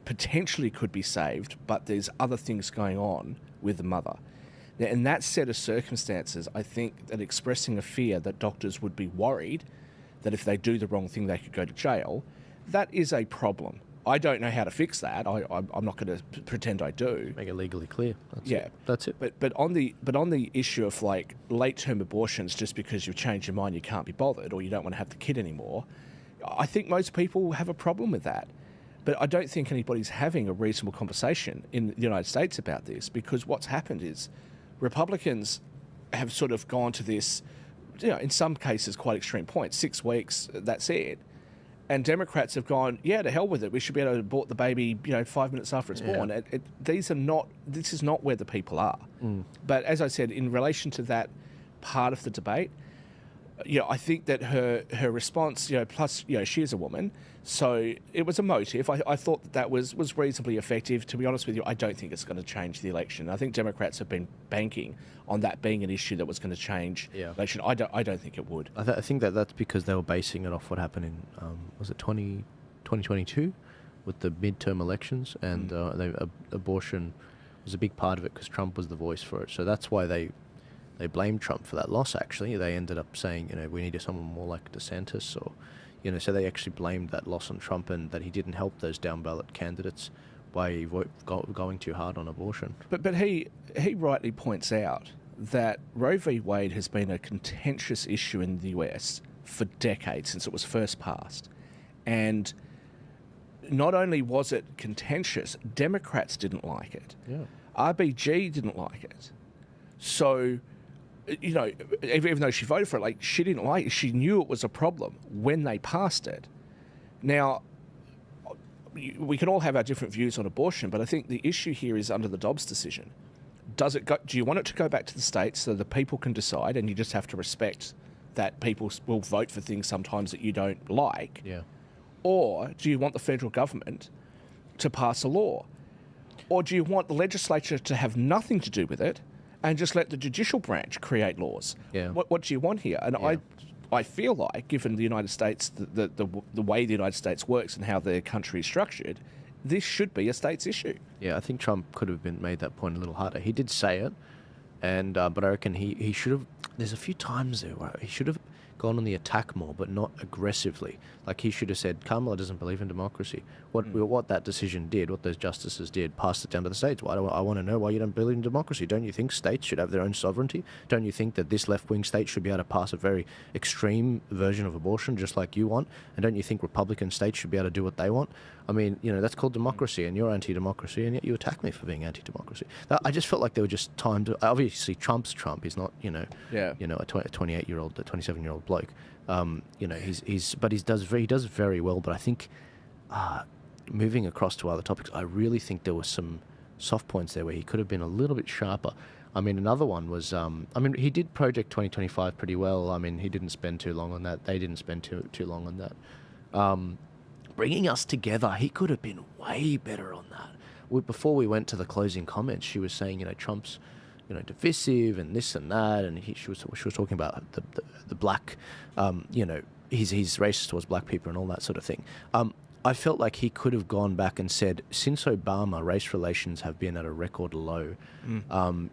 potentially could be saved, but there's other things going on with the mother. Now, in that set of circumstances, I think that expressing a fear that doctors would be worried that if they do the wrong thing, they could go to jail, that is a problem. I don't know how to fix that. I'm not going to pretend I do. Make it legally clear. That's it. But on the issue of like late-term abortions, just because you've changed your mind, you can't be bothered, or you don't want to have the kid anymore, I think most people have a problem with that. But I don't think anybody's having a reasonable conversation in the United States about this, because what's happened is Republicans have sort of gone to this, in some cases quite extreme point, 6 weeks, that's it. And Democrats have gone, to hell with it. We should be able to abort the baby, 5 minutes after it's born. This is not where the people are. But as I said, in relation to that part of the debate, I think that her response, plus, she is a woman, so it was emotive. I thought that was reasonably effective. To be honest with you, I don't think it's going to change the election. I think Democrats have been banking on that being an issue that was going to change the election. I don't think it would. I think that's because they were basing it off what happened in, was it 2022 with the midterm elections, and abortion was a big part of it because Trump was the voice for it. So that's why they blamed Trump for that loss, actually. They ended up saying, we need someone more like DeSantis, or, so they actually blamed that loss on Trump and that he didn't help those down-ballot candidates by going too hard on abortion. But he rightly points out that Roe v. Wade has been a contentious issue in the US for decades, since it was first passed. And not only was it contentious, Democrats didn't like it. RBG didn't like it. So, even though she voted for it, she didn't like it. She knew it was a problem when they passed it. Now, we can all have our different views on abortion, but I think the issue here is under the Dobbs decision. Do you want it to go back to the states so the people can decide, and you just have to respect that people will vote for things sometimes that you don't like? Yeah. Or do you want the federal government to pass a law? Or do you want the legislature to have nothing to do with it and just let the judicial branch create laws? Yeah. What do you want here? And I feel like, given the United States, the way the United States works and how their country is structured, this should be a states issue. Yeah, I think Trump could have made that point a little harder. He did say it, and but I reckon he should have. There's a few times there where he should have gone on the attack more, but not aggressively. Like, he should have said, Kamala doesn't believe in democracy. What that decision did, what those justices did, passed it down to the states. I want to know why you don't believe in democracy. Don't you think states should have their own sovereignty? Don't you think that this left-wing state should be able to pass a very extreme version of abortion just like you want? And don't you think Republican states should be able to do what they want? I mean, that's called democracy, and you're anti-democracy, and yet you attack me for being anti-democracy. I just felt like they were just timed. Obviously, Trump's Trump. He's not, a 28-year-old, a 27-year-old bloke. He does very well. But I think, moving across to other topics, I really think there were some soft points there where he could have been a little bit sharper. I mean, another one was, he did Project 2025 pretty well. I mean, he didn't spend too long on that. They didn't spend too long on that. Bringing us together, he could have been way better on that. Before we went to the closing comments, she was saying, Trump's, divisive and this and that, and she was talking about the black, he's racist towards black people and all that sort of thing. I felt like he could have gone back and said, since Obama, race relations have been at a record low.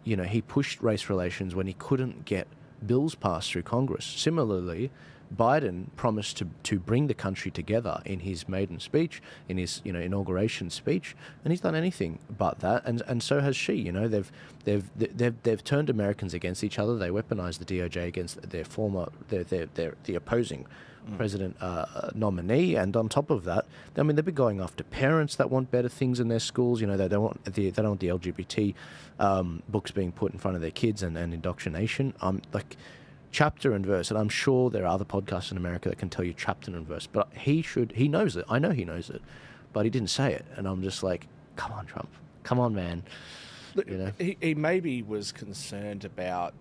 He pushed race relations when he couldn't get bills passed through Congress. Similarly, Biden promised to bring the country together in his maiden speech, in his inauguration speech, and he's done anything but that. And so has she. They've turned Americans against each other. They weaponized the DOJ against the opposing president nominee, and on top of that, they've been going after parents that want better things in their schools. They don't want the LGBT books being put in front of their kids and indoctrination. Chapter and verse, and I'm sure there are other podcasts in America that can tell you chapter and verse, but he knows it. I know he knows it, but he didn't say it, and I'm just like, come on, Trump, come on, man. He maybe was concerned about,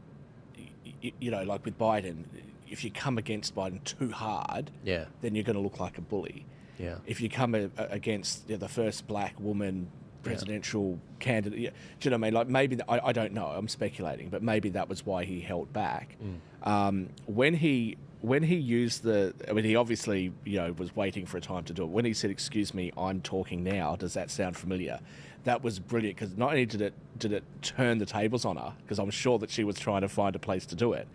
like with Biden, if you come against Biden too hard, then you're going to look like a bully. Yeah. If you come against the first black woman presidential candidate, do you know what I mean? Like, maybe I don't know. I'm speculating, but maybe that was why he held back. When he used he obviously was waiting for a time to do it. When he said, "Excuse me, I'm talking now," does that sound familiar? That was brilliant, because not only did it turn the tables on her, because I'm sure that she was trying to find a place to do it,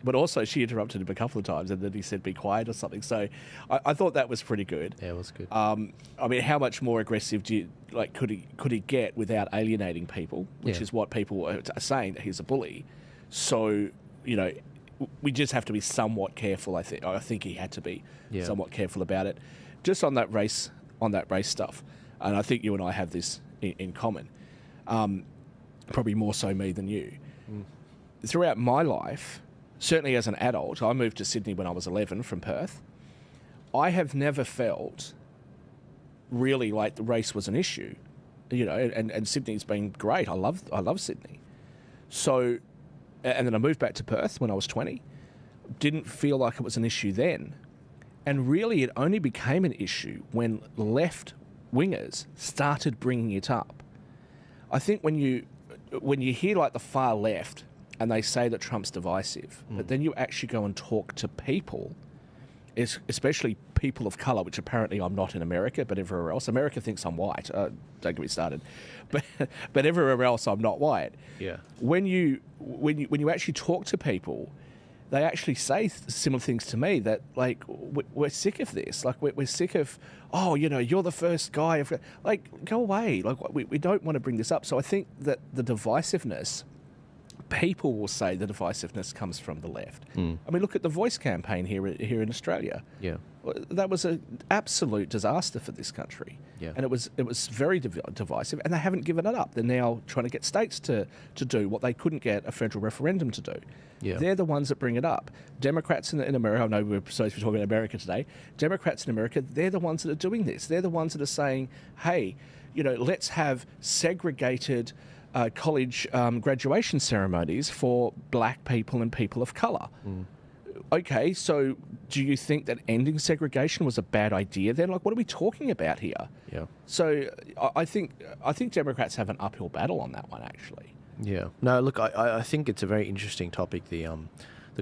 but also she interrupted him a couple of times, and then he said, "Be quiet" or something. So I thought that was pretty good. Yeah, it was good. How much more aggressive could he get without alienating people, which is what people are saying, that he's a bully. So, we just have to be somewhat careful. I think he had to be somewhat careful about it. Just on that race stuff, and I think you and I have this in common. Probably more so me than you. Throughout my life, certainly as an adult, I moved to Sydney when I was 11 from Perth. I have never felt really like the race was an issue, and Sydney's been great. I love Sydney. So, and then I moved back to Perth when I was 20. Didn't feel like it was an issue then. And really, it only became an issue when left-wingers started bringing it up. I think when you hear like the far left and they say that Trump's divisive, but then you actually go and talk to people, especially people of colour, which apparently I'm not in America, but everywhere else. America thinks I'm white. Don't get me started. But everywhere else I'm not white. Yeah. When you actually talk to people, they actually say similar things to me, that like, we're sick of this. Like, we're sick of, you're the first guy. Like, go away. Like, we don't want to bring this up. So I think that the divisiveness, people will say the divisiveness comes from the left. I mean, look at the Voice campaign here in Australia. Yeah, that was an absolute disaster for this country. Yeah, and it was very divisive, and they haven't given it up. They're now trying to get states to do what they couldn't get a federal referendum to do. Yeah, they're the ones that bring it up. Democrats in America, I know we're supposed to be talking about America today. Democrats in America, they're the ones that are doing this. They're the ones that are saying, hey, let's have segregated college graduation ceremonies for black people and people of colour. Okay, so do you think that ending segregation was a bad idea then? Like, what are we talking about here? Yeah. So I think Democrats have an uphill battle on that one, actually. Yeah. No, look, I think it's a very interesting topic, the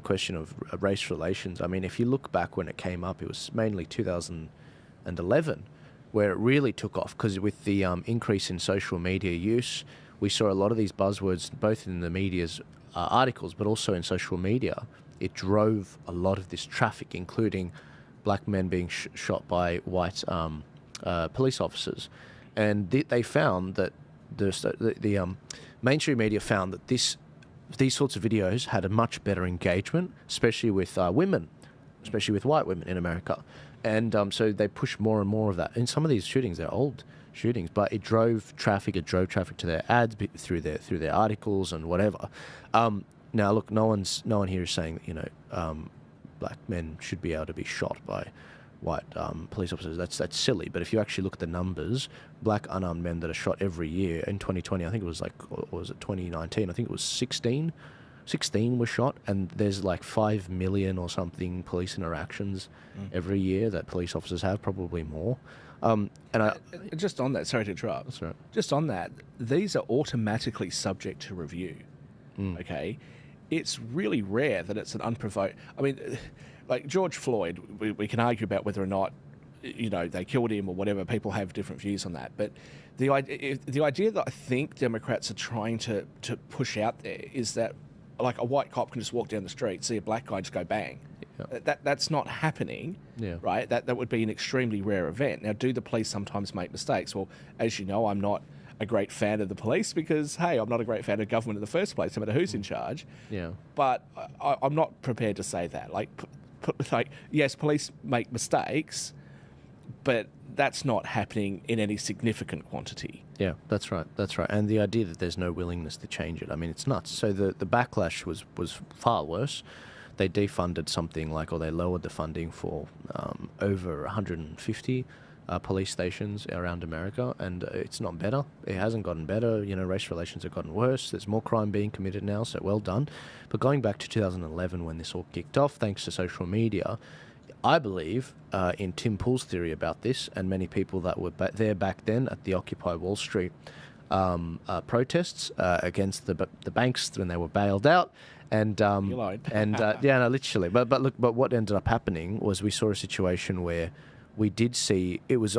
question of race relations. I mean, if you look back when it came up, it was mainly 2011 where it really took off, because with the increase in social media use, we saw a lot of these buzzwords, both in the media's articles, but also in social media. It drove a lot of this traffic, including black men being shot by white police officers. And they found that the mainstream media found that these sorts of videos had a much better engagement, especially with women, especially with white women in America. And so they pushed more and more of that. In some of these shootings, they're old shootings, but it drove traffic to their ads through their articles and whatever. Now, look, no one here is saying that black men should be able to be shot by white police officers. That's silly. But if you actually look at the numbers, black unarmed men that are shot every year in 2020, I think it was or was it 2019? I think it was 16 were shot, and there's like 5 million or something police interactions every year that police officers have, probably more. And just on that, sorry to interrupt. That's right. Just on that, these are automatically subject to review. Okay, it's really rare that it's an unprovoked. I mean, like George Floyd, we can argue about whether or not they killed him or whatever. People have different views on that, but the idea that I think Democrats are trying to push out there is that, like, a white cop can just walk down the street, see a black guy, just go bang. Yeah. That's not happening, right? That would be an extremely rare event. Now, do the police sometimes make mistakes? Well, as you know, I'm not a great fan of the police because, hey, I'm not a great fan of government in the first place, no matter who's in charge. Yeah. But I'm not prepared to say that. Like, yes, police make mistakes, but that's not happening in any significant quantity. Yeah, that's right. And the idea that there's no willingness to change it, I mean, it's nuts. So the backlash was far worse. They defunded something like, or they lowered the funding for over 150 police stations around America, and it's not better. It hasn't gotten better. Race relations have gotten worse. There's more crime being committed now, so well done. But going back to 2011 when this all kicked off, thanks to social media, I believe in Tim Pool's theory about this, and many people that were there back then at the Occupy Wall Street protests against the banks when they were bailed out, and literally. But what ended up happening was we saw a situation where we did see it's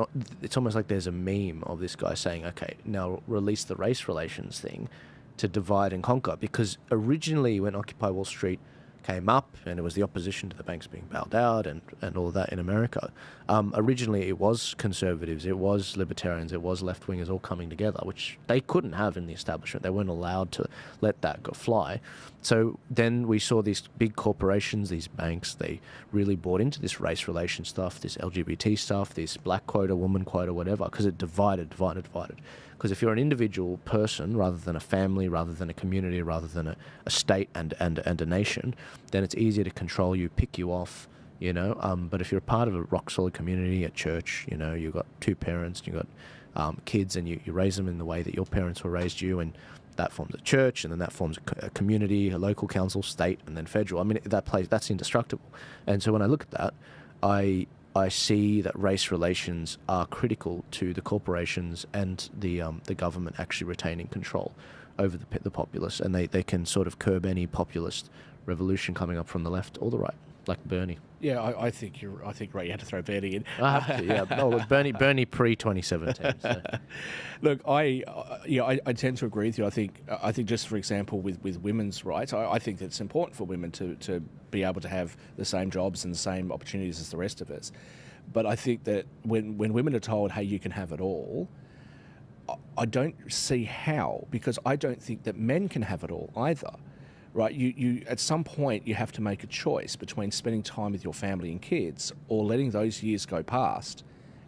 almost like there's a meme of this guy saying, okay, now release the race relations thing to divide and conquer, because originally when Occupy Wall Street came up and it was the opposition to the banks being bailed out and all of that in America, originally it was conservatives, it was libertarians, it was left-wingers all coming together, which they couldn't have in the establishment. They weren't allowed to let that go fly. So then we saw these big corporations, these banks, they really bought into this race relation stuff, this LGBT stuff, this black quota, woman quota, whatever, because it divided. Because if you're an individual person rather than a family, rather than a community, rather than a state and a nation, then it's easier to control you, pick you off, But if you're a part of a rock-solid community, a church, you've got two parents, you've got kids, and you raise them in the way that your parents were raised you, and that forms a church, and then that forms a community, a local council, state, and then federal. I mean, that's indestructible. And so when I look at that, I see that race relations are critical to the corporations and the government actually retaining control over the populace, and they can sort of curb any populist revolution coming up from the left or the right, like Bernie. Yeah, I think you're right. You had to throw Bernie in. I have to, yeah. No, Bernie pre-2017. So. Look, I tend to agree with you. I think just for example with women's rights, I think it's important for women to be able to have the same jobs and the same opportunities as the rest of us. But I think that when women are told, hey, you can have it all, I don't see how, because I don't think that men can have it all either. Right, you at some point you have to make a choice between spending time with your family and kids or letting those years go past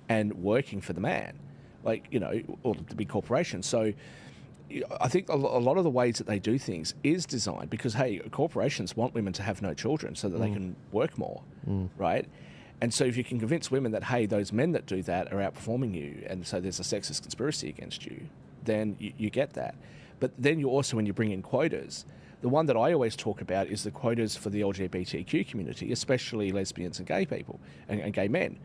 and working for the man, or the big corporation. So I think a lot of the ways that they do things is designed because, hey, corporations want women to have no children so that they can work more, right? And so if you can convince women that, hey, those men that do that are outperforming you, and so there's a sexist conspiracy against you, then you get that. But then you also, when you bring in quotas, the one that I always talk about is the quotas for the LGBTQ community, especially lesbians and gay people and gay men.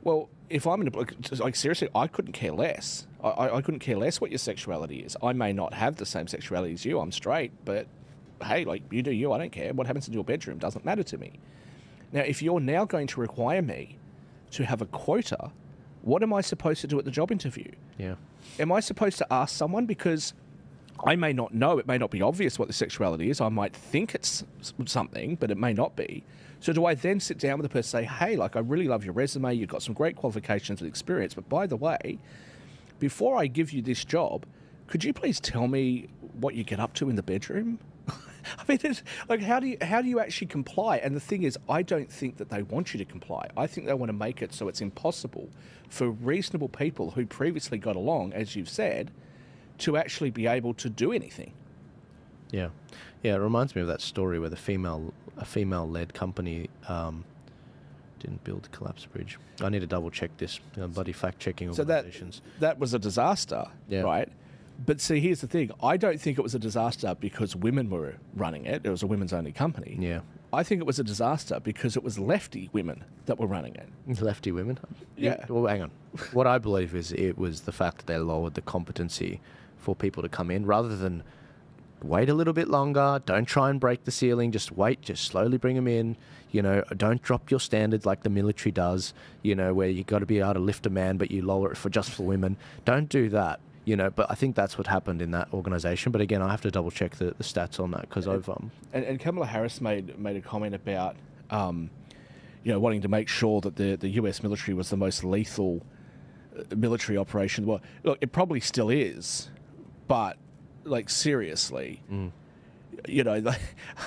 Well, if I'm in a, like, seriously, I couldn't care less. I couldn't care less what your sexuality is. I may not have the same sexuality as you. I'm straight, but hey, like, you do you. I don't care. What happens in your bedroom doesn't matter to me. Now, if you're now going to require me to have a quota, what am I supposed to do at the job interview? Yeah. Am I supposed to ask someone? Because I may not know. It may not be obvious what the sexuality is. I might think it's something, but it may not be. So do I then sit down with the person and say, hey, like, I really love your resume. You've got some great qualifications and experience. But by the way, before I give you this job, could you please tell me what you get up to in the bedroom? I mean, it's, like, how do you actually comply? And the thing is, I don't think that they want you to comply. I think they want to make it so it's impossible for reasonable people who previously got along, as you've said, to actually be able to do anything. Yeah. Yeah, it reminds me of that story where a female-led company didn't build the collapse bridge. I need to double-check this. Bloody fact-checking organisations. So that was a disaster, right? But see, here's the thing. I don't think it was a disaster because women were running it. It was a women's-only company. Yeah. I think it was a disaster because it was lefty women that were running it. Lefty women? Yeah. Well, hang on. What I believe is it was the fact that they lowered the competency for people to come in rather than wait a little bit longer. Don't try and break the ceiling. Just wait. Just slowly bring them in. You know, don't drop your standards like the military does, you know, where you got to be able to lift a man, but you lower it just for women. Don't do that. You know, but I think that's what happened in that organisation. But again, I have to double check the stats on that because I've and Kamala Harris made a comment about you know, wanting to make sure that the US military was the most lethal military operation. Well, look, it probably still is, but like, seriously, you know, I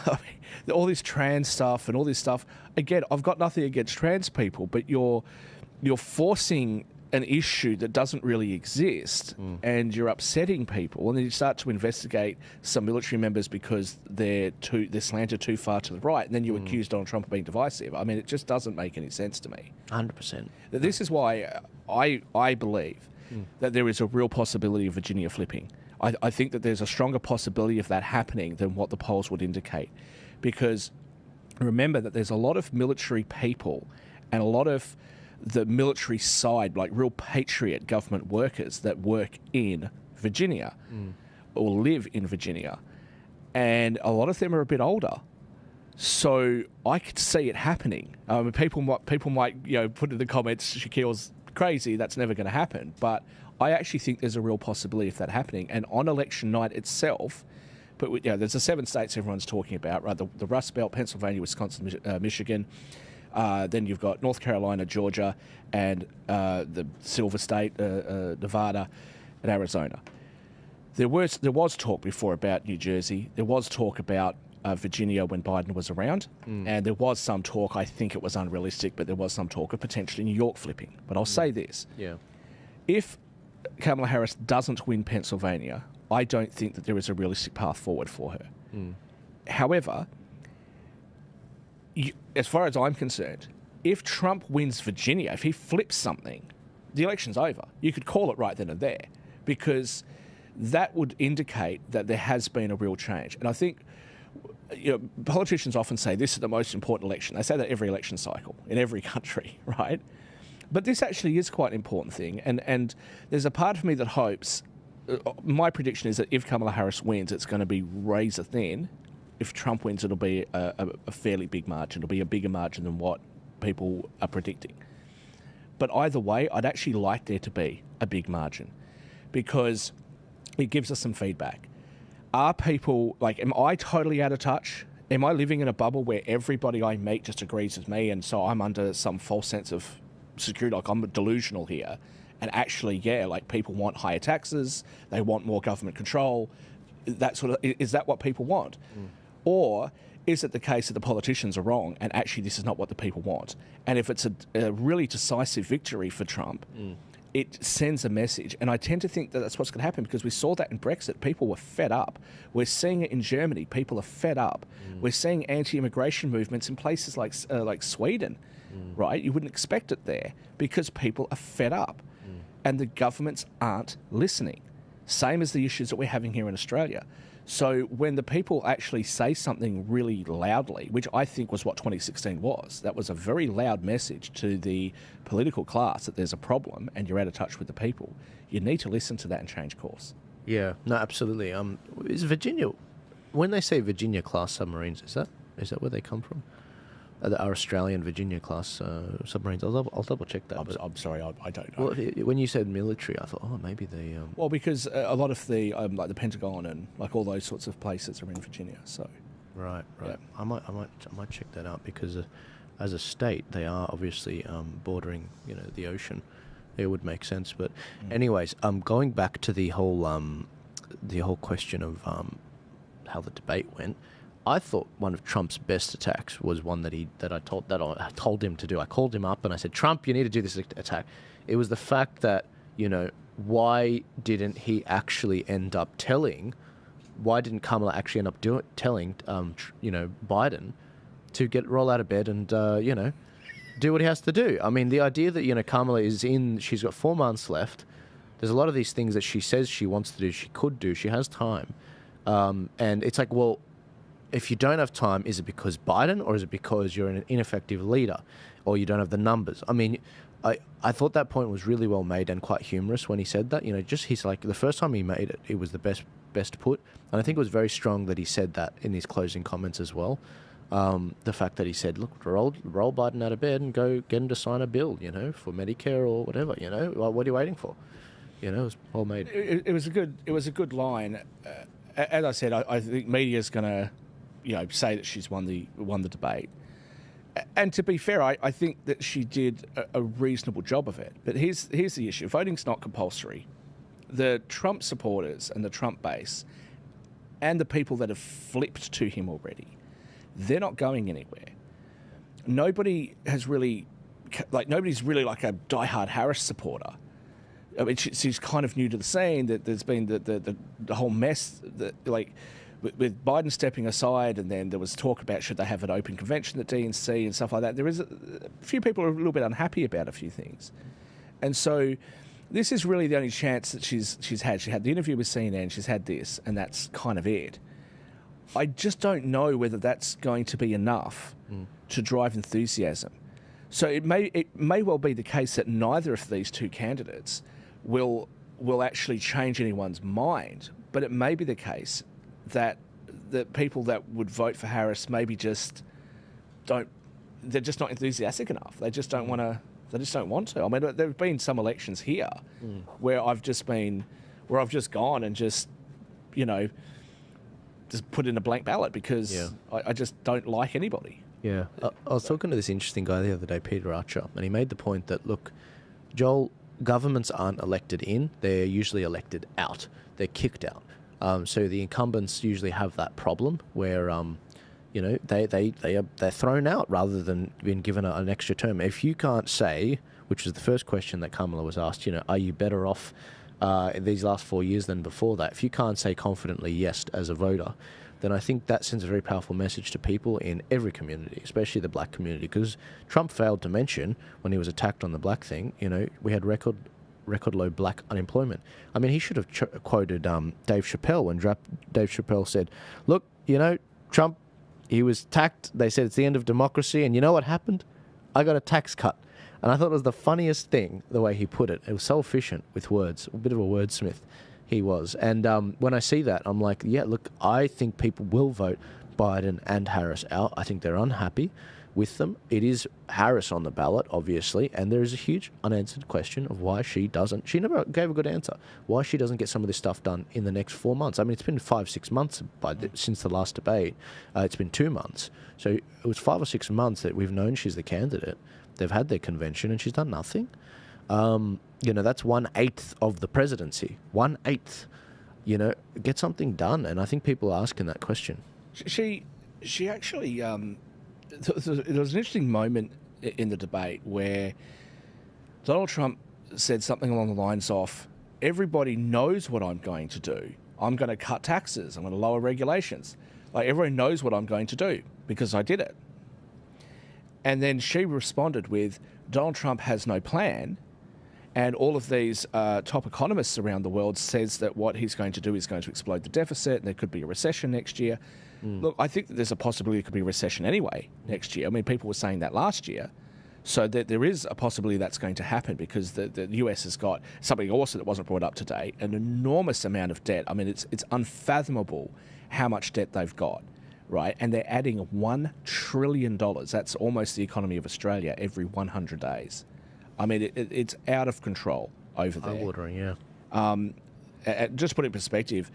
mean, all this trans stuff and all this stuff. Again, I've got nothing against trans people, but you're forcing an issue that doesn't really exist, and you're upsetting people, and then you start to investigate some military members because they're slanted too far to the right, and then you accuse Donald Trump of being divisive. I mean, it just doesn't make any sense to me. 100%. This is why I believe that there is a real possibility of Virginia flipping. I think that there's a stronger possibility of that happening than what the polls would indicate, because remember that there's a lot of military people and a lot of the military side, like real patriot government workers that work in Virginia or live in Virginia. And a lot of them are a bit older. So I could see it happening. People might, you know, put in the comments, Shakeel's crazy, that's never going to happen. But I actually think there's a real possibility of that happening. And on election night itself, but you know, there's the 7 states everyone's talking about, right? The Rust Belt, Pennsylvania, Wisconsin, Michigan. Then you've got North Carolina, Georgia, and the Silver State, Nevada, and Arizona. There was talk before about New Jersey. There was talk about Virginia when Biden was around, and there was some talk. I think it was unrealistic, but there was some talk of potentially New York flipping. But I'll say this: if Kamala Harris doesn't win Pennsylvania, I don't think that there is a realistic path forward for her. However, as far as I'm concerned, if Trump wins Virginia, if he flips something, the election's over. You could call it right then and there, because that would indicate that there has been a real change. And I think, you know, politicians often say this is the most important election. They say that every election cycle in every country, right? But this actually is quite an important thing. And there's a part of me that hopes, my prediction is that if Kamala Harris wins, it's going to be razor thin. If Trump wins, it'll be a fairly big margin. It'll be a bigger margin than what people are predicting. But either way, I'd actually like there to be a big margin, because it gives us some feedback. Are people, like, am I totally out of touch? Am I living in a bubble where everybody I meet just agrees with me, and so I'm under some false sense of security, like I'm delusional here? And actually, yeah, like, people want higher taxes, they want more government control, that sort of, is that what people want? Or is it the case that the politicians are wrong and actually this is not what the people want? And if it's a really decisive victory for Trump, it sends a message. And I tend to think that that's what's going to happen, because we saw that in Brexit. People were fed up. We're seeing it in Germany. People are fed up. We're seeing anti-immigration movements in places like Sweden, right? You wouldn't expect it there because people are fed up and the governments aren't listening. same as the issues that we're having here in Australia. So when the people actually say something really loudly, which I think was what 2016 was, that was a very loud message to the political class that there's a problem and you're out of touch with the people. You need to listen to that and change course. Yeah, no, absolutely. Is Virginia, when they say Virginia class submarines, is that where they come from? Our Australian Virginia class submarines. I'll double check that. I'm sorry, I don't know. Well, when you said military, I thought, oh, maybe they. Well, because a lot of the like the Pentagon and like all those sorts of places are in Virginia. So. Right. Yeah. I might check that out because as a state, they are obviously bordering, the ocean. It would make sense. But, anyways, going back to the whole question of how the debate went. I thought one of Trump's best attacks was one that I told him to do. I called him up and I said, Trump, you need to do this attack. It was the fact that, why didn't he actually end up telling? Why didn't Kamala actually end up telling, Biden to roll out of bed and, do what he has to do? I mean, the idea that, Kamala she's got 4 months left. There's a lot of these things that she says she wants to do, she could do, she has time. And it's like, well, if you don't have time, is it because Biden or is it because you're an ineffective leader or you don't have the numbers? I mean, I thought that point was really well made and quite humorous when he said that. He's like, the first time he made it, it was the best put. And I think it was very strong that he said that in his closing comments as well. The fact that he said, look, roll Biden out of bed and go get him to sign a bill, for Medicare or whatever, what are you waiting for? It was well made. It was a good line. As I said, I think media's going to, say that she's won the debate. And to be fair, I think that she did a reasonable job of it. But here's the issue. Voting's not compulsory. The Trump supporters and the Trump base and the people that have flipped to him already, they're not going anywhere. Nobody's really like a diehard Harris supporter. I mean, she's kind of new to the scene. That there's been the whole mess that with Biden stepping aside, and then there was talk about should they have an open convention at DNC and stuff like that. There is a few people are a little bit unhappy about a few things, and so this is really the only chance that she's had. She had the interview with CNN. She's had this, and that's kind of it. I just don't know whether that's going to be enough to drive enthusiasm. So it may well be the case that neither of these two candidates will actually change anyone's mind, but it may be the case that the people that would vote for Harris maybe just they're just not enthusiastic enough. They just don't want to. They just don't want to. I mean, there have been some elections here where I've just gone and just put in a blank ballot because I just don't like anybody. Yeah. I was talking to this interesting guy the other day, Peter Archer, and he made the point that, look, Joel, governments aren't elected in, they're usually elected out. They're kicked out. So the incumbents usually have that problem where, they're thrown out rather than being given an extra term. If you can't say, which was the first question that Kamala was asked, are you better off in these last 4 years than before that? If you can't say confidently yes as a voter, then I think that sends a very powerful message to people in every community, especially the black community, because Trump failed to mention when he was attacked on the black thing, we had record low black unemployment. I mean, he should have quoted Dave Chappelle when Dave Chappelle said, look, Trump, he was attacked. They said it's the end of democracy. And you know what happened? I got a tax cut. And I thought it was the funniest thing, the way he put it. It was so efficient with words, a bit of a wordsmith he was. And when I see that, I'm like, yeah, look, I think people will vote Biden and Harris out. I think they're unhappy with them. It is Harris on the ballot, obviously, and there is a huge unanswered question of why she never gave a good answer, why she doesn't get some of this stuff done in the next 4 months. I mean, it's been 5-6 months since the last debate. It's been 2 months. So it was 5 or 6 months that we've known she's the candidate. They've had their convention and she's done nothing. That's 1/8 of the presidency. 1/8. Get something done. And I think people are asking that question. She actually, there was an interesting moment in the debate where Donald Trump said something along the lines of, everybody knows what I'm going to do. I'm going to cut taxes. I'm going to lower regulations. Like, everyone knows what I'm going to do because I did it. And then she responded with, Donald Trump has no plan. And all of these top economists around the world says that what he's going to do is going to explode the deficit, and there could be a recession next year. Look, I think that there's a possibility there could be a recession anyway next year. I mean, people were saying that last year. So that there is a possibility that's going to happen because the US has got something also that wasn't brought up today, an enormous amount of debt. I mean, it's unfathomable how much debt they've got, right? And they're adding $1 trillion. That's almost the economy of Australia every 100 days. I mean, it's out of control over there. Eye-watering, yeah. Just to put it in perspective,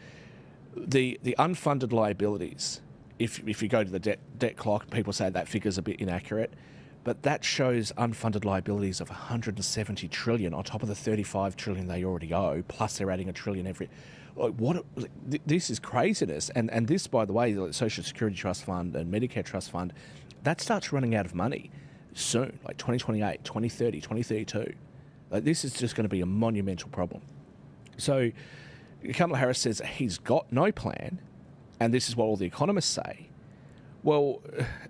the unfunded liabilities, if you go to the debt clock, people say that figure's a bit inaccurate, but that shows unfunded liabilities of 170 trillion on top of the 35 trillion they already owe, plus they're adding $1 trillion every. This is craziness. And this, by the way, the Social Security Trust Fund and Medicare Trust Fund, that starts running out of money soon, like 2028, 2030, 2032. Like, this is just going to be a monumental problem. So Kamala Harris says he's got no plan, and this is what all the economists say. Well,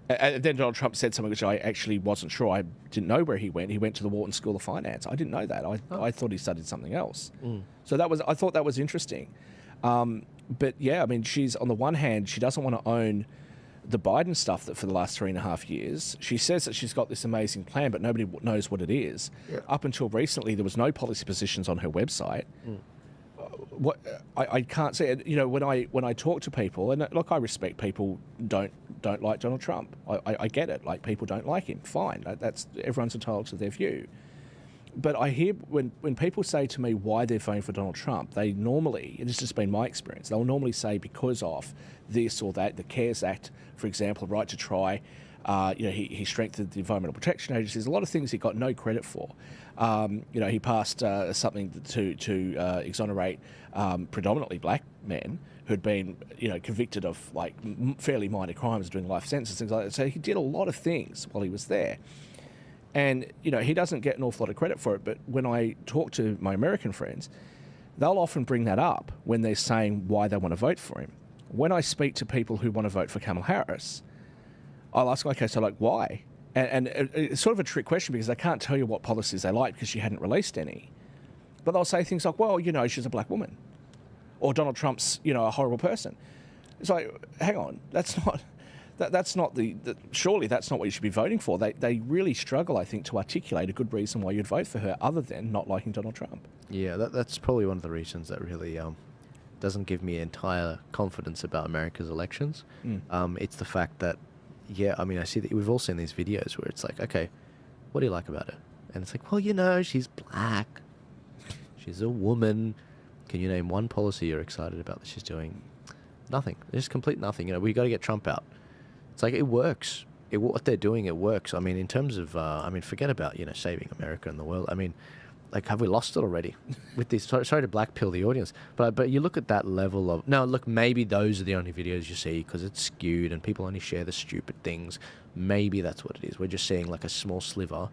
and then Donald Trump said something which I actually wasn't sure. I didn't know where he went. He went to the Wharton School of Finance. I didn't know that. I thought he studied something else. So I thought that was interesting. But yeah, I mean, she's, on the one hand, she doesn't want to own the Biden stuff that for the last 3.5 years. She says that she's got this amazing plan, but nobody knows what it is. Yeah. Up until recently, there was no policy positions on her website. What I can't say, you know, when I talk to people, and look, I respect people don't like Donald Trump. I get it. Like, people don't like him. Fine. That's, everyone's entitled to their view. But I hear when people say to me why they're voting for Donald Trump, they normally, and this has just been my experience, they'll normally say because of this or that, the CARES Act, for example, right to try. You know, he strengthened the Environmental Protection Agency. There's a lot of things he got no credit for. You know, he passed something to exonerate predominantly black men who'd been, you know, convicted of like fairly minor crimes, doing life sentences, things like that. So he did a lot of things while he was there. And, you know, he doesn't get an awful lot of credit for it. But when I talk to my American friends, they'll often bring that up when they're saying why they want to vote for him. When I speak to people who want to vote for Kamala Harris, I'll ask, okay, so like why? And it's sort of a trick question because they can't tell you what policies they like because she hadn't released any. But they'll say things like, well, you know, she's a black woman. Or Donald Trump's, you know, a horrible person. It's like, hang on, that's not surely that's not what you should be voting for. They really struggle, I think, to articulate a good reason why you'd vote for her other than not liking Donald Trump. Yeah, that's probably one of the reasons that really doesn't give me entire confidence about America's elections. It's the fact that, yeah, I mean, I see that we've all seen these videos where it's like, okay, what do you like about her? And it's like, well, you know, she's black. She's a woman. Can you name one policy you're excited about that she's doing? Nothing. There's complete nothing. You know, we got to get Trump out. It's like, it works. What they're doing, it works. I mean, in terms of, I mean, forget about, you know, saving America and the world. I mean, like, have we lost it already with this? Sorry to blackpill the audience, but you look at that level of, no, look, maybe those are the only videos you see because it's skewed and people only share the stupid things. Maybe that's what it is. We're just seeing like a small sliver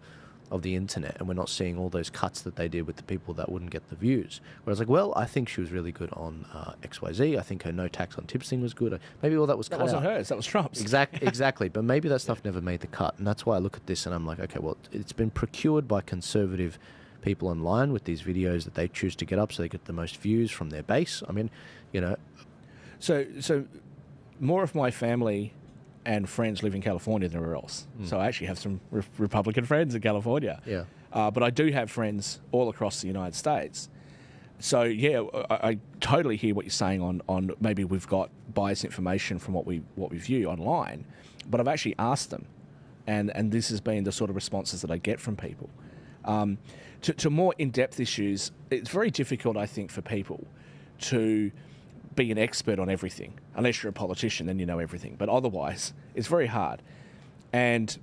of the internet, and we're not seeing all those cuts that they did with the people that wouldn't get the views. Whereas, like, well, I think she was really good on XYZ. I think her no tax on tips thing was good. Maybe all that was cut out. That wasn't hers. That was Trump's. Exactly. But maybe that stuff never made the cut, and that's why I look at this and I'm like, okay, well, it's been procured by conservative people online with these videos that they choose to get up so they get the most views from their base. I mean, you know. So more of my family and friends live in California than anywhere else. So I actually have some Republican friends in California. Yeah. But I do have friends all across the United States. So, yeah, I totally hear what you're saying on maybe we've got biased information from what we view online. But I've actually asked them, and this has been the sort of responses that I get from people. To more in-depth issues, it's very difficult, I think, for people to be an expert on everything. Unless you're a politician, then you know everything. But otherwise, it's very hard. And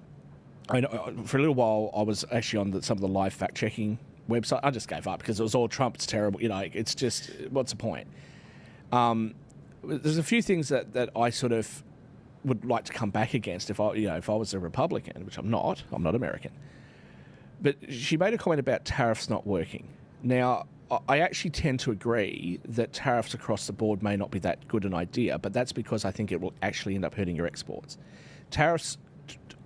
I know, for a little while, I was actually on some of the live fact-checking website. I just gave up because it was all Trump. It's terrible. You know, it's just, what's the point? There's a few things that I sort of would like to come back against if I was a Republican, which I'm not American. But she made a comment about tariffs not working. Now, I actually tend to agree that tariffs across the board may not be that good an idea, but that's because I think it will actually end up hurting your exports. Tariffs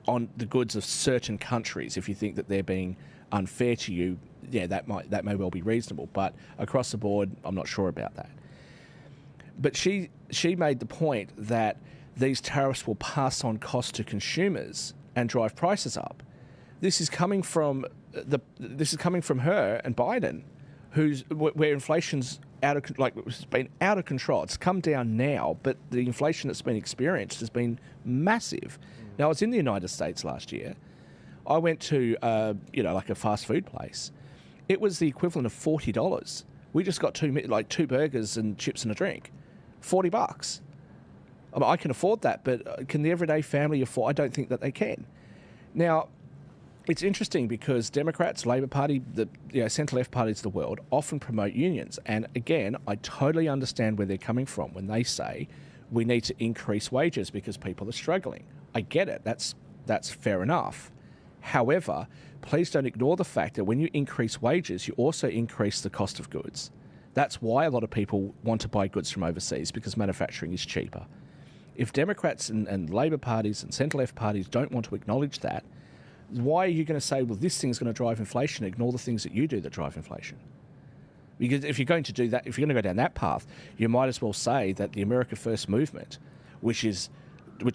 on the goods of certain countries, if you think that they're being unfair to you, yeah, that may well be reasonable. But across the board, I'm not sure about that. But she made the point that these tariffs will pass on costs to consumers and drive prices up. This is coming from her and Biden, where inflation's it's been out of control. It's come down now, but the inflation that's been experienced has been massive. Now, I was in the United States last year. I went to like a fast food place. It was the equivalent of $40. We just got two burgers and chips and a drink, $40. I mean, I can afford that, but can the everyday family afford? I don't think that they can. Now, it's interesting because Democrats, Labor Party, the centre-left parties of the world often promote unions. And again, I totally understand where they're coming from when they say we need to increase wages because people are struggling. I get it. That's fair enough. However, please don't ignore the fact that when you increase wages, you also increase the cost of goods. That's why a lot of people want to buy goods from overseas, because manufacturing is cheaper. If Democrats and Labor parties and centre-left parties don't want to acknowledge that, why are you going to say, well, this thing's going to drive inflation, ignore the things that you do that drive inflation? Because if you're going to do that, if you're going to go down that path, you might as well say that the America First movement, which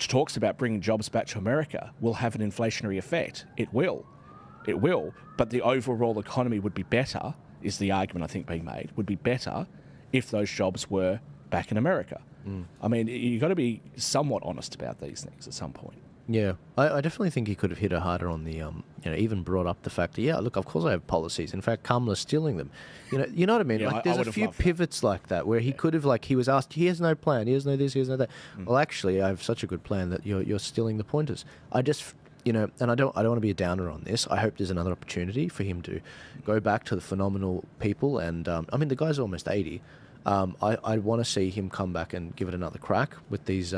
talks about bringing jobs back to America, will have an inflationary effect. It will, but the overall economy would be better, is the argument I think being made, would be better if those jobs were back in America. I mean, you've got to be somewhat honest about these things at some point. Yeah, I definitely think he could have hit her harder on the, even brought up the fact that, yeah, look, of course I have policies. In fact, Kamala's stealing them. You know what I mean? Yeah, like, there's a few pivots like that where he could have, he was asked, he has no plan, he has no this, he has no that. Well, actually, I have such a good plan that you're stealing the pointers. I just, and I don't want to be a downer on this. I hope there's another opportunity for him to go back to the phenomenal people. And, the guy's almost 80. I want to see him come back and give it another crack with these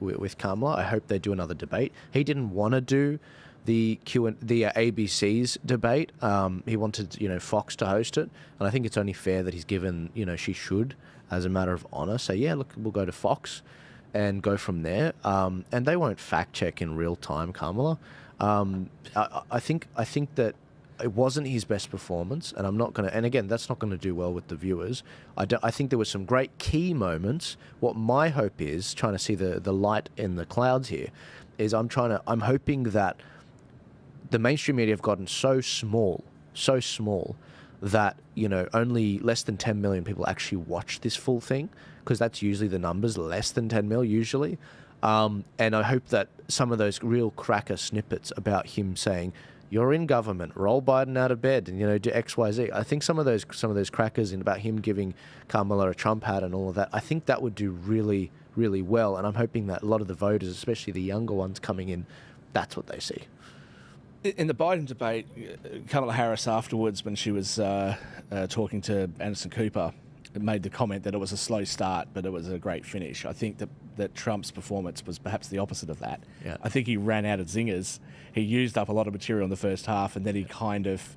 with Kamala. I hope they do another debate. He didn't want to do the ABC's debate. He wanted Fox to host it, and I think it's only fair that he's given she should, as a matter of honor, say look, we'll go to Fox and go from there. And they won't fact check in real time, Kamala. I think that it wasn't his best performance, and I'm not going to. And again, that's not going to do well with the viewers. I think there were some great key moments. What my hope is, trying to see the light in the clouds here, is I'm hoping that the mainstream media have gotten so small that only less than 10 million people actually watch this full thing, because that's usually the numbers, less than 10 mil usually. And I hope that some of those real cracker snippets about him saying, "You're in government, roll Biden out of bed, and do X, Y, Z." I think some of those crackers in about him giving Kamala a Trump hat and all of that, I think that would do really, really well. And I'm hoping that a lot of the voters, especially the younger ones coming in, that's what they see. In the Biden debate, Kamala Harris afterwards, when she was talking to Anderson Cooper, made the comment that it was a slow start, but it was a great finish. I think that Trump's performance was perhaps the opposite of that. Yeah. I think he ran out of zingers. He used up a lot of material in the first half, and then he kind of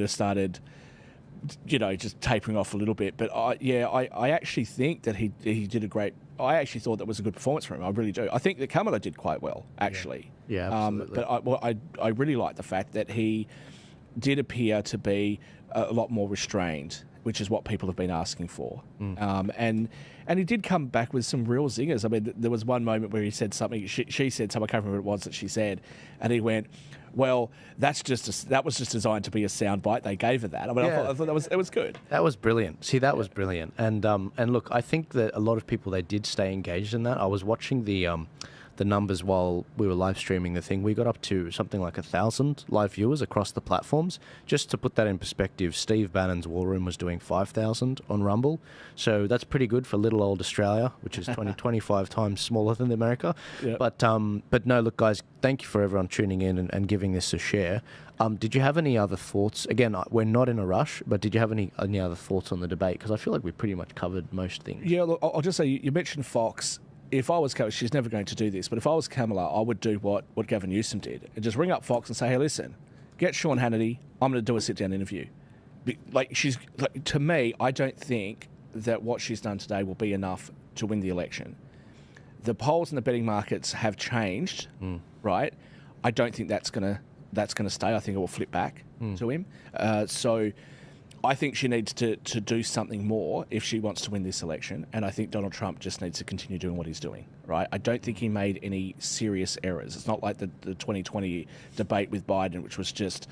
started, just tapering off a little bit. But I actually think that he did a great. I actually thought that was a good performance from him. I really do. I think that Kamala did quite well, actually. Yeah, absolutely. But I really like the fact that he did appear to be a lot more restrained, which is what people have been asking for. And he did come back with some real zingers. I mean, there was one moment where he said something, she said something, I can't remember what it was that she said, and he went, well, that was just designed to be a soundbite. They gave her that. I mean, Yeah. I thought it was good. That was brilliant. See, that was brilliant. And look, I think that a lot of people, they did stay engaged in that. I was watching the numbers while we were live streaming the thing. We got up to something like 1,000 live viewers across the platforms. Just to put that in perspective, Steve Bannon's War Room was doing 5,000 on Rumble. So that's pretty good for little old Australia, which is 25 times smaller than America. Yep. But no, look, guys, thank you for everyone tuning in and giving this a share. Did you have any other thoughts? Again, we're not in a rush, but did you have any other thoughts on the debate? Because I feel like we pretty much covered most things. Yeah, look, I'll just say, you mentioned Fox. If I was Kamala, she's never going to do this, but if I was Kamala, I would do what Gavin Newsom did and just ring up Fox and say, hey, listen, get Sean Hannity. I'm going to do a sit-down interview. To me, I don't think that what she's done today will be enough to win the election. The polls and the betting markets have changed, right? I don't think that's going to that's going to stay. I think it will flip back to him. So I think she needs to do something more if she wants to win this election, and I think Donald Trump just needs to continue doing what he's doing, right? I don't think he made any serious errors. It's not like the 2020 debate with Biden, which was just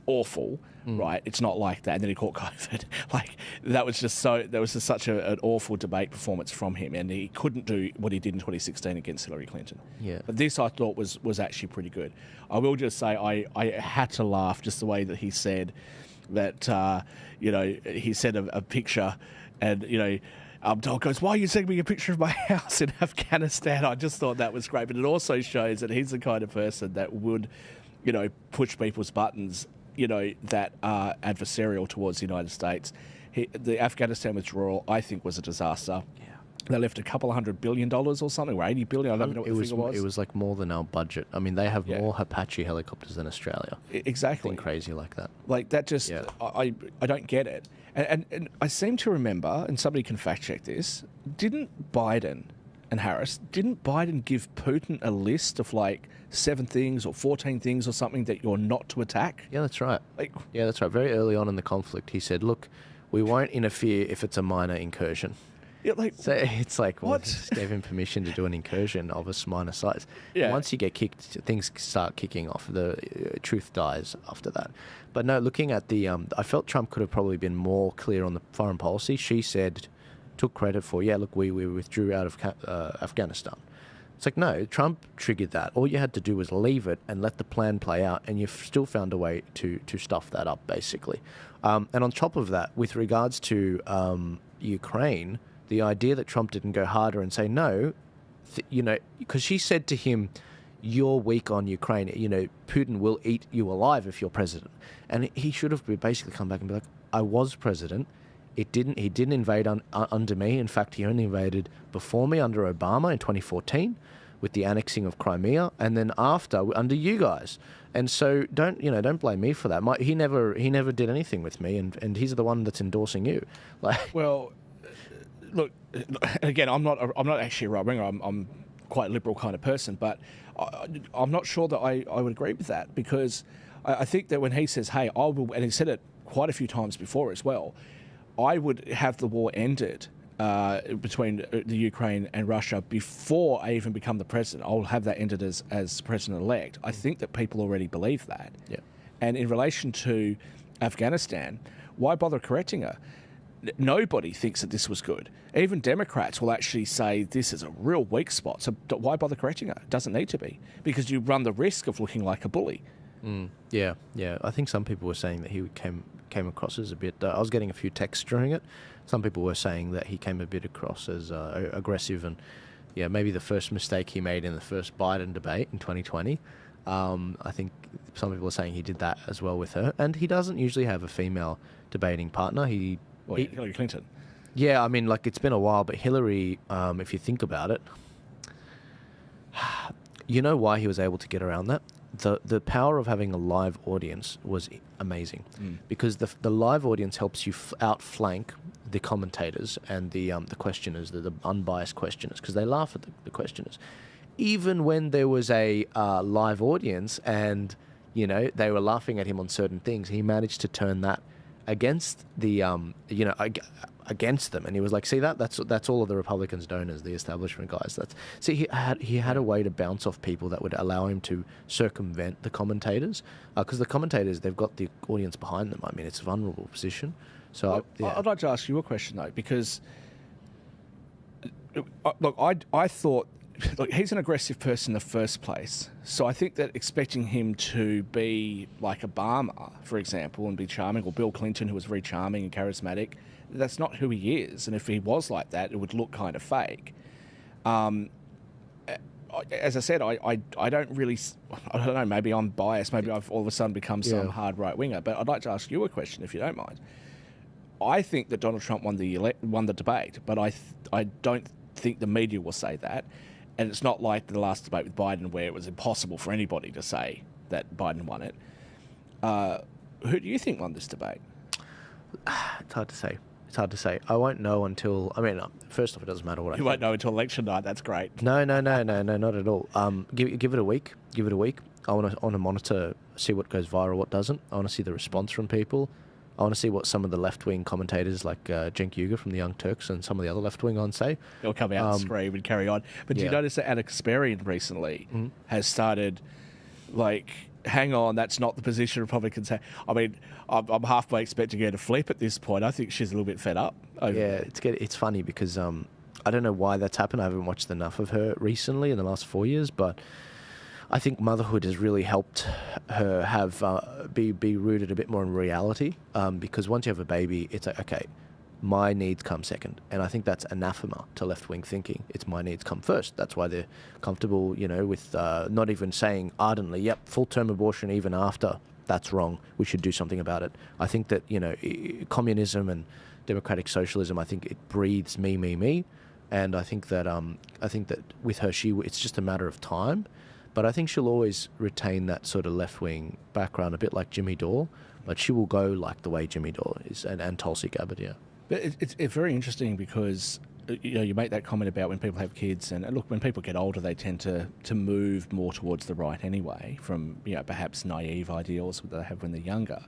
awful, right? It's not like that. And then he caught COVID. Like, that was just such an awful debate performance from him, and he couldn't do what he did in 2016 against Hillary Clinton. Yeah. But this, I thought, was actually pretty good. I will just say I had to laugh just the way that he said that, he sent a picture, and, Dog goes, why are you sending me a picture of my house in Afghanistan? I just thought that was great. But it also shows that he's the kind of person that would, push people's buttons, that are adversarial towards the United States. The Afghanistan withdrawal, I think, was a disaster. Yeah. They left a couple $100 billion or something, or $80 billion. I don't know what the figure was. It was like more than our budget. I mean, they have more Apache helicopters than Australia. Exactly. Something crazy like that. Like that just, I don't get it. And I seem to remember, and somebody can fact check this, didn't Biden give Putin a list of like 7 things or 14 things or something that you're not to attack? Yeah, that's right. Yeah, that's right. Very early on in the conflict, he said, look, we won't interfere if it's a minor incursion. Yeah, so it's like, well, what? Just gave him permission to do an incursion of a minor size. Yeah. Once you get kicked, things start kicking off. The truth dies after that. But no, looking at the, I felt Trump could have probably been more clear on the foreign policy. She said, took credit for, look, we withdrew out of Afghanistan. It's like, no, Trump triggered that. All you had to do was leave it and let the plan play out, and you've still found a way to stuff that up, basically. And on top of that, with regards to Ukraine, the idea that Trump didn't go harder and say no, because she said to him, you're weak on Ukraine, Putin will eat you alive if you're president. And he should have basically come back and be like, I was president. He didn't invade under me. In fact, he only invaded before me under Obama in 2014 with the annexing of Crimea, and then after under you guys. And so don't blame me for that. He never did anything with me, and he's the one that's endorsing you. Well, look, again, I'm not actually a right winger. I'm quite a liberal kind of person, but I'm not sure that I would agree with that, because I think that when he says, hey, I will, and he said it quite a few times before as well, I would have the war ended between the Ukraine and Russia before I even become the president. I'll have that ended as president-elect. I think that people already believe that. Yeah. And in relation to Afghanistan, why bother correcting her? Nobody thinks that this was good. Even Democrats will actually say this is a real weak spot. So why bother correcting her? It doesn't need to be, because you run the risk of looking like a bully. Yeah. I think some people were saying that he came across as a bit... I was getting a few texts during it. Some people were saying that he came a bit across as aggressive, and maybe the first mistake he made in the first Biden debate in 2020. I think some people are saying he did that as well with her, and he doesn't usually have a female debating partner. Hillary Clinton. Yeah, I mean, like, it's been a while, but Hillary, if you think about it, you know why he was able to get around that? The power of having a live audience was amazing, because the live audience helps you outflank the commentators and the questioners, the unbiased questioners, because they laugh at the questioners. Even when there was a live audience and, they were laughing at him on certain things, he managed to turn that against the against them, and he was like, see, that's all of the Republicans' donors, the establishment guys. He had a way to bounce off people that would allow him to circumvent the commentators, because the commentators, they've got the audience behind them. I mean, it's a vulnerable position. So I'd like to ask you a question though, because look, I thought, look, he's an aggressive person in the first place. So I think that expecting him to be like Obama, for example, and be charming, or Bill Clinton, who was very charming and charismatic, that's not who he is. And if he was like that, it would look kind of fake. As I said, I don't really, I don't know, maybe I'm biased. Maybe I've all of a sudden become some hard right-winger. But I'd like to ask you a question, if you don't mind. I think that Donald Trump won the debate, but I don't think the media will say that. And it's not like the last debate with Biden, where it was impossible for anybody to say that Biden won it. Who do you think won this debate? It's hard to say. It's hard to say. I won't know until. I mean, first off, it doesn't matter what I think. You won't know until election night. That's great. No, not at all. Give it a week. Give it a week. I want to monitor, see what goes viral, what doesn't. I want to see the response from people. I want to see what some of the left-wing commentators like Cenk Uygur from the Young Turks and some of the other left-wing on say. They'll come out and scream and carry on. But do you notice that Anna Kasparian recently has started, like, hang on, that's not the position Republicans have. I mean, I'm halfway expecting her to flip at this point. I think she's a little bit fed up. It's funny because I don't know why that's happened. I haven't watched enough of her recently in the last 4 years, but I think motherhood has really helped her have be rooted a bit more in reality, because once you have a baby, it's like, okay, my needs come second. And I think that's anathema to left-wing thinking. It's my needs come first. That's why they're comfortable, with not even saying ardently, yep, full-term abortion even after. That's wrong. We should do something about it. I think that, communism and democratic socialism, I think it breathes me. And I think that with her, it's just a matter of time. But I think she'll always retain that sort of left-wing background, a bit like Jimmy Dore. But she will go like the way Jimmy Dore is, and Tulsi Gabbard, yeah. But it's very interesting because, you make that comment about when people have kids. And look, when people get older, they tend to move more towards the right anyway, from, perhaps naive ideals that they have when they're younger.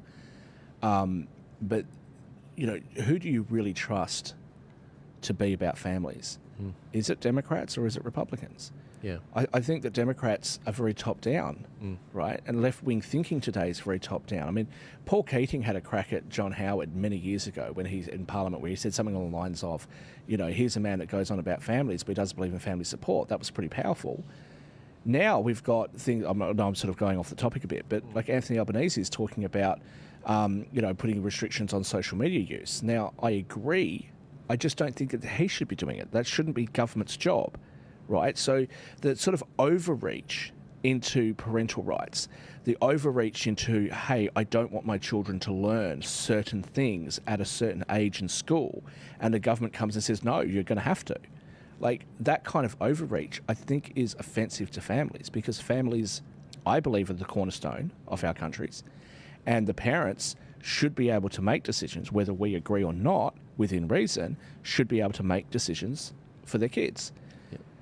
But, who do you really trust to be about families? Is it Democrats or is it Republicans? Yeah. I think that Democrats are very top-down, right? And left-wing thinking today is very top-down. I mean, Paul Keating had a crack at John Howard many years ago when he's in Parliament, where he said something along the lines of, here's a man that goes on about families, but he doesn't believe in family support. That was pretty powerful. Now we've got things, I'm sort of going off the topic a bit, but like Anthony Albanese is talking about, putting restrictions on social media use. Now, I agree. I just don't think that he should be doing it. That shouldn't be government's job. Right, so the sort of overreach into parental rights, the overreach into, hey, I don't want my children to learn certain things at a certain age in school, and the government comes and says, no, you're going to have to. Like, that kind of overreach, I think, is offensive to families, because families, I believe, are the cornerstone of our countries, and the parents should be able to make decisions, whether we agree or not, within reason, should be able to make decisions for their kids.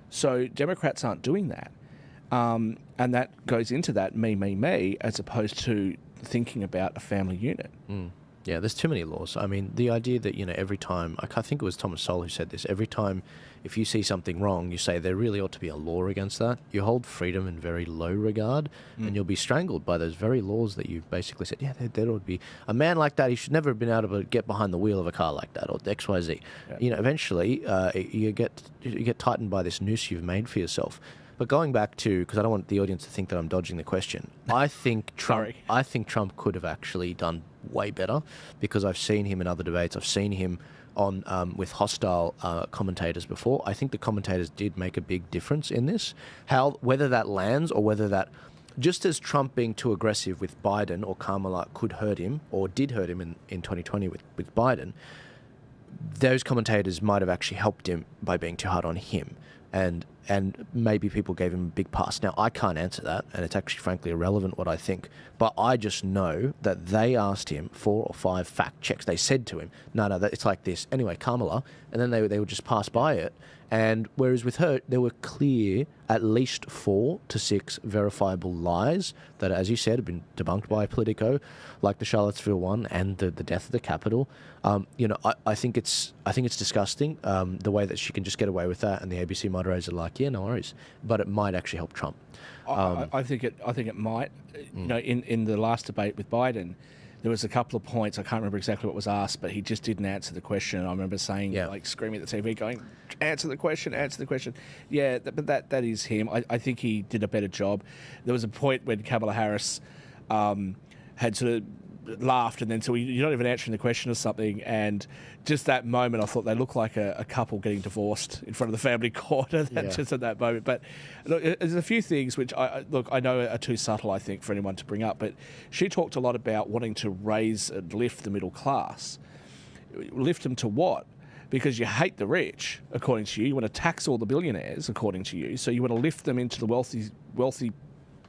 So Democrats aren't doing that. And that goes into that me, as opposed to thinking about a family unit. Yeah, there's too many laws. I mean, the idea that, every time, I think it was Thomas Sowell who said this, every time if you see something wrong, you say there really ought to be a law against that. You hold freedom in very low regard, and you'll be strangled by those very laws that you've basically said, yeah, there ought to be. A man like that, he should never have been able to get behind the wheel of a car like that, or XYZ. Yeah. Eventually, you get tightened by this noose you've made for yourself. But going back to, because I don't want the audience to think that I'm dodging the question, I think Trump could have actually done way better, because I've seen him in other debates. I've seen him on with hostile commentators before. I think the commentators did make a big difference in this. Whether that lands or whether that, just as Trump being too aggressive with Biden or Kamala could hurt him, or did hurt him in 2020 with Biden, those commentators might have actually helped him by being too hard on him. And maybe people gave him a big pass. Now, I can't answer that, and it's actually frankly irrelevant what I think. But I just know that they asked him 4 or 5 fact checks. They said to him, no, it's like this. Anyway, Kamala. And then they would just pass by it. And whereas with her, there were clear at least 4 to 6 verifiable lies that, as you said, have been debunked by Politico, like the Charlottesville one and the death of the Capitol. I think it's disgusting the way that she can just get away with that, and the ABC moderators are like, yeah, no worries. But it might actually help Trump. I think it might. In the last debate with Biden, there was a couple of points, I can't remember exactly what was asked, but he just didn't answer the question. And I remember saying, screaming at the TV, going, answer the question. Yeah, but that is him. I think he did a better job. There was a point when Kamala Harris had sort of laughed, and then so you're not even answering the question or something, and just that moment I thought they looked like a couple getting divorced in front of the family court just at that moment. But look, there's a few things which I know are too subtle, I think, for anyone to bring up, but she talked a lot about wanting to raise and lift the middle class. Lift them to what? Because you hate the rich, according to you. You want to tax all the billionaires, according to you. So you want to lift them into the wealthy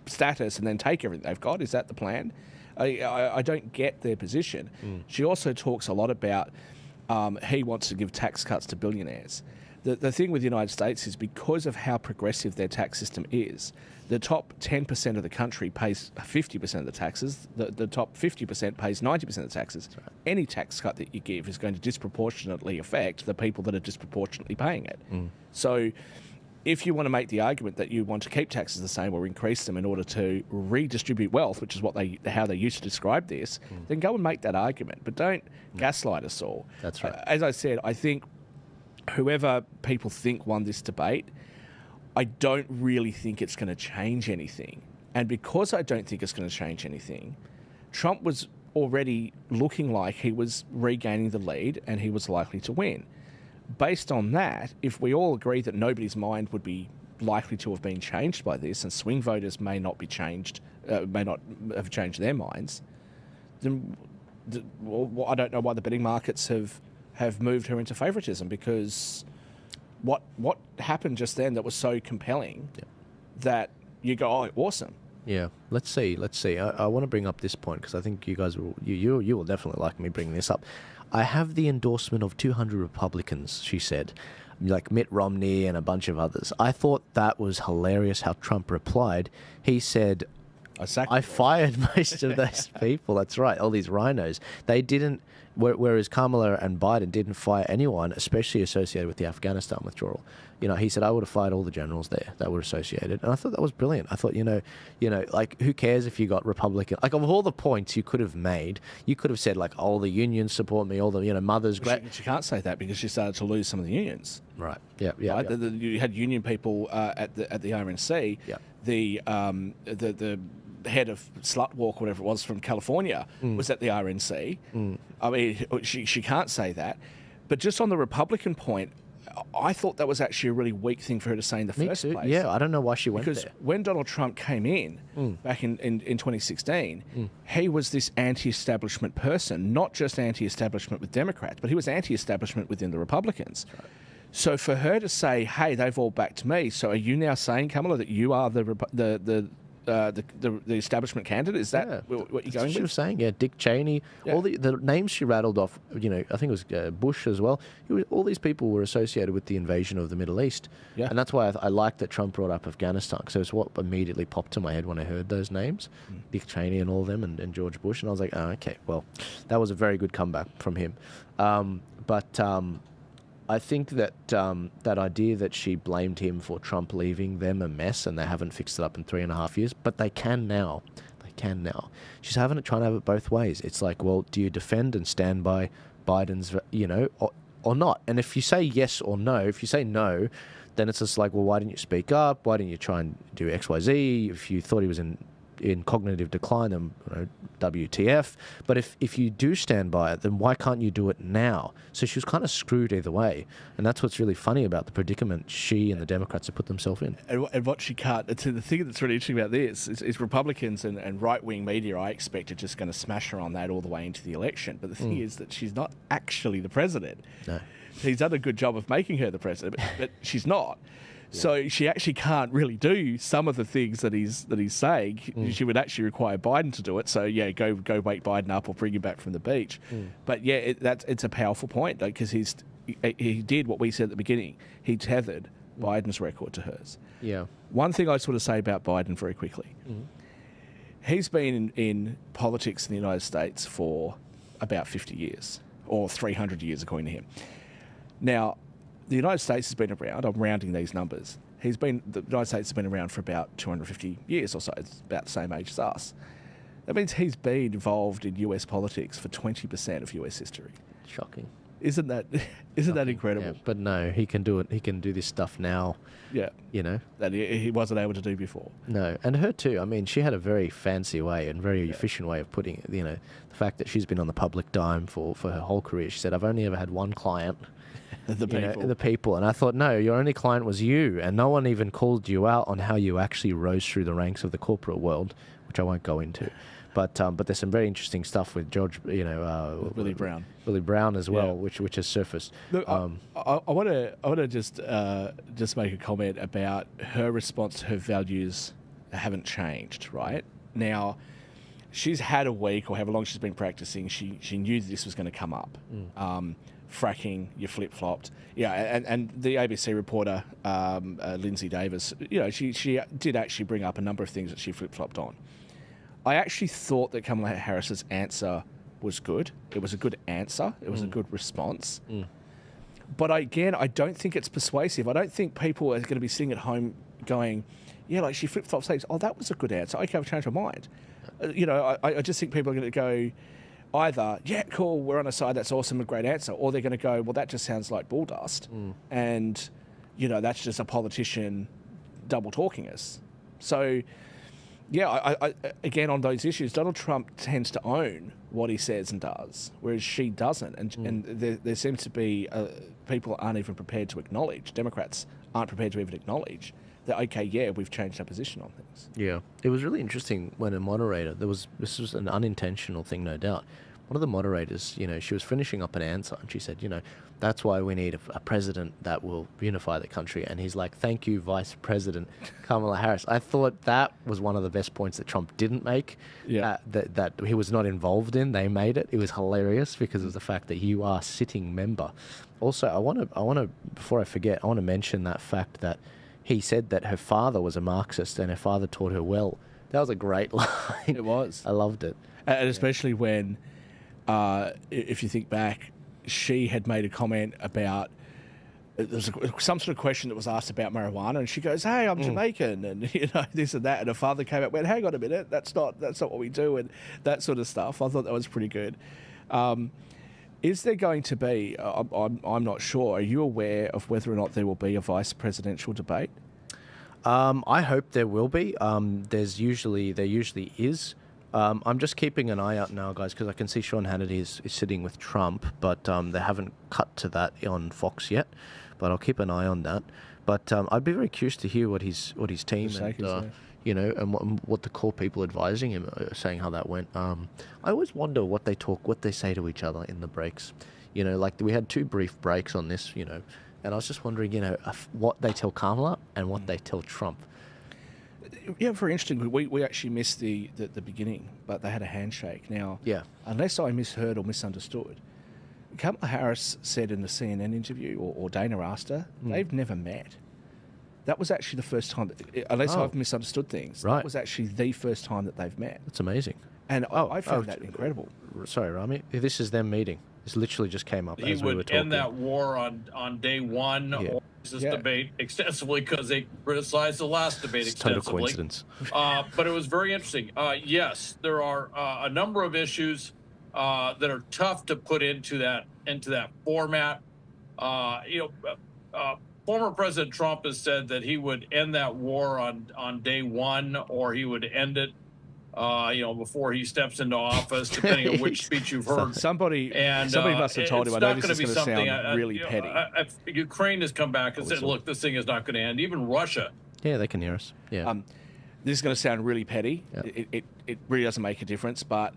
status and then take everything they've got. Is that the plan? I don't get their position. She also talks a lot about he wants to give tax cuts to billionaires. The thing with the United States is because of how progressive their tax system is, the top 10% of the country pays 50% of the taxes. The top 50% pays 90% of the taxes. Right. Any tax cut that you give is going to disproportionately affect the people that are disproportionately paying it. So if you want to make the argument that you want to keep taxes the same or increase them in order to redistribute wealth, which is how they used to describe this, then go and make that argument. But don't gaslight us all. That's right. As I said, I think whoever people think won this debate, I don't really think it's going to change anything. And because I don't think it's going to change anything, Trump was already looking like he was regaining the lead and he was likely to win. Based on that, if we all agree that nobody's mind would be likely to have been changed by this and swing voters may not be changed, may not have changed their minds, then well, I don't know why the betting markets have moved her into favouritism, because what happened just then that was so compelling that you go, oh, awesome. Yeah, let's see. I want to bring up this point because I think you guys will, you will definitely like me bringing this up. I have the endorsement of 200 Republicans, she said, like Mitt Romney and a bunch of others. I thought that was hilarious how Trump replied. He said, I fired most of those people. That's right, all these rhinos. They didn't, whereas Kamala and Biden didn't fire anyone, especially associated with the Afghanistan withdrawal. You know, he said, I would have fired all the generals there that were associated. And I thought that was brilliant. I thought, you know, like, who cares if you got Republican? Like, of all the points you could have made, you could have said, like, all the unions support me, all the, mothers. She can't say that because she started to lose some of the unions. Right. Yeah. Right? Yeah. You had union people at the RNC. Yeah. The head of Slutwalk, whatever it was, from California, was at the RNC. I mean, she can't say that. But just on the Republican point, I thought that was actually a really weak thing for her to say in the first place. Yeah, I don't know why she went there. Because when Donald Trump came in back in 2016, he was this anti-establishment person, not just anti-establishment with Democrats, but he was anti-establishment within the Republicans. Right. So for her to say, hey, they've all backed me, so are you now saying, Kamala, that you are the establishment candidate? Is that what you're going with? She was saying, Dick Cheney, all the names she rattled off, I think it was Bush as well. All these people were associated with the invasion of the Middle East. Yeah. And that's why I like that Trump brought up Afghanistan, because it was what immediately popped to my head when I heard those names, Dick Cheney and all of them, and George Bush. And I was like, oh, okay, well, that was a very good comeback from him. I think that that idea that she blamed him for Trump leaving them a mess and they haven't fixed it up in 3.5 years, but they can now. They can now. She's trying to have it both ways. It's like, well, do you defend and stand by Biden's, or not? And if you say yes or no, if you say no, then it's just like, well, why didn't you speak up? Why didn't you try and do X, Y, Z? If you thought he was in cognitive decline, then WTF. But if you do stand by it, then why can't you do it now? So she was kind of screwed either way, and that's what's really funny about the predicament she and the Democrats have put themselves in. And what she can't. The thing that's really interesting about this is Republicans and right-wing media, I expect, are just going to smash her on that all the way into the election. But the thing is that she's not actually the president. No, he's done a good job of making her the president, but she's not. So she actually can't really do some of the things that he's saying. She would actually require Biden to do it. So go wake Biden up or bring him back from the beach. But it's a powerful point, because he did what we said at the beginning. He tethered Biden's record to hers. Yeah. One thing I just want to say about Biden very quickly. He's been in politics in the United States for about 50 years, or 300 years according to him. Now, the United States has been around, I'm rounding these numbers, the United States has been around for about 250 years or so. It's about the same age as us. That means he's been involved in US politics for 20% of US history. Shocking. Isn't that incredible? Yeah, but no, he can do it. He can do this stuff now. Yeah. That he wasn't able to do before. No, and her too. I mean, she had a very fancy way and very efficient way of putting it. The fact that she's been on the public dime for her whole career. She said, I've only ever had one client. The people. And I thought, no, your only client was you, and no one even called you out on how you actually rose through the ranks of the corporate world, which I won't go into. But there's some very interesting stuff with George, Willie Brown as well, which has surfaced. Look, I want to just make a comment about her response to her values haven't changed. Right now, she's had a week or however long she's been practicing. She knew this was going to come up. fracking, you flip-flopped. Yeah, and the ABC reporter, Lindsay Davis, she did actually bring up a number of things that she flip-flopped on. I actually thought that Kamala Harris's answer was good. It was a good answer. It was a good response. But I don't think it's persuasive. I don't think people are going to be sitting at home going, yeah, like she flip-flops things. Oh, that was a good answer. Okay, I've changed my mind. I just think people are going to go either, yeah, cool, we're on a side, that's awesome, a great answer, or they're going to go, well, that just sounds like bull dust. And, that's just a politician double talking us. So, yeah, I again, on those issues, Donald Trump tends to own what he says and does, whereas she doesn't. And there seems to be people aren't even prepared to acknowledge, Democrats aren't prepared to even acknowledge that, okay, yeah, we've changed our position on things. Yeah. It was really interesting when a moderator, this was an unintentional thing, no doubt. One of the moderators, she was finishing up an answer and she said, that's why we need a president that will unify the country. And he's like, thank you, Vice President Kamala Harris. I thought that was one of the best points that Trump didn't make, that he was not involved in. They made it. It was hilarious because of the fact that you are sitting member. Also, I want to, before I forget, I want to mention that fact that he said that her father was a Marxist and her father taught her well. That was a great line. It was. I loved it. And especially when, if you think back, she had made a comment about, there was some sort of question that was asked about marijuana, and she goes, hey, I'm Jamaican, and this and that, and her father came out and went, hang on a minute, that's not what we do, and that sort of stuff. I thought that was pretty good. Is there going to be, I'm not sure, are you aware of whether or not there will be a vice presidential debate? I hope there will be. There usually is. I'm just keeping an eye out now, guys, because I can see Sean Hannity is sitting with Trump, but they haven't cut to that on Fox yet. But I'll keep an eye on that. But I'd be very curious to hear what his team and what the core people advising him are saying how that went. I always wonder what they say to each other in the breaks. Like we had 2 brief breaks on this, and I was just wondering, what they tell Kamala and what they tell Trump. Yeah, very interesting. We actually missed the beginning, but they had a handshake. Now, unless I misheard or misunderstood, Kamala Harris said in the CNN interview, or Dana asked her, they've never met. That was actually the first time, unless I've misunderstood things, that was actually the first time that they've met. That's amazing. And I found that incredible. Sorry, Rami. This is them meeting. This literally just came up as we were talking. He would end that war on day one or this debate extensively because they criticized the last debate extensively. Total coincidence. But it was very interesting. Yes, there are a number of issues that are tough to put into that format. Former President Trump has said that he would end that war on day one, or he would end it before he steps into office, depending on which speech you've heard. Somebody must have told him. I know this is going to sound really petty. Ukraine has come back and said, look, this thing is not going to end. Even Russia. Yeah, they can hear us. Yeah. This is going to sound really petty. Yeah. It really doesn't make a difference, but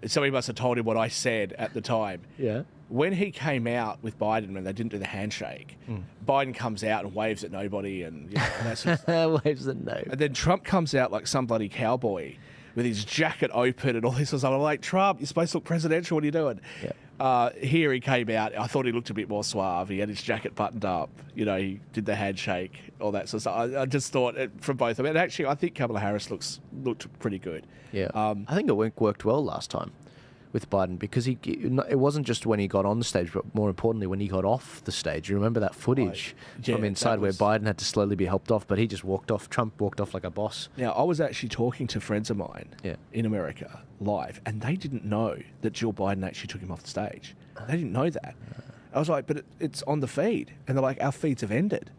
somebody must have told him what I said at the time. Yeah. When he came out with Biden, when they didn't do the handshake, Biden comes out and waves at nobody and that sort of stuff. Waves at nobody. And then Trump comes out like some bloody cowboy with his jacket open and all this sort of stuff. I'm like, Trump, you're supposed to look presidential. What are you doing? Yeah. Here he came out. I thought he looked a bit more suave. He had his jacket buttoned up. He did the handshake, all that sort of stuff. I just thought from both of them. And actually, I think Kamala Harris looked pretty good. Yeah. I think it worked well last time with Biden because it wasn't just when he got on the stage, but more importantly, when he got off the stage. You remember that footage from inside where Biden had to slowly be helped off, but he just walked off. Trump walked off like a boss. Now, I was actually talking to friends of mine in America live, and they didn't know that Jill Biden actually took him off the stage. They didn't know that. I was like, but it's on the feed. And they're like, our feeds have ended.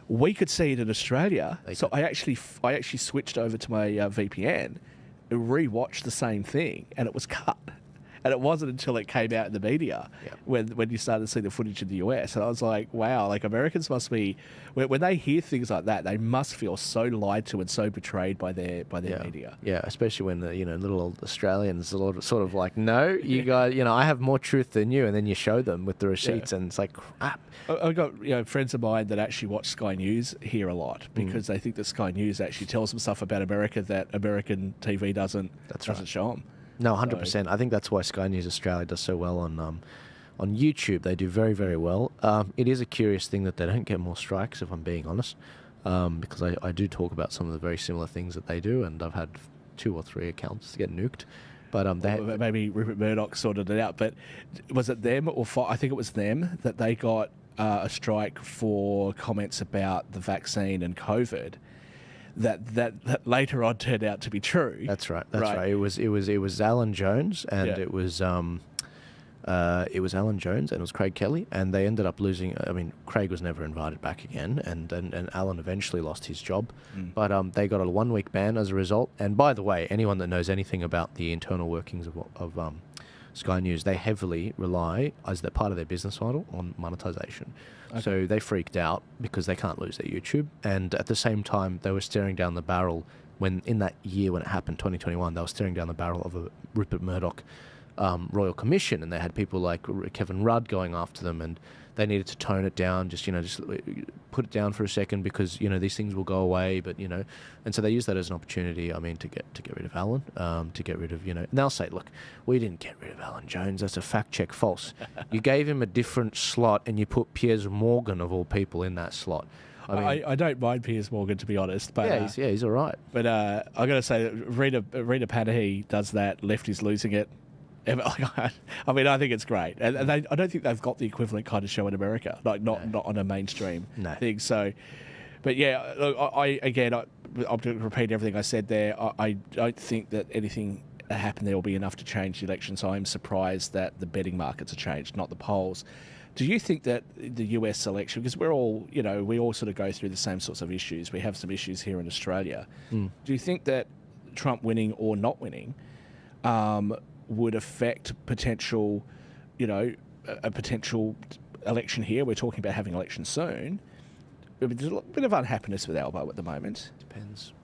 We could see it in Australia. So I actually switched over to my VPN and rewatched the same thing, and it was cut. And it wasn't until it came out in the media when you started to see the footage in the US. And I was like, wow, like Americans must be, when they hear things like that, they must feel so lied to and so betrayed by their media. Yeah, especially when the little old Australians are sort of like, no, you guys, I have more truth than you. And then you show them with the receipts and it's like, crap. I've got friends of mine that actually watch Sky News here a lot because they think that Sky News actually tells them stuff about America that American TV doesn't show them. No, 100%. I think that's why Sky News Australia does so well on On YouTube, they do very, very well. It is a curious thing that they don't get more strikes, if I'm being honest, because I do talk about some of the very similar things that they do, and I've had 2 or 3 accounts get nuked. But maybe Rupert Murdoch sorted it out. But was it them or I think it was them that they got a strike for comments about the vaccine and COVID. That later on turned out to be true. That's right. That's right. It was Alan Jones and it was Alan Jones and it was Craig Kelly, and they ended up losing. I mean, Craig was never invited back again, and Alan eventually lost his job. But they got a 1-week ban as a result. And by the way, anyone that knows anything about the internal workings of Sky News, they heavily rely, as that part of their business model, on monetization. Okay. So they freaked out because they can't lose their YouTube. And at the same time, they were staring down the barrel when, in that year when it happened, 2021, they were staring down the barrel of a Rupert Murdoch Royal Commission, and they had people like Kevin Rudd going after them, and they needed to tone it down, just put it down for a second because, these things will go away, but, and so they used that as an opportunity, to get rid of Alan, to get rid of, and they'll say, look, we didn't get rid of Alan Jones, that's a fact check false. You gave him a different slot and you put Piers Morgan, of all people, in that slot. I don't mind Piers Morgan, to be honest, but he's all right. But I got to say, Rita Panahi does that, Lefty's losing it. I think it's great, and I don't think they've got the equivalent kind of show in America, like not on a mainstream thing. So, but yeah, look, I'll repeat everything I said there. I don't think that anything that happened there will be enough to change the election. So I'm surprised that the betting markets have changed, not the polls. Do you think that the US election, because we're all, we all sort of go through the same sorts of issues. We have some issues here in Australia. Do you think that Trump winning or not winning would affect potential, a potential election here? We're talking about having elections soon. There's a bit of unhappiness with Albo at the moment.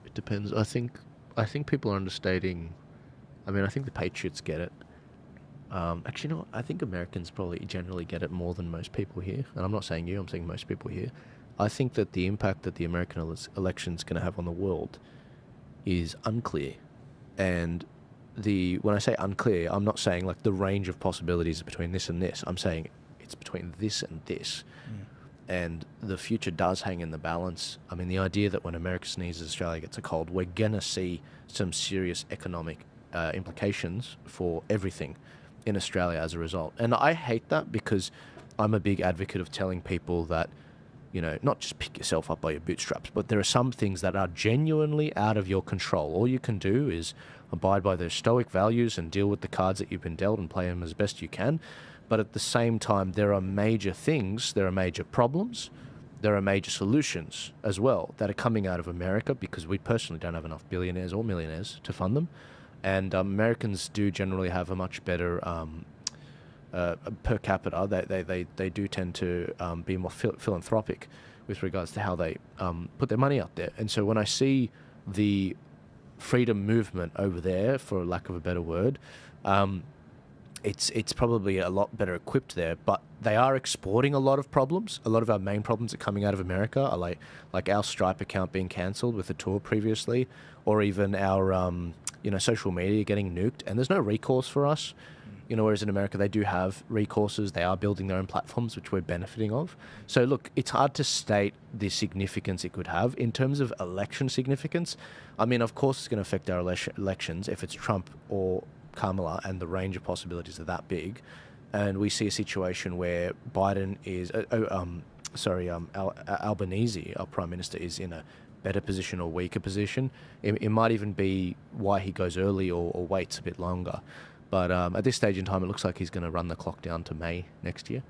It depends. I think people are understating. I think the Patriots get it. Actually, I think Americans probably generally get it more than most people here. And I'm not saying you, I'm saying most people here. I think that the impact that the American election is going to have on the world is unclear. And when I say unclear, I'm not saying like the range of possibilities between this and this. I'm saying it's between this and this. And the future does hang in the balance. The idea that when America sneezes, Australia gets a cold, we're going to see some serious economic implications for everything in Australia as a result. And I hate that because I'm a big advocate of telling people that, not just pick yourself up by your bootstraps, but there are some things that are genuinely out of your control. All you can do is abide by those stoic values and deal with the cards that you've been dealt and play them as best you can. But at the same time, there are major things, there are major problems, there are major solutions as well that are coming out of America because we personally don't have enough billionaires or millionaires to fund them. And Americans do generally have a much better per capita. They do tend to be more philanthropic with regards to how they put their money out there. And so when I see the freedom movement over there, for lack of a better word, it's probably a lot better equipped there, but they are exporting a lot of problems. A lot of our main problems are coming out of America, are like our Stripe account being cancelled with the tour previously, or even our social media getting nuked, and there's no recourse for us. Whereas in America they do have recourses, they are building their own platforms, which we're benefiting of. So look, it's hard to state the significance it could have. In terms of election significance, of course it's going to affect our elections if it's Trump or Kamala, and the range of possibilities are that big. And we see a situation where Biden is, Albanese, our Prime Minister, is in a better position or weaker position. It might even be why he goes early or waits a bit longer. But at this stage in time, it looks like he's going to run the clock down to May next year.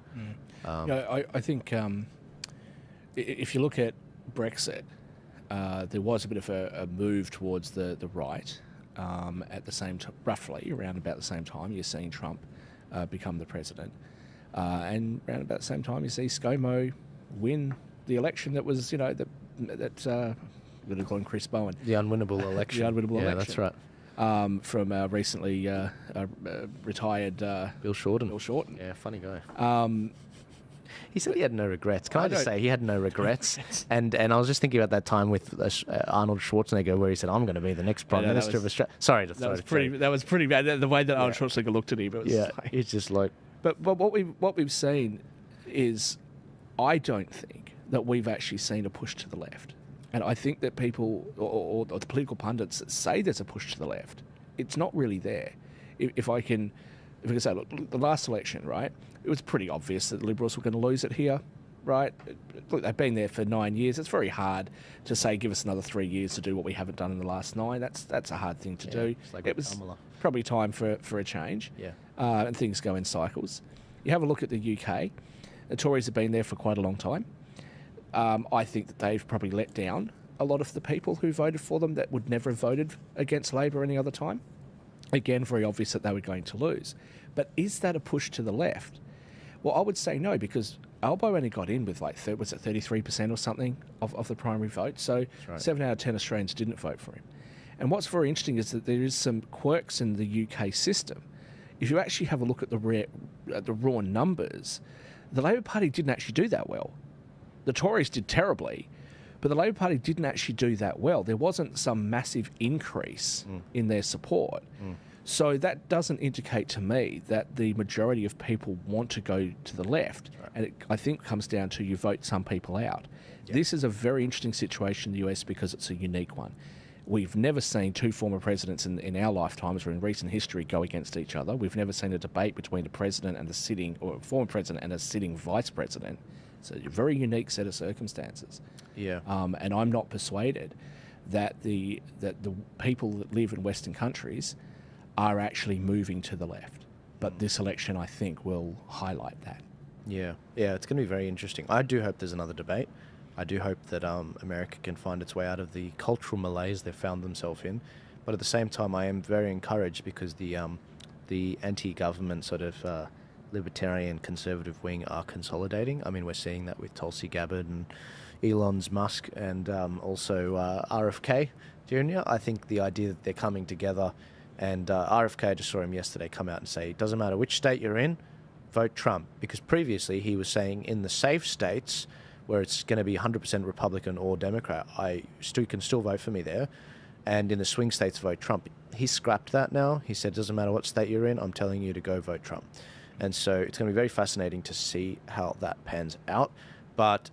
I think if you look at Brexit, there was a bit of a move towards the right. At the same time, roughly around about the same time, you're seeing Trump become the president. And around about the same time, you see ScoMo win the election that was, we're going to call him Chris Bowen. The unwinnable election. The unwinnable election. Yeah, that's right. From recently retired Bill Shorten. Yeah, funny guy. He said he had no regrets. Can I just say he had no regrets? and I was just thinking about that time with Arnold Schwarzenegger where he said, "I'm going to be the next Prime Minister of Australia." Sorry, that was pretty bad. The way that Arnold Schwarzenegger looked at him, it was it's just like But what we've seen is, I don't think that we've actually seen a push to the left. And I think that people, or the political pundits that say there's a push to the left, it's not really there. If I can say, look, the last election, right, it was pretty obvious that the Liberals were going to lose it here, right? Look, they've been there for 9 years. It's very hard to say, give us another 3 years to do what we haven't done in the last 9. That's a hard thing to do. Like it was Kamala. probably time for a change. Yeah. And things go in cycles. You have a look at the UK. The Tories have been there for quite a long time. I think that they've probably let down a lot of the people who voted for them that would never have voted against Labor any other time. Again, very obvious that they were going to lose. But is that a push to the left? Well, I would say no, because Albo only got in with like, was it 33% or something of the primary vote? So right. 7 out of 10 Australians didn't vote for him. And what's very interesting is that there is some quirks in the UK system. If you actually have a look at the raw numbers, the Labor Party didn't actually do that well. The Tories did terribly, but the Labor Party didn't actually do that well. There wasn't some massive increase in their support. So that doesn't indicate to me that the majority of people want to go to the left. Right. And I think comes down to you vote some people out. Yep. This is a very interesting situation in the US because it's a unique one. We've never seen two former presidents in our lifetimes or in recent history go against each other. We've never seen a debate between a president and a former president and a sitting vice president. It's a very unique set of circumstances. Yeah. And I'm not persuaded that the people that live in Western countries are actually moving to the left. But this election, I think, will highlight that. Yeah, it's going to be very interesting. I do hope there's another debate. I do hope that America can find its way out of the cultural malaise they've found themselves in. But at the same time, I am very encouraged because the anti-government sort of libertarian conservative wing are consolidating. I mean, we're seeing that with Tulsi Gabbard and Elon's Musk and also RFK Jr. I think the idea that they're coming together, and RFK, I just saw him yesterday come out and say, it doesn't matter which state you're in, vote Trump. Because previously he was saying in the safe states where it's going to be 100% Republican or Democrat, I can still vote for me there. And in the swing states, vote Trump. He scrapped that now. He said, it doesn't matter what state you're in, I'm telling you to go vote Trump. And so it's going to be very fascinating to see how that pans out. But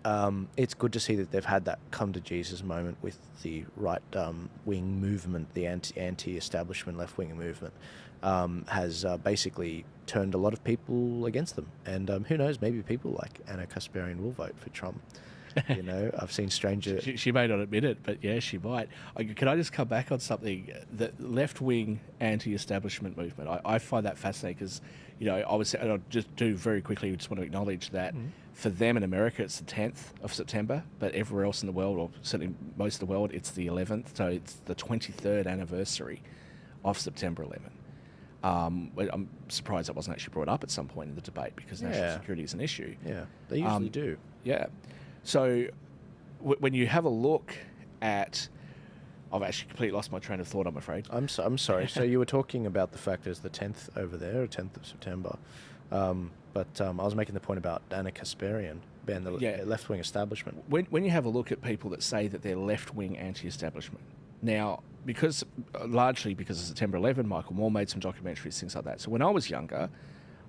it's good to see that they've had that come to Jesus moment with the right-wing movement, the anti-establishment left-wing movement, has basically turned a lot of people against them. And who knows, maybe people like Anna Kasparian will vote for Trump. You know, I've seen stranger... She may not admit it, but yeah, she might. Can I just come back on something? The left-wing anti-establishment movement, I find that fascinating because, you know, I'll just do very quickly, just want to acknowledge that for them in America, it's the 10th of September, but everywhere else in the world, or certainly most of the world, it's the 11th. So it's the 23rd anniversary of September 11. I'm surprised that wasn't actually brought up at some point in the debate because national security is an issue. Yeah, they usually do. Yeah. So when you have a look at... I've actually completely lost my train of thought, I'm afraid. I'm sorry. So you were talking about the fact there's the 10th over there, 10th of September. But I was making the point about Anna Kasparian being the left-wing establishment. When you have a look at people that say that they're left-wing anti-establishment, now, largely because of September 11, Michael Moore made some documentaries, things like that. So when I was younger,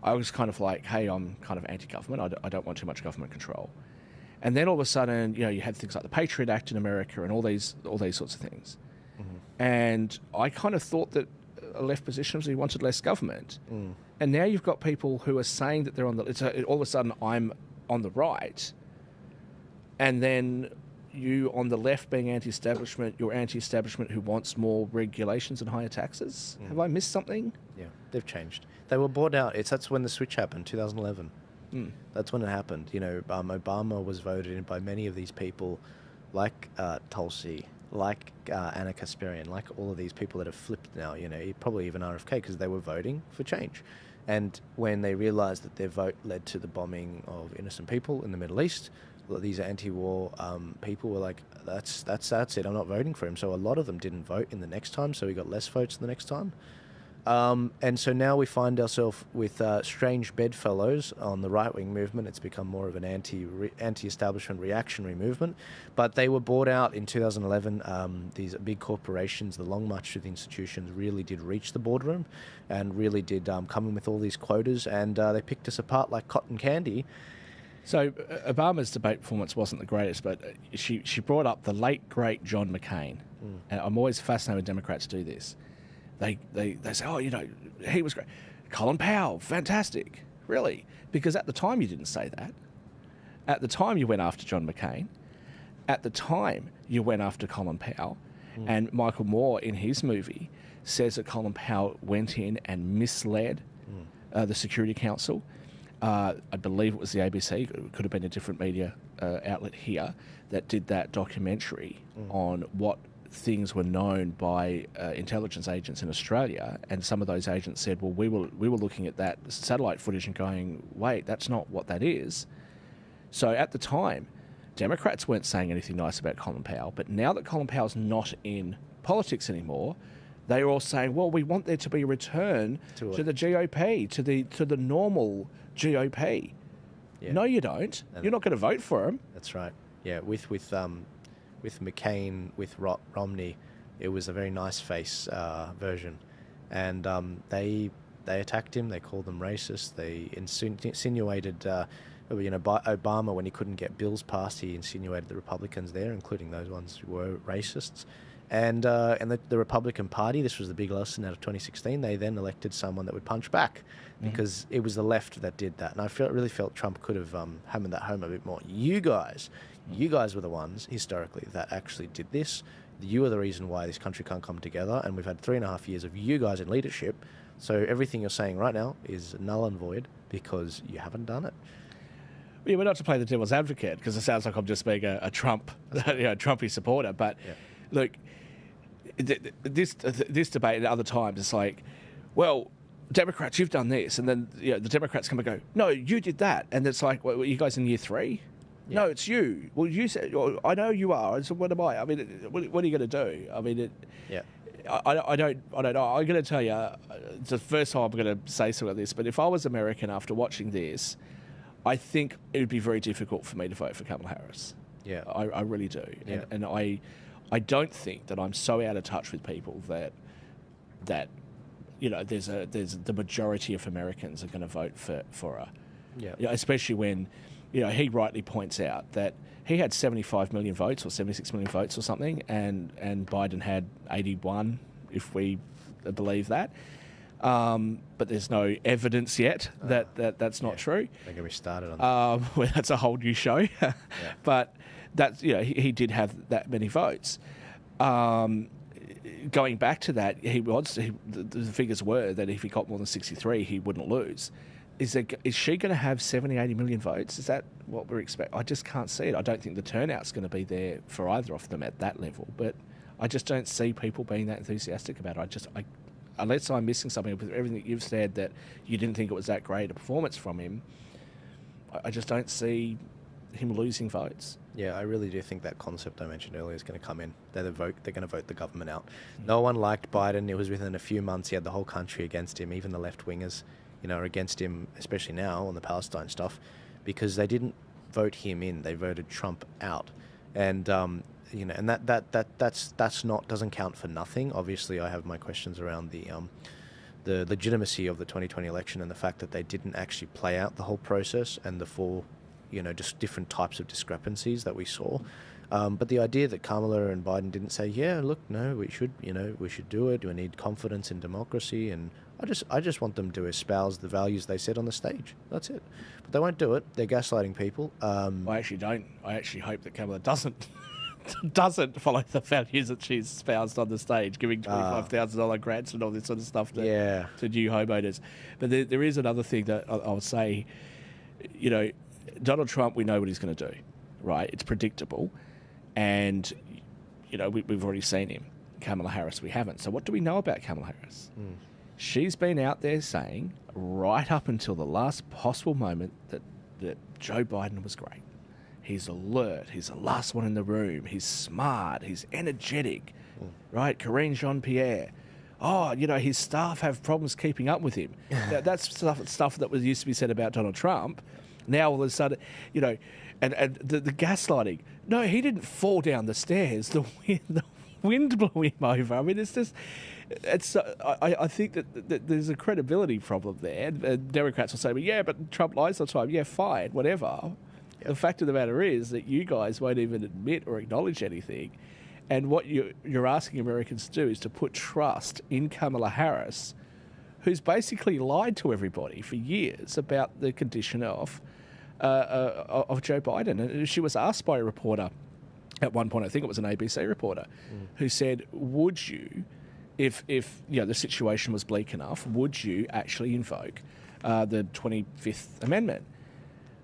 I was kind of like, hey, I'm kind of anti-government. I don't want too much government control. And then all of a sudden, you know, you had things like the Patriot Act in America and all these sorts of things. And I kind of thought that a left position was he wanted less government. And now you've got people who are saying that they're on the... all of a sudden, I'm on the right. And then you on the left being anti-establishment, you're anti-establishment who wants more regulations and higher taxes. Have I missed something? Yeah, they've changed. They were bought out. That's when the switch happened, 2011. That's when it happened. You know, Obama was voted in by many of these people, like Tulsi, like Anna Kasparian, like all of these people that have flipped now. You know, probably even RFK, because they were voting for change. And when they realised that their vote led to the bombing of innocent people in the Middle East, these anti-war people were like, "That's it. I'm not voting for him." So a lot of them didn't vote in the next time. So we got less votes the next time. And so now we find ourselves with strange bedfellows on the right-wing movement. It's become more of an anti-establishment reactionary movement. But they were bought out in 2011. These big corporations, the long march through the institutions, really did reach the boardroom and really did come in with all these quotas, and they picked us apart like cotton candy. So Obama's debate performance wasn't the greatest, but she brought up the late, great John McCain. And I'm always fascinated when Democrats do this. They say, oh, you know, he was great. Colin Powell, fantastic. Really? Because at the time you didn't say that. At the time you went after John McCain. At the time you went after Colin Powell. And Michael Moore, in his movie, says that Colin Powell went in and misled the Security Council. I believe it was the ABC, it could have been a different media outlet here, that did that documentary on what things were known by intelligence agents in Australia, and some of those agents said, well, we were looking at that satellite footage and going, wait, that's not what that is. So at the time, Democrats weren't saying anything nice about Colin Powell, but now that Colin Powell's not in politics anymore, they're all saying, well, we want there to be a return to the GOP, to the normal GOP. Yeah. No, you don't. You're not going to vote for him. That's right. Yeah, with McCain, with Romney, it was a very nice face version, and they attacked him. They called them racist. They insinuated, Obama, when he couldn't get bills passed, he insinuated the Republicans there, including those ones who were racists. And the Republican Party, this was the big lesson out of 2016, they then elected someone that would punch back, because it was the left that did that. And I really felt Trump could have hammered that home a bit more. You guys were the ones, historically, that actually did this. You are the reason why this country can't come together, and we've had 3.5 years of you guys in leadership. So everything you're saying right now is null and void because you haven't done it. Yeah, we're not to play the devil's advocate, because it sounds like I'm just being a Trump, Trumpy supporter. But look, this debate at other times, it's like, well, Democrats, you've done this, and then the Democrats come and go, no, you did that, and it's like, well, you guys in year 3? Yeah. No, it's you. Well, you said, well, I know you are. So what am I? I mean, what are you going to do? I mean, I don't know. I'm going to tell you, it's the first time I'm going to say something like this, but if I was American after watching this, I think it would be very difficult for me to vote for Kamala Harris. Yeah, I really do. Yeah. And I don't think that I'm so out of touch with people that there's the majority of Americans are going to vote for her. Yeah, especially when he rightly points out that he had 75 million votes or 76 million votes or something, and Biden had 81, if we believe that. But there's no evidence yet that's not true. Don't get me started on that. Well, that's a whole new show. But that's he did have that many votes. Going back to that, the figures were that if he got more than 63, he wouldn't lose. Is she going to have 70, 80 million votes? Is that what we're expecting? I just can't see it. I don't think the turnout's going to be there for either of them at that level. But I just don't see people being that enthusiastic about it. Unless I'm missing something with everything that you've said, that you didn't think it was that great a performance from him, I just don't see him losing votes. Yeah, I really do think that concept I mentioned earlier is going to come in. They're going to vote the government out. No one liked Biden. It was within a few months he had the whole country against him, even the left-wingers, are against him, especially now on the Palestine stuff, because they didn't vote him in. They voted Trump out. And and that's not, doesn't count for nothing. Obviously, I have my questions around the legitimacy of the 2020 election and the fact that they didn't actually play out the whole process and the four, just different types of discrepancies that we saw. But the idea that Kamala and Biden didn't say, yeah, look, no, we should do it. We need confidence in democracy, and I just want them to espouse the values they said on the stage. That's it. But they won't do it. They're gaslighting people. I actually don't. I actually hope that Kamala doesn't follow the values that she's espoused on the stage, giving $25,000 grants and all this sort of stuff to new homeowners. But there is another thing that I would say, Donald Trump, we know what he's going to do, right? It's predictable. And, we've already seen him. Kamala Harris, we haven't. So what do we know about Kamala Harris? She's been out there saying, right up until the last possible moment, that Joe Biden was great. He's alert. He's the last one in the room. He's smart. He's energetic, right? Karine Jean-Pierre. his staff have problems keeping up with him. That's stuff that was used to be said about Donald Trump. Now all of a sudden, and the gaslighting. No, he didn't fall down the stairs. The wind blew him over. I mean, I think that there's a credibility problem there. Democrats will say, but Trump lies all the time. Yeah, fine, whatever. Yep. The fact of the matter is that you guys won't even admit or acknowledge anything. And what you're asking Americans to do is to put trust in Kamala Harris, who's basically lied to everybody for years about the condition of Joe Biden. And she was asked by a reporter at one point, I think it was an ABC reporter, who said, would you, if the situation was bleak enough, would you actually invoke the 25th Amendment?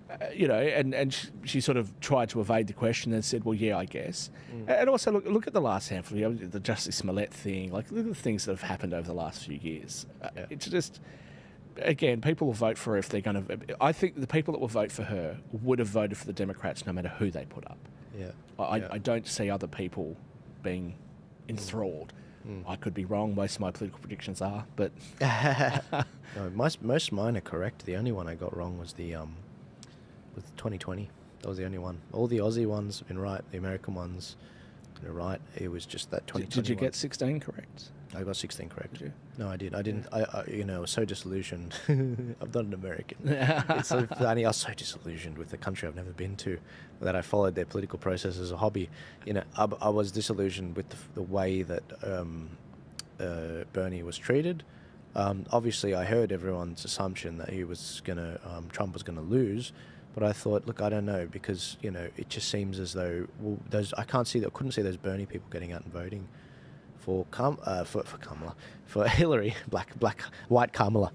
And she sort of tried to evade the question and said, well, yeah, I guess. And also, look at the last handful, the Justice Smollett thing, look at the things that have happened over the last few years. It's just, again, people will vote for her if they're going to... I think the people that will vote for her would have voted for the Democrats no matter who they put up. Yeah. I don't see other people being enthralled. I could be wrong. Most of my political predictions are, but... No, most of mine are correct. The only one I got wrong was the 2020. That was the only one. All the Aussie ones have been right. The American ones are right. It was just that 2020. Did you get 16 correct? I got 16 correct. Did you? No, I did. I didn't. I was so disillusioned. I'm not an American. It's so funny. I was so disillusioned with the country I've never been to that I followed their political process as a hobby. I was disillusioned with the way that Bernie was treated. Obviously, I heard everyone's assumption that Trump was gonna lose. But I thought, look, I don't know, because it just seems as though I couldn't see those Bernie people getting out and voting for Kamala, for Hillary, white Kamala.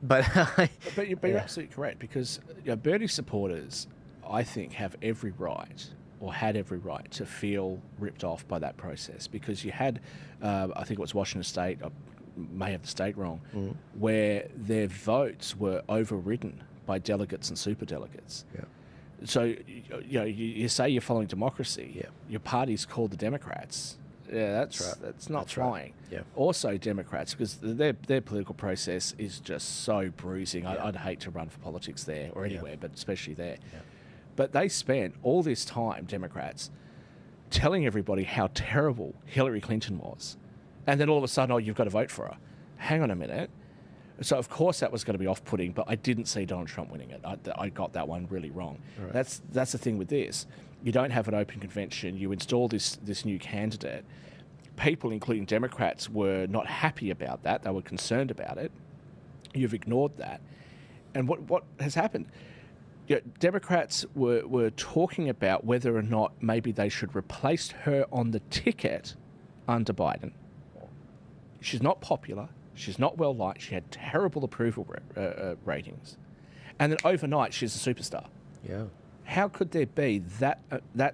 But you're absolutely correct, because Bernie supporters, I think, have every right, or had every right, to feel ripped off by that process, because you had, I think it was Washington State, I may have the state wrong, where their votes were overridden by delegates and superdelegates. Yeah. So, you say you're following democracy. Yeah. Your party's called the Democrats. Yeah, that's not flying. Right. Yeah. Also, Democrats, because their political process is just so bruising. Yeah. I'd hate to run for politics there or anywhere, but especially there. Yeah. But they spent all this time, Democrats, telling everybody how terrible Hillary Clinton was, and then all of a sudden, you've got to vote for her. Hang on a minute. So, of course, that was going to be off-putting, but I didn't see Donald Trump winning it. I got that one really wrong. Right. That's the thing with this. You don't have an open convention. You install this new candidate. People, including Democrats, were not happy about that. They were concerned about it. You've ignored that. And what has happened? Democrats were talking about whether or not maybe they should replace her on the ticket under Biden. She's not popular. She's not well liked. She had terrible approval ratings, and then overnight she's a superstar. Yeah. How could there be that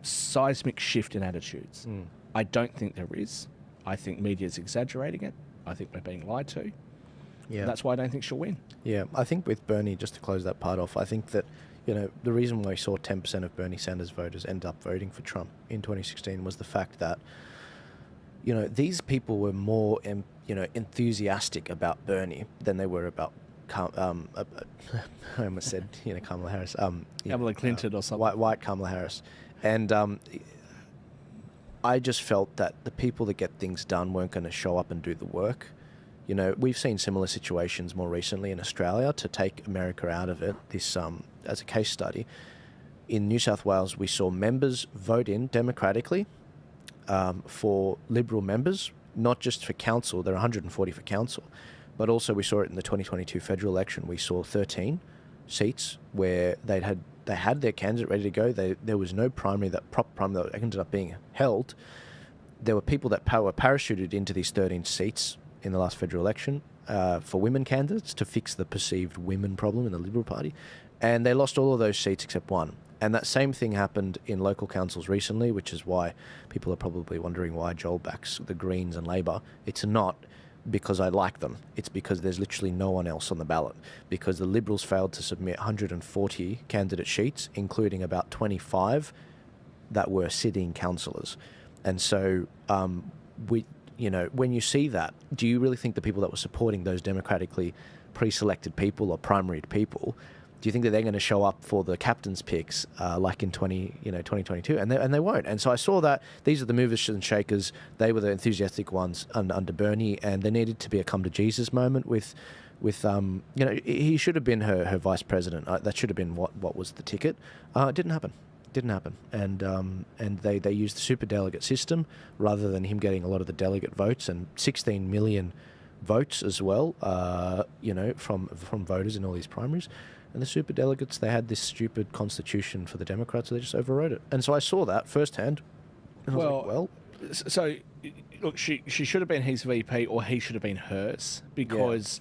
seismic shift in attitudes? I don't think there is. I think media's exaggerating it. I think we're being lied to. Yeah. And that's why I don't think she'll win. Yeah. I think with Bernie, just to close that part off, I think that the reason why we saw 10% of Bernie Sanders voters end up voting for Trump in 2016 was the fact that these people were more enthusiastic about Bernie than they were about I almost said Kamala Harris, Kamala Clinton or something, white Kamala Harris, and I just felt that the people that get things done weren't going to show up and do the work. We've seen similar situations more recently in Australia. To take America out of it, this as a case study, in New South Wales, we saw members vote in democratically for Liberal members, not just for council. There are 140 for council, but also we saw it in the 2022 federal election. We saw 13 seats where they had their candidate ready to go. There was no proper primary that ended up being held. There were people that were parachuted into these 13 seats in the last federal election for women candidates to fix the perceived women problem in the Liberal Party, and they lost all of those seats except one. And that same thing happened in local councils recently, which is why people are probably wondering why Joel backs the Greens and Labor. It's not because I like them. It's because there's literally no one else on the ballot, because the Liberals failed to submit 140 candidate sheets, including about 25 that were sitting councillors. And so you know, when you see that, do you really think the people that were supporting those democratically pre-selected people or primaried people, do you think that they're going to show up for the captain's picks like in 2022? And they won't. And so I saw that these are the movers and shakers. They were the enthusiastic ones under Bernie, and there needed to be a come to Jesus moment with you know, he should have been her vice president. That should have been what was the ticket. It didn't happen. And they used the super delegate system rather than him getting a lot of the delegate votes, and 16 million votes as well, you know, from voters in all these primaries. And the super delegates, they had this stupid constitution for the Democrats, so they just overrode it. And so I saw that firsthand. And I was like, so look, she should have been his VP, or he should have been hers, because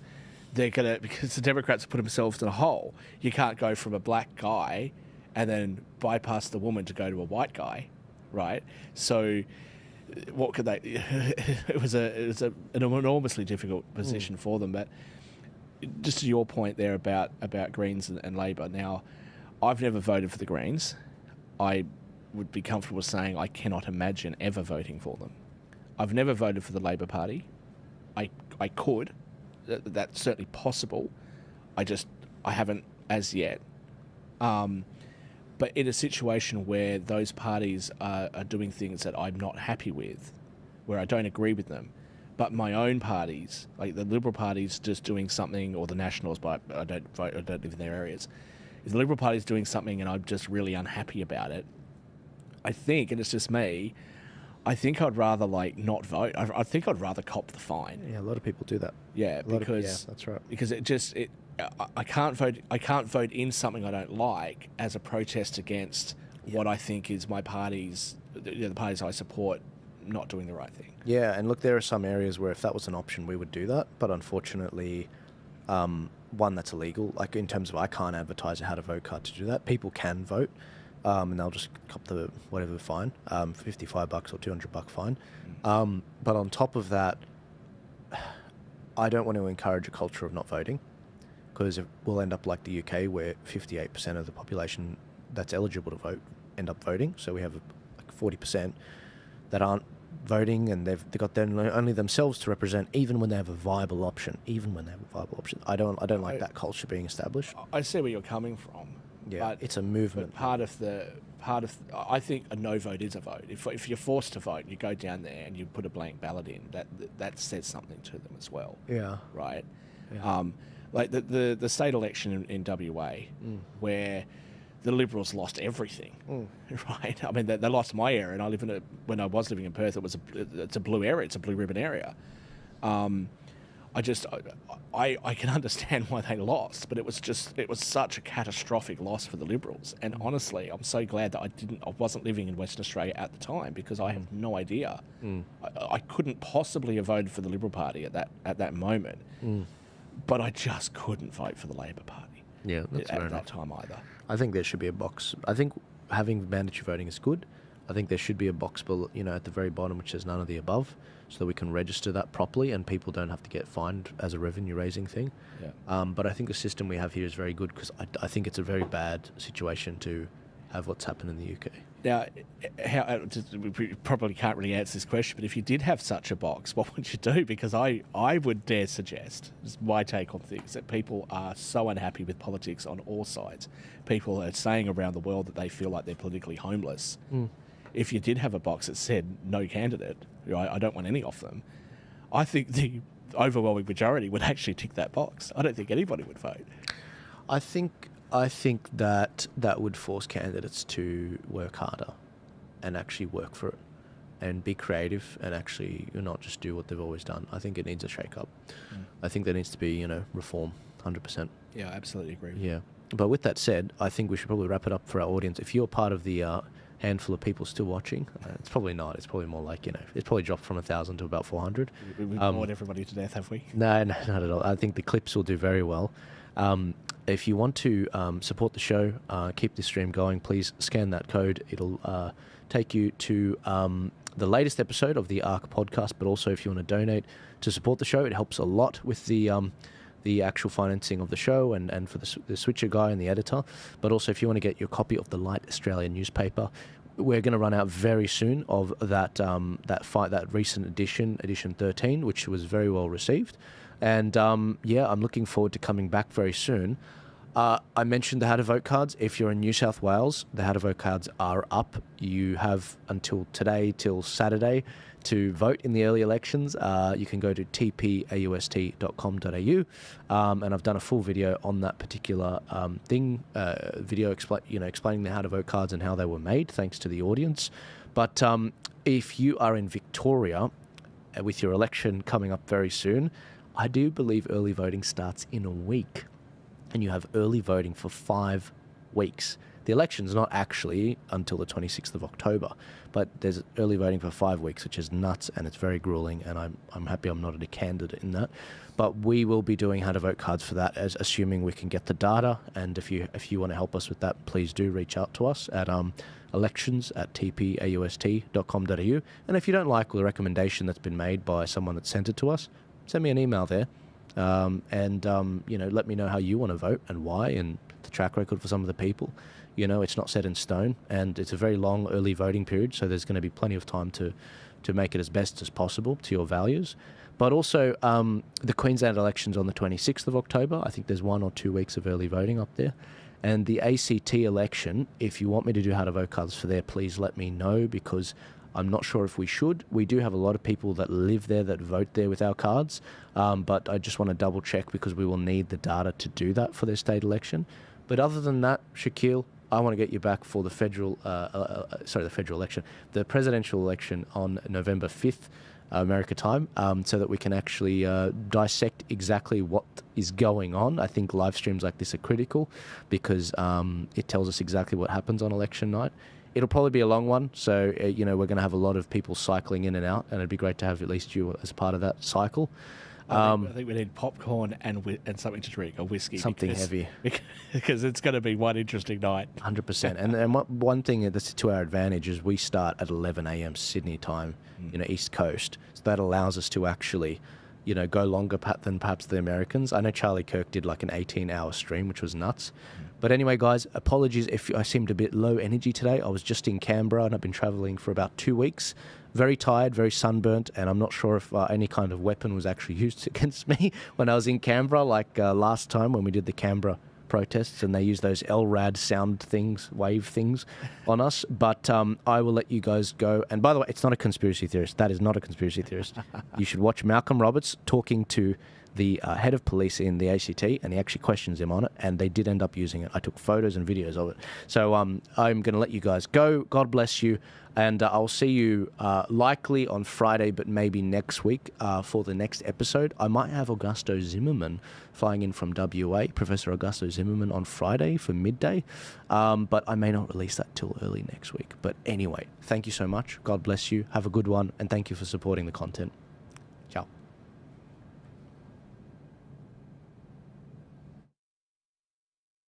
because the Democrats put themselves in a hole. You can't go from a black guy and then bypass the woman to go to a white guy, right? So what could they? It was an enormously difficult position for them. But just to your point there about Greens and Labor. Now, I've never voted for the Greens. I would be comfortable saying I cannot imagine ever voting for them. I've never voted for the Labor Party. I could. That's certainly possible. I haven't as yet. But in a situation where those parties are doing things that I'm not happy with, where I don't agree with them, but my own parties, like the Liberal Party's just doing something, or the Nationals, but I don't vote, I don't live in their areas. If the Liberal Party's doing something and I'm just really unhappy about it, I think, and it's just me, I think I'd rather not vote. I think I'd rather cop the fine. Yeah, a lot of people do that. Yeah, because that's right. Because I can't vote. I can't vote in something I don't like as a protest against what I think is my party's, the parties I support, not doing the right thing. Yeah, and look, there are some areas where if that was an option, we would do that. But unfortunately, one, that's illegal. Like in terms of, I can't advertise a how to vote card to do that. People can vote. And they'll just cop the whatever fine, $55 or $200 fine. But on top of that, I don't want to encourage a culture of not voting, because we'll end up like the UK, where 58% of the population that's eligible to vote end up voting. So we have like 40% that aren't voting, and they've got only themselves to represent, even when they have a viable option. I don't like that culture being established. I see where you're coming from. Yeah, but it's a movement. But I think a no vote is a vote. If you're forced to vote, you go down there and you put a blank ballot in. That says something to them as well. Yeah. Right. Yeah. Like the state election in WA, where the Liberals lost everything. Right. I mean, they lost my area, and when I was living in Perth, it's a blue area. It's a blue ribbon area. I can understand why they lost, but it was such a catastrophic loss for the Liberals. And honestly, I'm so glad that I wasn't living in Western Australia at the time, because I have no idea. I couldn't possibly have voted for the Liberal Party at that moment, but I just couldn't vote for the Labor Party. Yeah, that's at that time either. I think there should be a box. I think having mandatory voting is good. I think there should be a box, at the very bottom, which says none of the above, so that we can register that properly and people don't have to get fined as a revenue-raising thing. Yeah. But I think the system we have here is very good, because I think it's a very bad situation to have what's happened in the UK. Now, we probably can't really answer this question, but if you did have such a box, what would you do? Because I would dare suggest, this is my take on things, that people are so unhappy with politics on all sides. People are saying around the world that they feel like they're politically homeless. If you did have a box that said no candidate, right, I don't want any of them, I think the overwhelming majority would actually tick that box. I don't think anybody would vote. I think that would force candidates to work harder and actually work for it and be creative and actually not just do what they've always done. I think it needs a shake-up. I think there needs to be, reform, 100%. Yeah, I absolutely agree. Yeah. But with that said, I think we should probably wrap it up for our audience. If you're part of the handful of people still watching, it's probably not. It's probably more like, it's probably dropped from 1,000 to about 400. We've bored everybody to death, have we? No, not at all. I think the clips will do very well. If you want to support the show, keep this stream going, please scan that code. It'll take you to the latest episode of the Ark Podcast, but also if you want to donate to support the show, it helps a lot with the actual financing of the show and for the switcher guy and the editor. But also if you want to get your copy of the Light Australian newspaper, we're going to run out very soon of that recent edition 13, which was very well received. And yeah, I'm looking forward to coming back very soon. I mentioned the How to Vote cards. If you're in New South Wales, the How to Vote cards are up. You have until today, till Saturday, to vote in the early elections. You can go to tpaust.com.au, and I've done a full video on that particular explaining the How to Vote cards and how they were made, thanks to the audience. But if you are in Victoria, with your election coming up very soon, I do believe early voting starts in a week. And you have early voting for 5 weeks. The election's not actually until the 26th of October, but there's early voting for 5 weeks, which is nuts, and it's very grueling, and I'm happy I'm not a candidate in that. But we will be doing How to Vote cards for that, as assuming we can get the data. And if you want to help us with that, please do reach out to us at elections@tpaust.com.au. And if you don't like the recommendation that's been made by someone that sent it to us, send me an email there. Let me know how you want to vote and why, and the track record for some of the people. It's not set in stone, and it's a very long early voting period, so there's going to be plenty of time to make it as best as possible to your values. But also, the Queensland election's on the 26th of October. I think there's 1 or 2 weeks of early voting up there. And the ACT election, if you want me to do How to Vote cards for there, please let me know, because I'm not sure if we should. We do have a lot of people that live there that vote there with our cards, but I just want to double check, because we will need the data to do that for their state election. But other than that, Shakeel, I want to get you back for the the presidential election on November 5th, America time, so that we can actually dissect exactly what is going on. I think live streams like this are critical, because it tells us exactly what happens on election night. It'll probably be a long one, so we're going to have a lot of people cycling in and out, and it'd be great to have at least you as part of that cycle. I think we need popcorn and something to drink, a whiskey. Something heavy. Because it's going to be one interesting night. 100%. And one thing that's to our advantage is we start at 11 a.m. Sydney time, East Coast. So that allows us to actually, go longer than perhaps the Americans. I know Charlie Kirk did like an 18-hour stream, which was nuts. But anyway, guys, apologies if I seemed a bit low energy today. I was just in Canberra, and I've been traveling for about 2 weeks. Very tired, very sunburnt, and I'm not sure if any kind of weapon was actually used against me when I was in Canberra, like last time when we did the Canberra protests, and they used those LRAD sound things, wave things on us. But I will let you guys go. And by the way, it's not a conspiracy theorist. That is not a conspiracy theorist. You should watch Malcolm Roberts talking to the head of police in the ACT, and he actually questions him on it, and they did end up using it. I took photos and videos of it. So I'm going to let you guys go. God bless you, and I'll see you likely on Friday, but maybe next week for the next episode. I might have Augusto Zimmerman flying in from WA, Professor Augusto Zimmerman, on Friday for midday, but I may not release that till early next week. But anyway, thank you so much. God bless you. Have a good one, and thank you for supporting the content. Ciao.